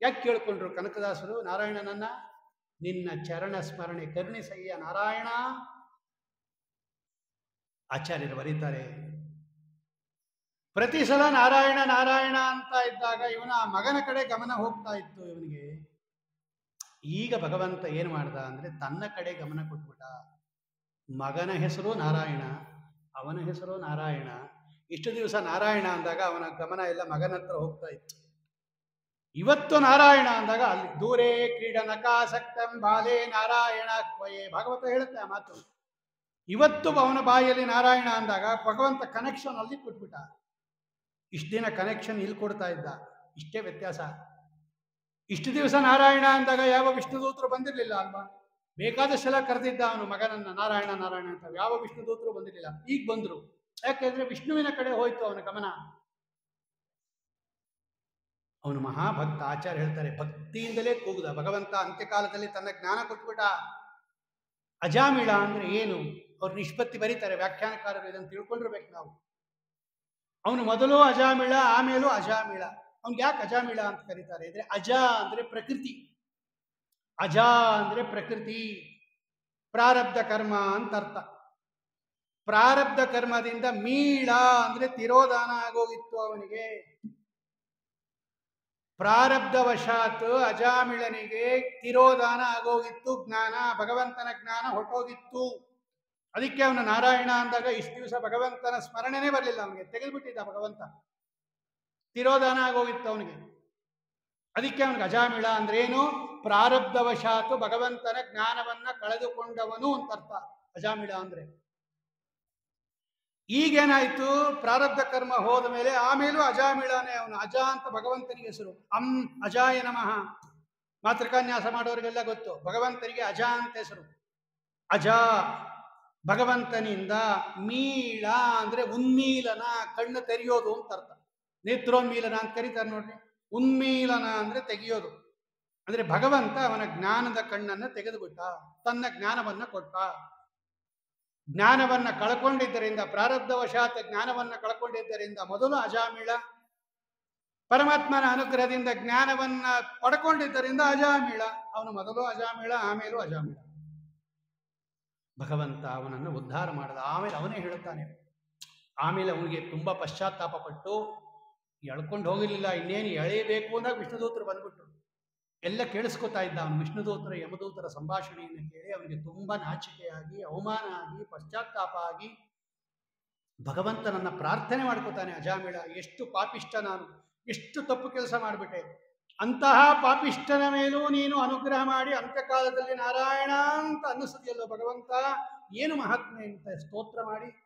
Speaker 1: ಯಾಕೆ ಕೇಳ್ಕೊಂಡ್ರು ಕನಕದಾಸರು ನಾರಾಯಣನನ್ನ? ನಿನ್ನ ಚರಣ ಸ್ಮರಣೆ ಕರುಣಿಸಯ್ಯ ನಾರಾಯಣ. ಆಚಾರ್ಯರು ಬರೀತಾರೆ, ಪ್ರತಿ ಸಲ ನಾರಾಯಣ ನಾರಾಯಣ ಅಂತ ಇದ್ದಾಗ ಇವನ ಆ ಮಗನ ಕಡೆ ಗಮನ ಹೋಗ್ತಾ ಇತ್ತು ಇವನಿಗೆ. ಈಗ ಭಗವಂತ ಏನು ಮಾಡ್ದ ಅಂದ್ರೆ ತನ್ನ ಕಡೆ ಗಮನ ಕೊಟ್ಬಿಟ್ಟ. ಮಗನ ಹೆಸರು ನಾರಾಯಣ, ಅವನ ಹೆಸರು ನಾರಾಯಣ. ಇಷ್ಟು ದಿವಸ ನಾರಾಯಣ ಅಂದಾಗ ಅವನ ಗಮನ ಎಲ್ಲ ಮಗನ ಹತ್ರ ಹೋಗ್ತಾ ಇತ್ತು. ಇವತ್ತು ನಾರಾಯಣ ಅಂದಾಗ ಅಲ್ಲಿ ದೂರೇ ಕ್ರೀಡನಕಾಸಕ್ತಂ ಬಾಲೇ ನಾರಾಯಣ ಕ್ವಯೇ. ಭಾಗವತ ಹೇಳುತ್ತೆ ಆ ಮಾತು. ಇವತ್ತು ಅವನ ಬಾಯಲ್ಲಿ ನಾರಾಯಣ ಅಂದಾಗ ಭಗವಂತ ಕನೆಕ್ಷನ್ ಅಲ್ಲಿ ಕೊಟ್ಬಿಟ್ಟ. ಇಷ್ಟು ದಿನ ಕನೆಕ್ಷನ್ ಇಲ್ಲಿ ಕೊಡ್ತಾ ಇದ್ದ. ಇಷ್ಟೇ ವ್ಯತ್ಯಾಸ. ಇಷ್ಟು ದಿವಸ ನಾರಾಯಣ ಅಂದಾಗ ಯಾವ ವಿಷ್ಣುದೂತರು ಬಂದಿರಲಿಲ್ಲ ಅಲ್ವಾ? ಬೇಕಾದಷ್ಟೆಲ್ಲ ಕರೆದಿದ್ದ ಅವನು ಮಗನನ್ನ ನಾರಾಯಣ ನಾರಾಯಣ ಅಂತ. ಯಾವ ವಿಷ್ಣುದೂತರು ಬಂದಿರಲಿಲ್ಲ. ಈಗ ಬಂದ್ರು. ಯಾಕೆಂದ್ರೆ ವಿಷ್ಣುವಿನ ಕಡೆ ಹೋಯ್ತು ಅವನ ಗಮನ. ಅವನು ಮಹಾಭಕ್ತ. ಆಚಾರ್ಯ ಹೇಳ್ತಾರೆ, ಭಕ್ತಿಯಿಂದಲೇ ಕೂಗುದ ಭಗವಂತ. ಅಂತ್ಯಕಾಲದಲ್ಲಿ ತನ್ನ ಜ್ಞಾನ ಕೊಟ್ಬಿಟ್ಟ. ಅಜಾಮಿಳ ಅಂದ್ರೆ ಏನು? ಅವ್ರು ನಿಷ್ಪತ್ತಿ ಬರೀತಾರೆ ವ್ಯಾಖ್ಯಾನಕಾರರು. ಇದನ್ನು ತಿಳ್ಕೊಂಡಿರ್ಬೇಕು ನಾವು. ಅವನು ಮೊದಲು ಅಜಾಮಿಳ, ಆಮೇಲೂ ಅಜಾಮಿಳ. ಅವ್ನಿಗೆ ಯಾಕೆ ಅಜಾಮಿಳ ಅಂತ ಕರೀತಾರೆ ಅಂದ್ರೆ, ಅಜ ಅಂದ್ರೆ ಪ್ರಕೃತಿ, ಅಜ ಅಂದ್ರೆ ಪ್ರಕೃತಿ, ಪ್ರಾರಬ್ಧ ಕರ್ಮ ಅಂತ ಅರ್ಥ. ಪ್ರಾರಬ್ಧ ಕರ್ಮದಿಂದ ಮೀಳ ಅಂದ್ರೆ ತಿರೋಧಾನ ಆಗೋಗಿತ್ತು ಅವನಿಗೆ. ಪ್ರಾರಬ್ಧವಶಾತ್ ಅಜಾಮಿಳನಿಗೆ ತಿರೋಧಾನ ಆಗೋಗಿತ್ತು. ಜ್ಞಾನ, ಭಗವಂತನ ಜ್ಞಾನ ಹೊಟ್ಟೋಗಿತ್ತು. ಅದಕ್ಕೆ ಅವನು ನಾರಾಯಣ ಅಂದಾಗ ಇಷ್ಟು ದಿವಸ ಭಗವಂತನ ಸ್ಮರಣೆನೇ ಬರಲಿಲ್ಲ ಅವನಿಗೆ. ತೆಗೆದುಬಿಟ್ಟಿದ್ದ ಭಗವಂತ. ತಿರೋಧಾನ ಆಗೋಗಿತ್ತು ಅವನಿಗೆ. ಅದಕ್ಕೆ ಅವನಿಗೆ ಅಜಾಮಿಳ ಅಂದ್ರೆ ಏನು? ಪ್ರಾರಬ್ಧವಶಾತ್ ಭಗವಂತನ ಜ್ಞಾನವನ್ನ ಕಳೆದುಕೊಂಡವನು ಅಂತ ಅರ್ಥ ಅಜಾಮಿಳ ಅಂದ್ರೆ. ಈಗೇನಾಯ್ತು? ಪ್ರಾರಬ್ಧ ಕರ್ಮ ಹೋದ ಮೇಲೆ ಆಮೇಲೂ ಅಜಾಮಿಳನೇ ಅವನು. ಅಜ ಅಂತ ಭಗವಂತನಿಗೆ ಹೆಸರು. ಅಜಾಯ ನಮಃ. ಮಾತೃಕಾನ್ಯಾಸ ಮಾಡೋರಿಗೆಲ್ಲ ಗೊತ್ತು, ಭಗವಂತನಿಗೆ ಅಜ ಅಂತ ಹೆಸರು. ಅಜ ಭಗವಂತನಿಂದ, ಮೀಳ ಅಂದ್ರೆ ಉನ್ಮೀಲನ, ಕಣ್ಣು ತೆರೆಯೋದು ಅಂತ ಅರ್ಥ. ನೇತ್ರೋನ್ಮೀಲನ ಅಂತ ಕರೀತಾರೆ ನೋಡ್ರಿ. ಉನ್ಮೀಲನ ಅಂದ್ರೆ ತೆಗೆಯೋದು. ಅಂದ್ರೆ ಭಗವಂತ ಅವನ ಜ್ಞಾನದ ಕಣ್ಣನ್ನು ತೆಗೆದುಬಿಟ್ಟ, ತನ್ನ ಜ್ಞಾನವನ್ನ ಕೊಟ್ಟ. ಜ್ಞಾನವನ್ನ ಕಳ್ಕೊಂಡಿದ್ದರಿಂದ, ಪ್ರಾರಬ್ಧವಶಾತ್ ಜ್ಞಾನವನ್ನ ಕಳ್ಕೊಂಡಿದ್ದರಿಂದ ಮೊದಲು ಅಜಾಮಿಳ. ಪರಮಾತ್ಮನ ಅನುಗ್ರಹದಿಂದ ಜ್ಞಾನವನ್ನ ಪಡ್ಕೊಂಡಿದ್ದರಿಂದ ಅಜಾಮಿಳ. ಅವನು ಮೊದಲು ಅಜಾಮಿಳ, ಆಮೇಲೂ ಅಜಾಮಿಳ. ಭಗವಂತ ಅವನನ್ನು ಉದ್ಧಾರ ಮಾಡಿದ. ಆಮೇಲೆ ಅವನೇ ಹೇಳುತ್ತಾನೆ. ಆಮೇಲೆ ಅವನಿಗೆ ತುಂಬಾ ಪಶ್ಚಾತ್ತಾಪ ಪಟ್ಟು ಎಳ್ಕೊಂಡು ಹೋಗಿರ್ಲಿಲ್ಲ. ಇನ್ನೇನು ಎಳೆಯಬೇಕು ಅಂದಾಗ ವಿಷ್ಣುದೂತರು ಬಂದ್ಬಿಟ್ರು. ಎಲ್ಲ ಕೇಳಿಸ್ಕೊತಾ ಇದ್ದ ಅವನು. ವಿಷ್ಣುದೂತರ ಯಮದೂತರ ಸಂಭಾಷಣೆಯನ್ನು ಕೇಳಿ ಅವನಿಗೆ ತುಂಬಾ ನಾಚಿಕೆಯಾಗಿ, ಅವಮಾನ ಆಗಿ, ಪಶ್ಚಾತ್ತಾಪ ಆಗಿ ಭಗವಂತನನ್ನ ಪ್ರಾರ್ಥನೆ ಮಾಡ್ಕೋತಾನೆ ಅಜಾಮಿಳ. ಎಷ್ಟು ಪಾಪಿಷ್ಟ ನಾನು, ಎಷ್ಟು ತಪ್ಪು ಕೆಲಸ ಮಾಡಿಬಿಟ್ಟೆ. ಅಂತಹ ಪಾಪಿಷ್ಟನ ಮೇಲೂ ನೀನು ಅನುಗ್ರಹ ಮಾಡಿ ಅಂತ್ಯಕಾಲದಲ್ಲಿ ನಾರಾಯಣ ಅಂತ ಅನ್ನಿಸುತ್ತಿಯಲ್ಲೋ ಭಗವಂತ, ಏನು ಮಹಾತ್ಮೆ ಅಂತ ಸ್ತೋತ್ರ ಮಾಡಿ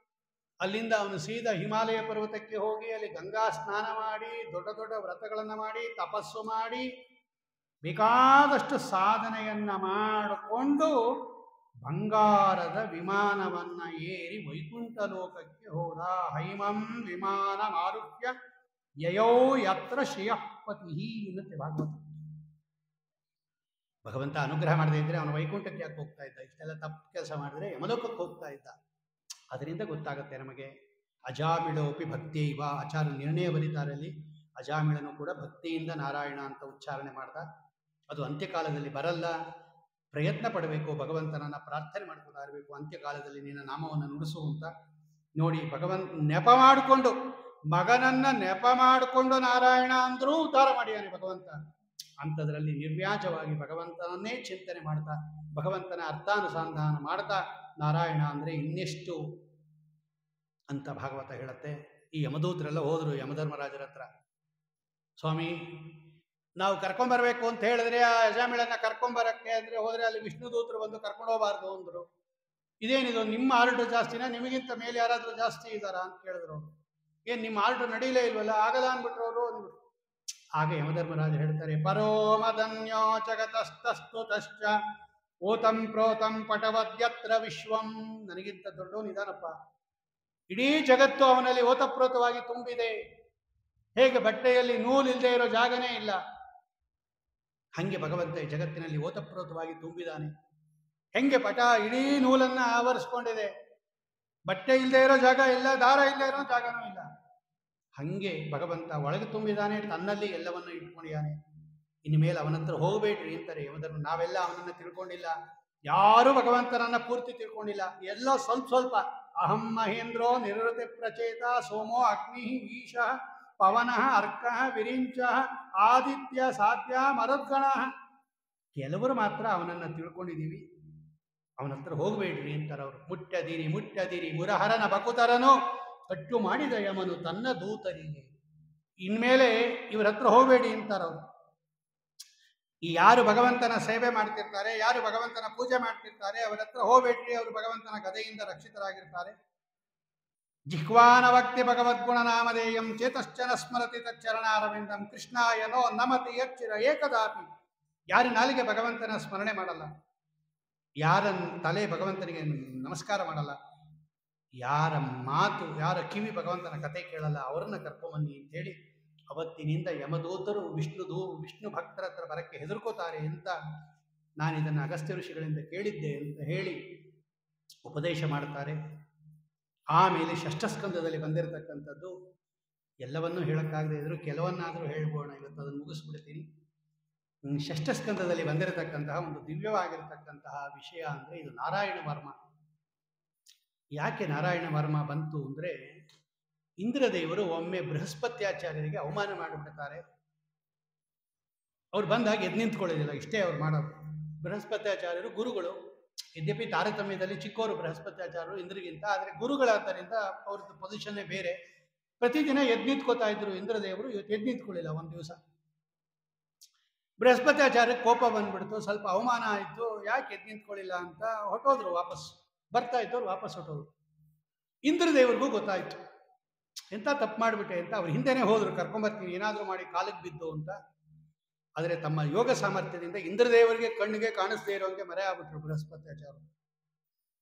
Speaker 1: ಅಲ್ಲಿಂದ ಅವನು ಸೀದಾ ಹಿಮಾಲಯ ಪರ್ವತಕ್ಕೆ ಹೋಗಿ ಅಲ್ಲಿ ಗಂಗಾ ಸ್ನಾನ ಮಾಡಿ, ದೊಡ್ಡ ದೊಡ್ಡ ವ್ರತಗಳನ್ನು ಮಾಡಿ, ತಪಸ್ಸು ಮಾಡಿ, ಬೇಕಾದಷ್ಟು ಸಾಧನೆಯನ್ನ ಮಾಡಿಕೊಂಡು ಬಂಗಾರದ ವಿಮಾನವನ್ನ ಏರಿ ವೈಕುಂಠ ಲೋಕಕ್ಕೆ ಹೋದ. ಹೈಮಂ ವಿಮಾನ ಮಾರುಹ್ಯ ಯಯೋ ಯತ್ರ ಶ್ರೇಯಃಪತಿ ಎನ್ನುತ್ತೆ ಭಾಗವತ. ಭಗವಂತ ಅನುಗ್ರಹ ಮಾಡದೇ ಇದ್ರೆ ಅವನು ವೈಕುಂಠಕ್ಕೆ ಯಾಕೆ ಹೋಗ್ತಾ ಇದ್ದ? ಇಷ್ಟೆಲ್ಲ ತಪ್ಪು ಕೆಲಸ ಮಾಡಿದ್ರೆ ಯಮಲೋಕಕ್ಕೆ ಹೋಗ್ತಾ ಇದ್ದ. ಅದರಿಂದ ಗೊತ್ತಾಗುತ್ತೆ ನಮಗೆ. ಅಜಾಮಿಳೋಪಿ ಭಕ್ತಿ ಇವ. ಆಚಾರ್ಯ ನಿರ್ಣಯ ಬರೀತಾರೆ ಅಲ್ಲಿ. ಅಜಾಮಿಳನು ಕೂಡ ಭಕ್ತಿಯಿಂದ ನಾರಾಯಣ ಅಂತ ಉಚ್ಚಾರಣೆ ಮಾಡ್ದ. ಅದು ಅಂತ್ಯಕಾಲದಲ್ಲಿ ಬರಲ್ಲ. ಪ್ರಯತ್ನ ಪಡಬೇಕು, ಭಗವಂತನನ್ನ ಪ್ರಾರ್ಥನೆ ಮಾಡ್ಕೊತಾ ಇರಬೇಕು. ಅಂತ್ಯಕಾಲದಲ್ಲಿ ನಿನ್ನ ನಾಮವನ್ನು ನುಡಿಸು ಅಂತ ನೋಡಿ ಭಗವಂತ ನೆಪ ಮಾಡಿಕೊಂಡು ಮಗನನ್ನ ನೆಪ ಮಾಡಿಕೊಂಡು ನಾರಾಯಣ ಅಂದ್ರೂ ಉದ್ಧಾರ ಮಾಡಿಯಾನೆ ಭಗವಂತ. ಅಂಥದ್ರಲ್ಲಿ ನಿರ್ವ್ಯಾಜವಾಗಿ ಭಗವಂತನನ್ನೇ ಚಿಂತನೆ ಮಾಡ್ತಾ, ಭಗವಂತನ ಅರ್ಥಾನುಸಂಧಾನ ಮಾಡ್ತಾ ನಾರಾಯಣ ಅಂದರೆ ಇನ್ನೆಷ್ಟು ಅಂತ ಭಾಗವತ ಹೇಳುತ್ತೆ. ಈ ಯಮದೂತರೆಲ್ಲ ಹೋದರು ಯಮಧರ್ಮರಾಜರ ಹತ್ರ. ಸ್ವಾಮಿ, ನಾವು ಕರ್ಕೊಂಬರ್ಬೇಕು ಅಂತ ಹೇಳಿದ್ರೆ ಆ ಯಜಾಮಿಳನ್ನ ಕರ್ಕೊಂಬರಕ್ಕೆ ಅಂದರೆ ಹೋದರೆ ಅಲ್ಲಿ ವಿಷ್ಣು ದೂತರು ಬಂದು ಕರ್ಕೊಂಡು ಹೋಗಬಾರ್ದು ಅಂದರು. ಇದೇನಿದು, ನಿಮ್ಮ ಆರ್ಡರ್ ಜಾಸ್ತಿನಾ, ನಿಮಗಿಂತ ಮೇಲೆ ಯಾರಾದರೂ ಜಾಸ್ತಿ ಇದ್ದಾರಾ ಅಂತ ಕೇಳಿದ್ರು. ಏನು ನಿಮ್ಮ ಆರ್ಡರ್ ನಡೀಲೇ ಇಲ್ವಲ್ಲ, ಆಗಲ್ಲ ಅಂದ್ಬಿಟ್ರು ಅವರು ಅಂದ್ಬಿಟ್ರು. ಆಗ ಯಮಧರ್ಮರಾಜ ಹೇಳ್ತಾರೆ, ಪರೋಮಧನ್ಯೋ ಜಗತಸ್ತಸ್ತು ತಶ್ಚ ಓತಂ ಪ್ರೋತಂ ಪಟವದ್ಯತ್ರ ವಿಶ್ವಂ. ನನಗಿಂತ ದೊಡ್ಡವನಿದಾನಪ್ಪ, ಇಡೀ ಜಗತ್ತು ಅವನಲ್ಲಿ ಓತಪ್ರೋತವಾಗಿ ತುಂಬಿದೆ. ಹೇಗೆ ಬಟ್ಟೆಯಲ್ಲಿ ನೂಲಿಲ್ಲದೆ ಇರೋ ಜಾಗನೇ ಇಲ್ಲ, ಹಂಗೆ ಭಗವಂತ ಈ ಜಗತ್ತಿನಲ್ಲಿ ಓತಪ್ರೋತವಾಗಿ ತುಂಬಿದಾನೆ. ಹೆಂಗೆ ಪಟ ಇಡೀ ನೂಲನ್ನ ಆವರಿಸ್ಕೊಂಡಿದೆ, ಬಟ್ಟೆ ಇಲ್ಲದೆ ಇರೋ ಜಾಗ ಇಲ್ಲ, ದಾರ ಇಲ್ಲದೆ ಇರೋ ಜಾಗನೂ ಇಲ್ಲ. ಹಂಗೆ ಭಗವಂತ ಒಳಗೆ ತುಂಬಿದಾನೆ, ತನ್ನಲ್ಲಿ ಎಲ್ಲವನ್ನು ಇಟ್ಕೊಂಡಿದ್ದಾನೆ. ಇನ್ನು ಮೇಲೆ ಅವನ ಹತ್ರ ಹೋಗಬೇಡ್ರಿ ಅಂತಾರೆ ಯಮಧರ್ಮ. ನಾವೆಲ್ಲ ಅವನನ್ನು ತಿಳ್ಕೊಂಡಿಲ್ಲ, ಯಾರು ಭಗವಂತನನ್ನ ಪೂರ್ತಿ ತಿಳ್ಕೊಂಡಿಲ್ಲ, ಎಲ್ಲ ಸ್ವಲ್ಪ ಸ್ವಲ್ಪ. ಅಹಂ ಮಹೇಂದ್ರೋ ನಿರೃತಿ ಪ್ರಚೇತ ಸೋಮೋ ಅಗ್ನಿ ಈಶಃ ಪವನಃ ಅರ್ಕಃ ವಿರಿಂಚಃ ಆದಿತ್ಯ ಸಾಧ್ಯ ಮರುದ್ಗಣ. ಕೆಲವರು ಮಾತ್ರ ಅವನನ್ನು ತಿಳ್ಕೊಂಡಿದ್ದೀವಿ, ಅವನ ಹತ್ರ ಹೋಗಬೇಡ್ರಿ ಅಂತಾರೆ ಅವರು. ಮುಟ್ಟದಿರಿ ಮುಟ್ಟದಿರಿ ಮುರಹರನ ಬಕುತರನು ಕಟ್ಟು ಮಾಡಿದ ಯಮನು ತನ್ನ ದೂತರಿಗೆ. ಇನ್ಮೇಲೆ ಇವರ ಹತ್ರ ಹೋಗಬೇಡಿ ಅಂತಾರವರು. ಈ ಯಾರು ಭಗವಂತನ ಸೇವೆ ಮಾಡ್ತಿರ್ತಾರೆ, ಯಾರು ಭಗವಂತನ ಪೂಜೆ ಮಾಡ್ತಿರ್ತಾರೆ, ಅವರ ಹತ್ರ ಹೋಗಬೇಡ್ರಿ, ಅವರು ಭಗವಂತನ ಗದೆಯಿಂದ ರಕ್ಷಿತರಾಗಿರ್ತಾರೆ. ಜಿಹ್ವಾನ ಭಕ್ತಿ ಭಗವದ್ಗುಣ ನಾಮಧೇಯಂ ಚೇತಶ್ಚನ ಸ್ಮರತಿ ತಚ್ಚರಣಾರವಿಂದಂ ಕೃಷ್ಣಾಯನೋ ನಮತಿ ಯಚ್ಚಿರ ಏಕದಾಪಿ. ಯಾರ ನಾಲಿಗೆ ಭಗವಂತನ ಸ್ಮರಣೆ ಮಾಡಲ್ಲ, ಯಾರ ತಲೆ ಭಗವಂತನಿಗೆ ನಮಸ್ಕಾರ ಮಾಡಲ್ಲ, ಯಾರ ಮಾತು ಯಾರ ಕಿವಿ ಭಗವಂತನ ಕತೆ ಕೇಳಲ್ಲ, ಅವರನ್ನ ಕರ್ಕೊಂಬನ್ನಿ ಅಂತೇಳಿ ಅವತ್ತಿನಿಂದ ಯಮದೂತರು ವಿಷ್ಣು ಭಕ್ತರ ಹತ್ರ ಬರಕ್ಕೆ ಹೆದರ್ಕೋತಾರೆ ಅಂತ ನಾನು ಇದನ್ನು ಅಗಸ್ತ್ಯ ಋಷಿಗಳಿಂದ ಕೇಳಿದ್ದೆ ಅಂತ ಹೇಳಿ ಉಪದೇಶ ಮಾಡ್ತಾರೆ. ಆಮೇಲೆ ಷಷ್ಠಸ್ಕಂದದಲ್ಲಿ ಬಂದಿರತಕ್ಕಂಥದ್ದು ಎಲ್ಲವನ್ನೂ ಹೇಳೋಕ್ಕಾಗದೇ ಇದ್ರು ಕೆಲವನ್ನಾದರೂ ಹೇಳ್ಬೋಣ, ಇವತ್ತು ಅದನ್ನು ಮುಗಿಸ್ಬಿಡ್ತೀನಿ. ಷಷ್ಠಸ್ಕಂದದಲ್ಲಿ ಬಂದಿರತಕ್ಕಂತಹ ಒಂದು ದಿವ್ಯವಾಗಿರತಕ್ಕಂತಹ ವಿಷಯ ಅಂದರೆ ಇದು ನಾರಾಯಣ ವರ್ಮ. ಯಾಕೆ ನಾರಾಯಣ ವರ್ಮ ಬಂತು ಅಂದರೆ, ಇಂದ್ರದೇವರು ಒಮ್ಮೆ ಬೃಹಸ್ಪತ್ಯಾಚಾರ್ಯರಿಗೆ ಅವಮಾನ ಮಾಡಿಬಿಡ್ತಾರೆ. ಅವ್ರು ಬಂದಾಗ ಎದ್ದು ನಿಂತ್ಕೊಳ್ಳೋದಿಲ್ಲ, ಇಷ್ಟೇ ಅವ್ರು ಮಾಡೋದು. ಬೃಹಸ್ಪತ್ಯಾಚಾರ್ಯರು ಗುರುಗಳು, ಯದ್ಯಪಿ ತಾರತಮ್ಯದಲ್ಲಿ ಚಿಕ್ಕವರು ಬೃಹಸ್ಪತ್ಯಾಚಾರ್ಯರು ಇಂದ್ರಿಗಿಂತ, ಆದರೆ ಗುರುಗಳಾದ್ದರಿಂದ ಅವ್ರದ್ದು ಪೊಸಿಷನ್ನೇ ಬೇರೆ. ಪ್ರತಿದಿನ ಎದ್ದು ನಿಂತ್ಕೋತಾ ಇದ್ರು ಇಂದ್ರದೇವರು. ಇವತ್ತು ಎದ್ದು ನಿಂತ್ಕೊಳ್ಳಿಲ್ಲ ಒಂದು ದಿವಸ. ಬೃಹಸ್ಪತ್ಯಾಚಾರ್ಯಕ್ಕೆ ಕೋಪ ಬಂದ್ಬಿಡ್ತು, ಸ್ವಲ್ಪ ಅವಮಾನ ಆಯಿತು, ಯಾಕೆ ಎದ್ದು ನಿಂತ್ಕೊಳ್ಳಿಲ್ಲ ಅಂತ ಹೊಟ್ಟೋದ್ರು. ವಾಪಸ್ ಬರ್ತಾ ಇದ್ದವ್ರು ವಾಪಸ್ ಹೊಟ್ಟೋದ್ರು. ಇಂದ್ರದೇವ್ರಿಗೂ ಗೊತ್ತಾಯ್ತು ಎಂತ ತಪ್ಪು ಮಾಡಿಬಿಟ್ಟೆ ಅಂತ. ಅವ್ರು ಹಿಂದೆನೇ ಹೋದ್ರು, ಕರ್ಕೊಂಬರ್ತೀನಿ ಏನಾದರೂ ಮಾಡಿ ಕಾಲಿಗೆ ಬಿದ್ದು ಅಂತ. ಆದರೆ ತಮ್ಮ ಯೋಗ ಸಾಮರ್ಥ್ಯದಿಂದ ಇಂದ್ರದೇವರಿಗೆ ಕಣ್ಣಿಗೆ ಕಾಣಿಸ್ದೇ ಇರೋಂಗೆ ಮರೆ ಆಗ್ಬಿಟ್ರು ಬೃಹಸ್ಪತ್ಯಾಚಾರ್ಯರು.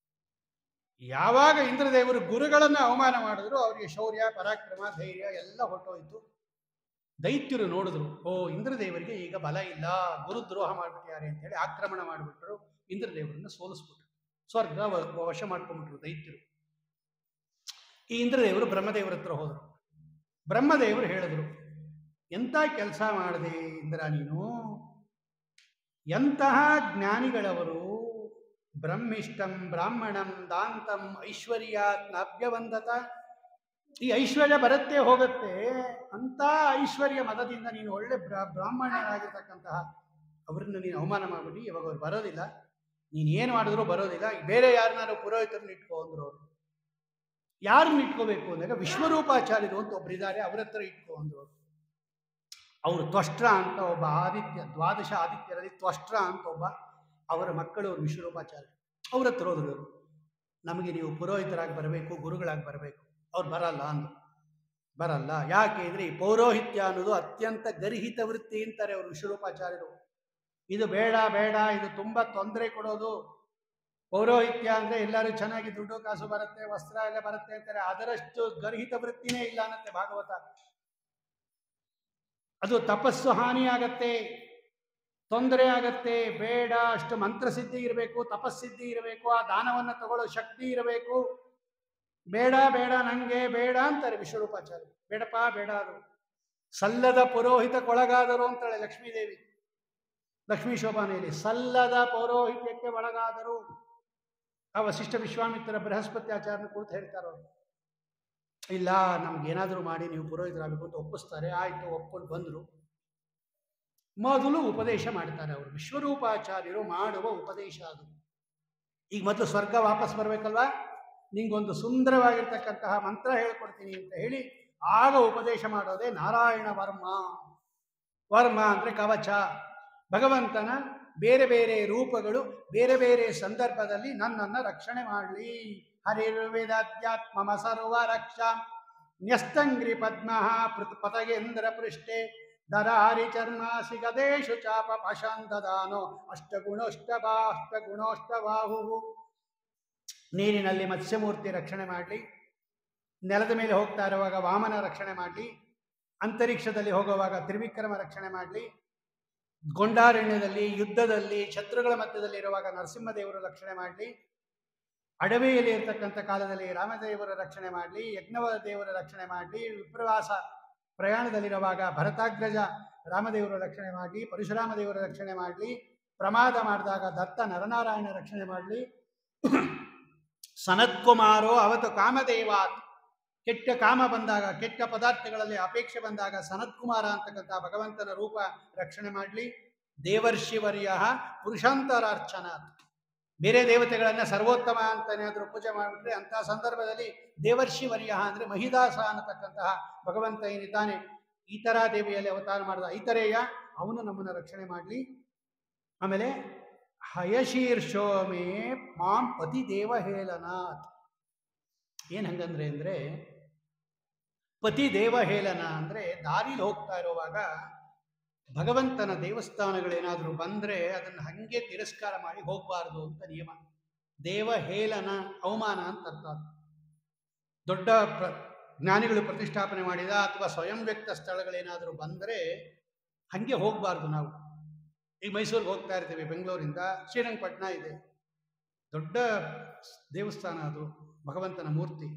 Speaker 1: ಯಾವಾಗ ಇಂದ್ರದೇವರು ಗುರುಗಳನ್ನ ಅವಮಾನ ಮಾಡಿದ್ರು, ಅವರಿಗೆ ಶೌರ್ಯ ಪರಾಕ್ರಮ ಧೈರ್ಯ ಎಲ್ಲ ಹೊಟ್ಟೋಯ್ತು. ದೈತ್ಯರು ನೋಡಿದ್ರು, ಓ ಇಂದ್ರದೇವರಿಗೆ ಈಗ ಬಲ ಇಲ್ಲ, ಗುರುದ್ರೋಹ ಮಾಡಿಬಿಟ್ಟಿದ್ದಾರೆ ಅಂತೇಳಿ ಆಕ್ರಮಣ ಮಾಡಿಬಿಟ್ರು. ಇಂದ್ರದೇವರನ್ನ ಸೋಲಿಸ್ಬಿಟ್ರು, ಸ್ವರ್ಗ ವಶ ಮಾಡ್ಕೊಂಡ್ಬಿಟ್ರು ದೈತ್ಯರು. ಈ ಇಂದ್ರದೇವರು ಬ್ರಹ್ಮದೇವರ ಹತ್ರ ಹೋದರು. ಬ್ರಹ್ಮದೇವರು ಹೇಳಿದ್ರು, ಎಂಥ ಕೆಲಸ ಮಾಡಿದೆ ಇಂದ್ರ ನೀನು, ಎಂತಹ ಜ್ಞಾನಿಗಳವರು, ಬ್ರಹ್ಮಿಷ್ಟಂ ಬ್ರಾಹ್ಮಣಂ ದಾಂತಂ ಐಶ್ವರ್ಯಾತ್ ನಾಭ್ಯವಂದತ. ಈ ಐಶ್ವರ್ಯ ಬರುತ್ತೆ ಹೋಗುತ್ತೆ, ಅಂತ ಐಶ್ವರ್ಯ ಮದದಿಂದ ನೀನು ಒಳ್ಳೆ ಬ್ರಾಹ್ಮಣರಾಗಿರ್ತಕ್ಕಂತಹ ಅವರನ್ನು ನೀನು ಅವಮಾನ ಮಾಡಿಬಿಟ್ಟು ಇವಾಗ ಅವ್ರು ಬರೋದಿಲ್ಲ, ನೀನು ಏನು ಮಾಡಿದ್ರು ಬರೋದಿಲ್ಲ, ಬೇರೆ ಯಾರನ್ನಾರು ಪುರೋಹಿತರನ್ನ ಇಟ್ಕೋ ಅಂದ್ರು. ಅವರು ಯಾರನ್ನ ಇಟ್ಕೋಬೇಕು ಅಂದಾಗ ವಿಶ್ವರೂಪಾಚಾರ್ಯರು ಅಂತ ಒಬ್ಬರಿದ್ದಾರೆ, ಅವ್ರ ಹತ್ರ ಇಟ್ಕೋ ಅಂದ್ರು. ಅವರು ತ್ವಷ್ಟ್ರ ಅಂತ ಒಬ್ಬ ಆದಿತ್ಯ, ದ್ವಾದಶ ಆದಿತ್ಯರಲ್ಲಿ ತ್ವಷ್ಟ್ರ ಅಂತ ಒಬ್ಬ, ಅವರ ಮಕ್ಕಳು ಅವರು ವಿಶ್ವರೂಪಾಚಾರ್ಯ. ಅವ್ರ ಹತ್ರ ಹೋದ್ರು. ನಮಗೆ ನೀವು ಪುರೋಹಿತರಾಗಿ ಬರಬೇಕು, ಗುರುಗಳಾಗಿ ಬರಬೇಕು. ಅವ್ರು ಬರಲ್ಲ ಅಂದ್ರು. ಬರಲ್ಲ ಯಾಕೆ ಅಂದರೆ ಈ ಪೌರೋಹಿತ್ಯ ಅನ್ನೋದು ಅತ್ಯಂತ ಗರ್ಹಿತ ವೃತ್ತಿ ಅಂತಾರೆ ಅವರು ವಿಶ್ವರೂಪಾಚಾರ್ಯರು. ಇದು ಬೇಡ ಬೇಡ, ಇದು ತುಂಬ ತೊಂದರೆ ಕೊಡೋದು. ಪೌರೋಹಿತ್ಯ ಅಂದರೆ ಎಲ್ಲರೂ ಚೆನ್ನಾಗಿ ದುಡ್ಡು ಕಾಸು ಬರುತ್ತೆ, ವಸ್ತ್ರ ಎಲ್ಲ ಬರುತ್ತೆ ಅಂತಾರೆ. ಅದರಷ್ಟು ಗರ್ಹಿತ ವೃತ್ತಿನೇ ಇಲ್ಲ ಅನ್ನತ್ತೆ ಭಾಗವತ. ಅದು ತಪಸ್ಸು ಹಾನಿ ಆಗತ್ತೆ, ತೊಂದರೆ ಆಗತ್ತೆ. ಬೇಡ, ಅಷ್ಟು ಮಂತ್ರಸಿದ್ಧಿ ಇರಬೇಕು, ತಪಸ್ಸಿದ್ಧಿ ಇರಬೇಕು, ಆ ದಾನವನ್ನು ತಗೊಳ್ಳೋ ಶಕ್ತಿ ಇರಬೇಕು. ಬೇಡ ಬೇಡ ನಂಗೆ ಬೇಡ ಅಂತಾರೆ ವಿಶ್ವರೂಪಾಚಾರ್ಯ. ಬೇಡಪ್ಪ ಬೇಡ, ಅದು ಸಲ್ಲದ ಪುರೋಹಿತಕ್ಕೊಳಗಾದರು ಅಂತಾಳೆ ಲಕ್ಷ್ಮೀದೇವಿ ಲಕ್ಷ್ಮೀ ಶೋಭಾನೆಯಲ್ಲಿ. ಸಲ್ಲದ ಪೌರೋಹಿತ್ಯಕ್ಕೆ ಒಳಗಾದರು. ಆ ವಸಿಷ್ಠ ವಿಶ್ವಾಮಿತ್ರ ಬೃಹಸ್ಪತ್ಯಾಚಾರ್ಯನ ಕುರಿತು ಹೇಳ್ತಾರೆ ಅವರು. ಇಲ್ಲ ನಮ್ಗೇನಾದರೂ ಮಾಡಿ ನೀವು ಪುರೋಹಿತರಾಗಬೇಕು ಅಂತ ಒಪ್ಪಿಸ್ತಾರೆ. ಆಯಿತು, ಒಪ್ಕೊಂಡು ಬಂದರು. ಮೊದಲು ಉಪದೇಶ ಮಾಡ್ತಾರೆ ಅವರು. ವಿಶ್ವರೂಪಾಚಾರ್ಯರು ಮಾಡುವ ಉಪದೇಶ ಅದು. ಈಗ ಮೊದಲು ಸ್ವರ್ಗ ವಾಪಸ್ ಬರಬೇಕಲ್ವಾ, ನಿಂಗೊಂದು ಸುಂದರವಾಗಿರ್ತಕ್ಕಂತಹ ಮಂತ್ರ ಹೇಳ್ಕೊಡ್ತೀನಿ ಅಂತ ಹೇಳಿ ಆಗ ಉಪದೇಶ ಮಾಡೋದೇ ನಾರಾಯಣ ವರ್ಮ. ವರ್ಮ ಅಂದರೆ ಕವಚ. ಭಗವಂತನ ಬೇರೆ ಬೇರೆ ರೂಪಗಳು ಬೇರೆ ಬೇರೆ ಸಂದರ್ಭದಲ್ಲಿ ನನ್ನನ್ನು ರಕ್ಷಣೆ ಮಾಡಲಿ. ಹರಿರ್ವೇದಾಧ್ಯಾತ್ಮ ಸರ್ವ ರಕ್ಷಾ ನ್ಯಸ್ತಂಗ್ರಿ ಪದ್ಮ ಪತಗೇಂದ್ರ ಪೃಷ್ಠೆ ದರಾರಿ ಚರ್ಮಾಸಿ ಗದೇಶು ಚಾಪ ಪಾಶಾಂತದಾನೋ ಅಷ್ಟಗುಣೋಷ್ಟಬಾಹು. ನೀರಿನಲ್ಲಿ ಮತ್ಸ್ಯಮೂರ್ತಿ ರಕ್ಷಣೆ ಮಾಡಲಿ, ನೆಲದ ಮೇಲೆ ಹೋಗ್ತಾ ಇರುವಾಗ ವಾಮನ ರಕ್ಷಣೆ ಮಾಡಲಿ, ಅಂತರಿಕ್ಷದಲ್ಲಿ ಹೋಗುವಾಗ ತ್ರಿವಿಕ್ರಮ ರಕ್ಷಣೆ ಮಾಡಲಿ, ಗೊಂಡಾರಣ್ಯದಲ್ಲಿ ಯುದ್ಧದಲ್ಲಿ ಶತ್ರುಗಳ ಮಧ್ಯದಲ್ಲಿ ಇರುವಾಗ ನರಸಿಂಹದೇವರು ರಕ್ಷಣೆ ಮಾಡಲಿ, ಅಡವೆಯಲ್ಲಿ ಇರ್ತಕ್ಕಂಥ ಕಾಲದಲ್ಲಿ ರಾಮದೇವರ ರಕ್ಷಣೆ ಮಾಡಲಿ, ಯಜ್ಞವ ದೇವರ ರಕ್ಷಣೆ ಮಾಡಲಿ, ವಿಪ್ರವಾಸ ಪ್ರಯಾಣದಲ್ಲಿರುವಾಗ ಭರತಾಗ್ರಜ ರಾಮದೇವರ ರಕ್ಷಣೆ ಮಾಡಲಿ, ಪರಶುರಾಮ ದೇವರ ರಕ್ಷಣೆ ಮಾಡಲಿ, ಪ್ರಮಾದ ಮಾಡಿದಾಗ ದತ್ತ ನರನಾರಾಯಣ ರಕ್ಷಣೆ ಮಾಡಲಿ, ಸನತ್ಕುಮಾರೋ ಅವತು ಕಾಮದೇವಾತ್, ಕೆಟ್ಟ ಕಾಮ ಬಂದಾಗ ಕೆಟ್ಟ ಪದಾರ್ಥಗಳಲ್ಲಿ ಅಪೇಕ್ಷೆ ಬಂದಾಗ ಸನತ್ಕುಮಾರ ಅಂತಕ್ಕಂಥ ಭಗವಂತನ ರೂಪ ರಕ್ಷಣೆ ಮಾಡಲಿ. ದೇವರ್ಷಿವರ್ಯ ಪುರುಷಾಂತರಾರ್ಚನಾತ್, ಬೇರೆ ದೇವತೆಗಳನ್ನ ಸರ್ವೋತ್ತಮ ಅಂತ ಏನಾದರೂ ಪೂಜೆ ಮಾಡಿಬಿಟ್ರೆ ಅಂಥ ಸಂದರ್ಭದಲ್ಲಿ ದೇವರ್ಷಿವರ್ಯ ಅಂದರೆ ಮಹಿದಾಸ ಅನ್ನತಕ್ಕಂತಹ ಭಗವಂತ ಏನಿದ್ದಾನೆ, ಈತರ ದೇವಿಯಲ್ಲಿ ಅವತಾರ ಮಾಡಿದ ಐತರೇಯ, ಅವನು ನಮ್ಮನ್ನು ರಕ್ಷಣೆ ಮಾಡಲಿ. ಆಮೇಲೆ ಹಯಶೀರ್ಷೋಮೇ ಮಾಂ ಪತಿ ದೇವಹೇಳನಾಥ್. ಏನು ಹಂಗಂದ್ರೆ ಅಂದರೆ ಪತಿ ದೇವಹೇಳನ ಅಂದರೆ ದಾರಿಲಿ ಹೋಗ್ತಾ ಇರುವಾಗ ಭಗವಂತನ ದೇವಸ್ಥಾನಗಳೇನಾದರೂ ಬಂದರೆ ಅದನ್ನು ಹಾಗೆ ತಿರಸ್ಕಾರ ಮಾಡಿ ಹೋಗಬಾರ್ದು ಅಂತ ನಿಯಮ. ದೇವಹೇಳನ ಅವಮಾನ ಅಂತ ಅರ್ಥ. ದೊಡ್ಡ ಜ್ಞಾನಿಗಳು ಪ್ರತಿಷ್ಠಾಪನೆ ಮಾಡಿದ ಅಥವಾ ಸ್ವಯಂ ವ್ಯಕ್ತ ಸ್ಥಳಗಳೇನಾದರೂ ಬಂದರೆ ಹಾಗೆ ಹೋಗಬಾರ್ದು ನಾವು. ಈಗ ಮೈಸೂರಿಗೆ ಹೋಗ್ತಾ ಇರ್ತೀವಿ, ಬೆಂಗಳೂರಿಂದ ಶ್ರೀರಂಗಪಟ್ಟಣ ಇದೆ, ದೊಡ್ಡ ದೇವಸ್ಥಾನ, ಅದು ಭಗವಂತನ ಮೂರ್ತಿ.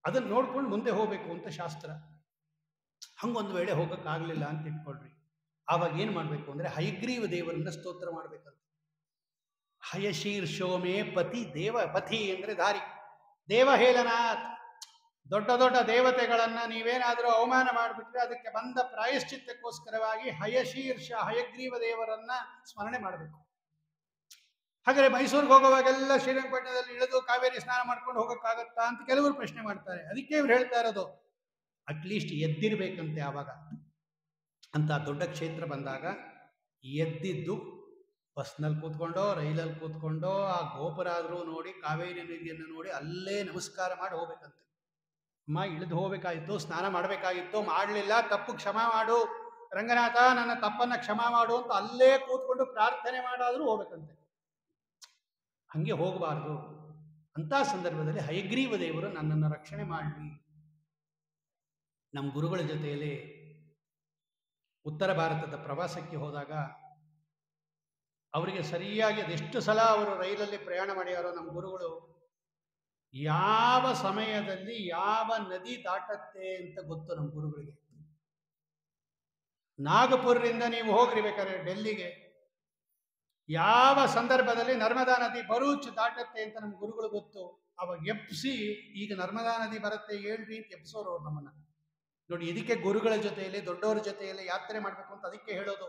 Speaker 1: ಅದನ್ನು ನೋಡ್ಕೊಂಡು ಮುಂದೆ ಹೋಗಬೇಕು ಅಂತ ಶಾಸ್ತ್ರ. ಹಂಗೊಂದು ವೇಳೆ ಹೋಗೋಕ್ಕಾಗಲಿಲ್ಲ ಅಂತ ಇಟ್ಕೊಳ್ರಿ, ಆವಾಗ ಏನು ಮಾಡಬೇಕು ಅಂದರೆ ಹಯಗ್ರೀವ ದೇವರನ್ನ ಸ್ತೋತ್ರ ಮಾಡಬೇಕಂತ. ಹಯಶೀರ್ಷೋಮೇ ಪತಿ ದೇವ, ಪತಿ ಅಂದರೆ ದಾರಿ, ದೇವಹೇಳನಾಥ್. ದೊಡ್ಡ ದೊಡ್ಡ ದೇವತೆಗಳನ್ನು ನೀವೇನಾದರೂ ಅವಮಾನ ಮಾಡಿಬಿಟ್ರೆ ಅದಕ್ಕೆ ಬಂದ ಪ್ರಾಯಶ್ಚಿತ್ತಕ್ಕೋಸ್ಕರವಾಗಿ ಹಯಶೀರ್ಷ ಹಯಗ್ರೀವ ದೇವರನ್ನ ಸ್ಮರಣೆ ಮಾಡಬೇಕು. ಹಾಗಾದರೆ ಮೈಸೂರಿಗೆ ಹೋಗುವಾಗೆಲ್ಲ ಶ್ರೀರಂಗಪಟ್ಟಣದಲ್ಲಿ ಇಳಿದು ಕಾವೇರಿ ಸ್ನಾನ ಮಾಡ್ಕೊಂಡು ಹೋಗೋಕ್ಕಾಗತ್ತಾ ಅಂತ ಕೆಲವರು ಪ್ರಶ್ನೆ ಮಾಡ್ತಾರೆ. ಅದಕ್ಕೆ ಇವ್ರು ಹೇಳ್ತಾ ಇರೋದು ಅಟ್ಲೀಸ್ಟ್ ಎದ್ದಿರ್ಬೇಕಂತೆ ಆವಾಗ. ಅಂತ ದೊಡ್ಡ ಕ್ಷೇತ್ರ ಬಂದಾಗ ಎದ್ದಿದ್ದು ಬಸ್ನಲ್ಲಿ ಕೂತ್ಕೊಂಡೋ ರೈಲಲ್ಲಿ ಕೂತ್ಕೊಂಡೋ ಆ ಗೋಪುರ ಆದರೂ ನೋಡಿ, ಕಾವೇರಿ ನದಿಯನ್ನು ನೋಡಿ ಅಲ್ಲೇ ನಮಸ್ಕಾರ ಮಾಡಿ ಹೋಗ್ಬೇಕಂತೆ. ಅಮ್ಮ ಇಳಿದು ಹೋಗ್ಬೇಕಾಗಿತ್ತು, ಸ್ನಾನ ಮಾಡಬೇಕಾಗಿತ್ತು, ಮಾಡಲಿಲ್ಲ, ತಪ್ಪು ಕ್ಷಮ ಮಾಡು ರಂಗನಾಥ, ನನ್ನ ತಪ್ಪನ್ನು ಕ್ಷಮ ಮಾಡು ಅಂತ ಅಲ್ಲೇ ಕೂತ್ಕೊಂಡು ಪ್ರಾರ್ಥನೆ ಮಾಡಾದರೂ ಹೋಗ್ಬೇಕಂತೆ. ಹಂಗೆ ಹೋಗಬಾರ್ದು. ಅಂಥ ಸಂದರ್ಭದಲ್ಲಿ ಹಯಗ್ರೀವ ದೇವರು ನನ್ನನ್ನು ರಕ್ಷಣೆ ಮಾಡಲಿ. ನಮ್ಮ ಗುರುಗಳ ಜೊತೆಯಲ್ಲಿ ಉತ್ತರ ಭಾರತದ ಪ್ರವಾಸಕ್ಕೆ ಹೋದಾಗ ಅವರಿಗೆ ಸರಿಯಾಗಿ ಅದೆಷ್ಟು ಸಲ ಅವರು ರೈಲಲ್ಲಿ ಪ್ರಯಾಣ ಮಾಡ್ಯಾರೋ ನಮ್ಮ ಗುರುಗಳು, ಯಾವ ಸಮಯದಲ್ಲಿ ಯಾವ ನದಿ ದಾಟತ್ತೆ ಅಂತ ಗೊತ್ತು ನಮ್ಮ ಗುರುಗಳಿಗೆ. ನಾಗಪುರದಿಂದ ನೀವು ಹೋಗ್ರಿ ಬೇಕಾದ್ರೆ ಡೆಲ್ಲಿಗೆ, ಯಾವ ಸಂದರ್ಭದಲ್ಲಿ ನರ್ಮದಾ ನದಿ ಭರೂಚ್ ದಾಟತ್ತೆ ಅಂತ ನಮ್ಮ ಗುರುಗಳು ಗೊತ್ತು. ಅವಾಗ ಎಪ್ಸಿ, ಈಗ ನರ್ಮದಾ ನದಿ ಬರುತ್ತೆ ಹೇಳ್ರಿ ಅಂತ ಎಪ್ಸೋರು ಅವ್ರು ನಮ್ಮನ್ನ. ನೋಡಿ, ಇದಕ್ಕೆ ಗುರುಗಳ ಜೊತೆಯಲ್ಲಿ ದೊಡ್ಡವರ ಜೊತೆಯಲ್ಲಿ ಯಾತ್ರೆ ಮಾಡಬೇಕು ಅಂತ ಅದಕ್ಕೆ ಹೇಳೋದು.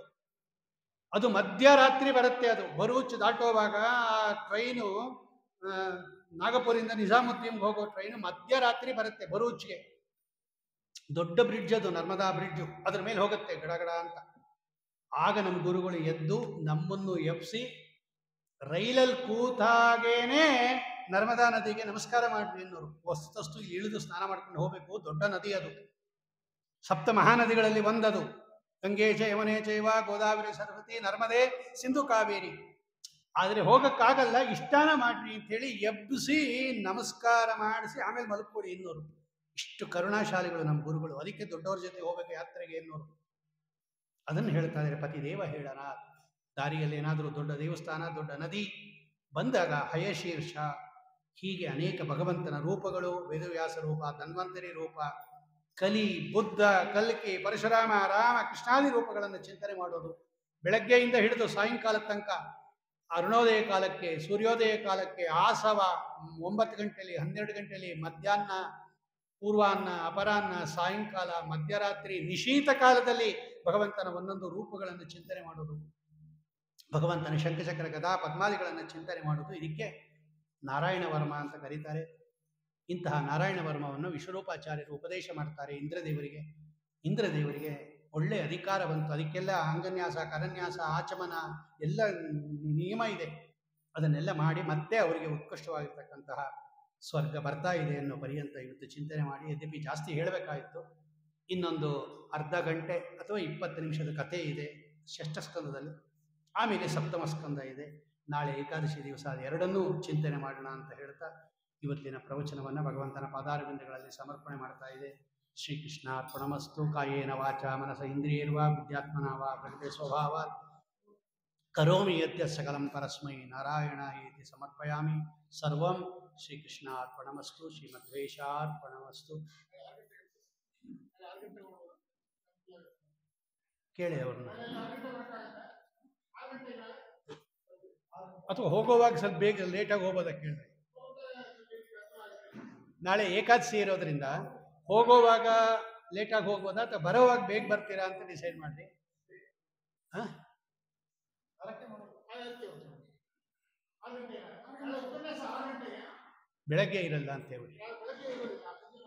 Speaker 1: ಅದು ಮಧ್ಯರಾತ್ರಿ ಬರುತ್ತೆ. ಅದು ಭರೂಚ್ ದಾಟುವಾಗ ಟ್ರೈನು ನಾಗಪುರದಿಂದ ನಿಜಾಮುದ್ದೀನ್ಗೆ ಹೋಗೋ ಟ್ರೈನು ಮಧ್ಯರಾತ್ರಿ ಬರುತ್ತೆ ಭರೂಚ್ಗೆ. ದೊಡ್ಡ ಬ್ರಿಡ್ಜ್ ಅದು, ನರ್ಮದಾ ಬ್ರಿಡ್ಜು, ಅದ್ರ ಮೇಲೆ ಹೋಗುತ್ತೆ ಗಡಗಡ ಅಂತ. ಆಗ ನಮ್ಮ ಗುರುಗಳು ಎದ್ದು ನಮ್ಮನ್ನು ಎಬ್ಸಿ ರೈಲಲ್ಲಿ ಕೂತಾಗೇನೆ ನರ್ಮದಾ ನದಿಗೆ ನಮಸ್ಕಾರ ಮಾಡ್ರಿ ಅನ್ನೋರು. ವಸ್ತುಸ್ತು ಇಳಿದು ಸ್ನಾನ ಮಾಡ್ಕೊಂಡು ಹೋಗ್ಬೇಕು, ದೊಡ್ಡ ನದಿ ಅದು, ಸಪ್ತ ಮಹಾನದಿಗಳಲ್ಲಿ ಒಂದದು. ಗಂಗೆ ಚ ಯಮುನೆ ಚೈವ ಗೋದಾವರಿ ಸರಸ್ವತಿ ನರ್ಮದೆ ಸಿಂಧು ಕಾವೇರಿ. ಆದರೆ ಹೋಗಕ್ಕಾಗಲ್ಲ, ಇಷ್ಟಾನ ಮಾಡ್ರಿ ಅಂಥೇಳಿ ಎಬ್ಬಿಸಿ ನಮಸ್ಕಾರ ಮಾಡಿಸಿ ಆಮೇಲೆ ಮಲ್ಕೊಡಿ ಇನ್ನೋರು. ಇಷ್ಟು ಕರುಣಾಶಾಲಿಗಳು ನಮ್ಮ ಗುರುಗಳು. ಅದಕ್ಕೆ ದೊಡ್ಡವ್ರ ಜೊತೆ ಹೋಗಬೇಕು ಯಾತ್ರೆಗೆ ಎನ್ನೋರು. ಅದನ್ನು ಹೇಳ್ತಾ ಇದ್ದಾರೆ ಪತಿ ದೇವಹೇಳನ. ದಾರಿಯಲ್ಲಿ ಏನಾದರೂ ದೊಡ್ಡ ದೇವಸ್ಥಾನ ದೊಡ್ಡ ನದಿ ಬಂದಾಗ ಹಯಶೀರ್ಷ, ಹೀಗೆ ಅನೇಕ ಭಗವಂತನ ರೂಪಗಳು, ವೇದವ್ಯಾಸ ರೂಪ, ಧನ್ವಂತರಿ ರೂಪ, ಕಲಿ, ಬುದ್ಧ, ಕಲ್ಕಿ, ಪರಶುರಾಮ, ರಾಮ, ಕೃಷ್ಣಾದಿ ರೂಪಗಳನ್ನು ಚಿಂತನೆ ಮಾಡೋದು. ಬೆಳಗ್ಗೆಯಿಂದ ಹಿಡಿದು ಸಾಯಂಕಾಲದ ತನಕ, ಅರುಣೋದಯ ಕಾಲಕ್ಕೆ, ಸೂರ್ಯೋದಯ ಕಾಲಕ್ಕೆ, ಆಸವ 9 ಗಂಟೆಯಲ್ಲಿ, 12 ಗಂಟೆಯಲ್ಲಿ, ಮಧ್ಯಾಹ್ನ ಪೂರ್ವಾಹ್ನ, ಅಪರಾಹ್ನ, ಸಾಯಂಕಾಲ, ಮಧ್ಯರಾತ್ರಿ, ನಿಶೀತ ಕಾಲದಲ್ಲಿ ಭಗವಂತನ ಒಂದೊಂದು ರೂಪಗಳನ್ನು ಚಿಂತನೆ ಮಾಡೋದು, ಭಗವಂತನ ಶಂಖಚಕ್ರ ಗದಾ ಪದ್ಮಾದಿಗಳನ್ನು ಚಿಂತನೆ ಮಾಡೋದು, ಇದಕ್ಕೆ ನಾರಾಯಣ ವರ್ಮ ಅಂತ ಕರೀತಾರೆ. ಇಂತಹ ನಾರಾಯಣ ವರ್ಮವನ್ನು ವಿಶ್ವರೂಪಾಚಾರ್ಯರು ಉಪದೇಶ ಮಾಡ್ತಾರೆ ಇಂದ್ರದೇವರಿಗೆ. ಇಂದ್ರದೇವರಿಗೆ ಒಳ್ಳೆಯ ಅಧಿಕಾರ ಬಂತು. ಅದಕ್ಕೆಲ್ಲ ಅಂಗನ್ಯಾಸ, ಕರನ್ಯಾಸ, ಆಚಮನ ಎಲ್ಲ ನಿಯಮ ಇದೆ. ಅದನ್ನೆಲ್ಲ ಮಾಡಿ ಮತ್ತೆ ಅವರಿಗೆ ಉತ್ಕೃಷ್ಟವಾಗಿರ್ತಕ್ಕಂತಹ ಸ್ವರ್ಗ ಬರ್ತಾ ಇದೆ ಅನ್ನೋ ಪರ್ಯಂತ ಇವತ್ತು ಚಿಂತನೆ ಮಾಡಿ, ಯದ್ಯಪಿ ಜಾಸ್ತಿ ಹೇಳಬೇಕಾಯಿತು, ಇನ್ನೊಂದು ಅರ್ಧ ಗಂಟೆ ಅಥವಾ 20 ನಿಮಿಷದ ಕಥೆ ಇದೆ ಷಷ್ಠ ಸ್ಕಂದದಲ್ಲಿ. ಆಮೇಲೆ ಸಪ್ತಮ ಸ್ಕಂದ ಇದೆ. ನಾಳೆ ಏಕಾದಶಿ ದಿವಸ ಅದೆರಡನ್ನೂ ಚಿಂತನೆ ಮಾಡೋಣ ಅಂತ ಹೇಳ್ತಾ ಇವತ್ತಿನ ಪ್ರವಚನವನ್ನು ಭಗವಂತನ ಪಾದಾರವಿಂದಗಳಲ್ಲಿ ಸಮರ್ಪಣೆ ಮಾಡ್ತಾ ಇದೆ. ಶ್ರೀಕೃಷ್ಣ ಅರ್ಪಣಮಸ್ತು. ಕಾಯೇನ ವಾಚ ಮನಸ ಇಂದ್ರಿಯೇರ್ವಾ ಬುದ್ಧ್ಯಾತ್ಮನಾ ವಾ ಪ್ರಕೃತಿ ಸ್ವಭಾವಾತ್ ಕರೋಮಿ ಯದ್ಯ ಸಕಲಂ ಪರಸ್ಮೈ ನಾರಾಯಣ ಏತಿ ಸಮರ್ಪಯಾಮಿ. ಸರ್ವಂ ಶ್ರೀಕೃಷ್ಣ ಅರ್ಪಣಮಸ್ತು. ಶ್ರೀಮಧ್ವೇಶಾರ್ಪಣಮಸ್ತು. ಕೇಳಿ ಅವ್ರನ್ನ, ಅಥವಾ ಹೋಗುವಾಗ ಸ್ವಲ್ಪ ಬೇಗ ಲೇಟಾಗಿ ಹೋಗೋದ ಕೇಳಿ. ನಾಳೆ ಏಕಾದಶಿ ಇರೋದ್ರಿಂದ ಹೋಗೋವಾಗ ಲೇಟಾಗಿ ಹೋಗ್ಬೋದಾ ಅಥವಾ ಬರೋವಾಗ ಬೇಗ ಬರ್ತೀರಾ ಅಂತ ಡಿಸೈಡ್ ಮಾಡಿ. ಬೆಳಗ್ಗೆ ಇರಲ್ಲ ಅಂತೇಳಿ.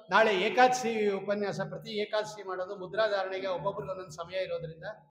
Speaker 1: ನಾಳೆ ಏಕಾದಶಿ ಉಪನ್ಯಾಸ, ಪ್ರತಿ ಏಕಾದಶಿ ಮಾಡೋದು ಮುದ್ರಾಧಾರಣೆಗೆ ಒಬ್ಬೊಬ್ರಿಗೆ ಒಂದೊಂದು ಸಮಯ ಇರೋದ್ರಿಂದ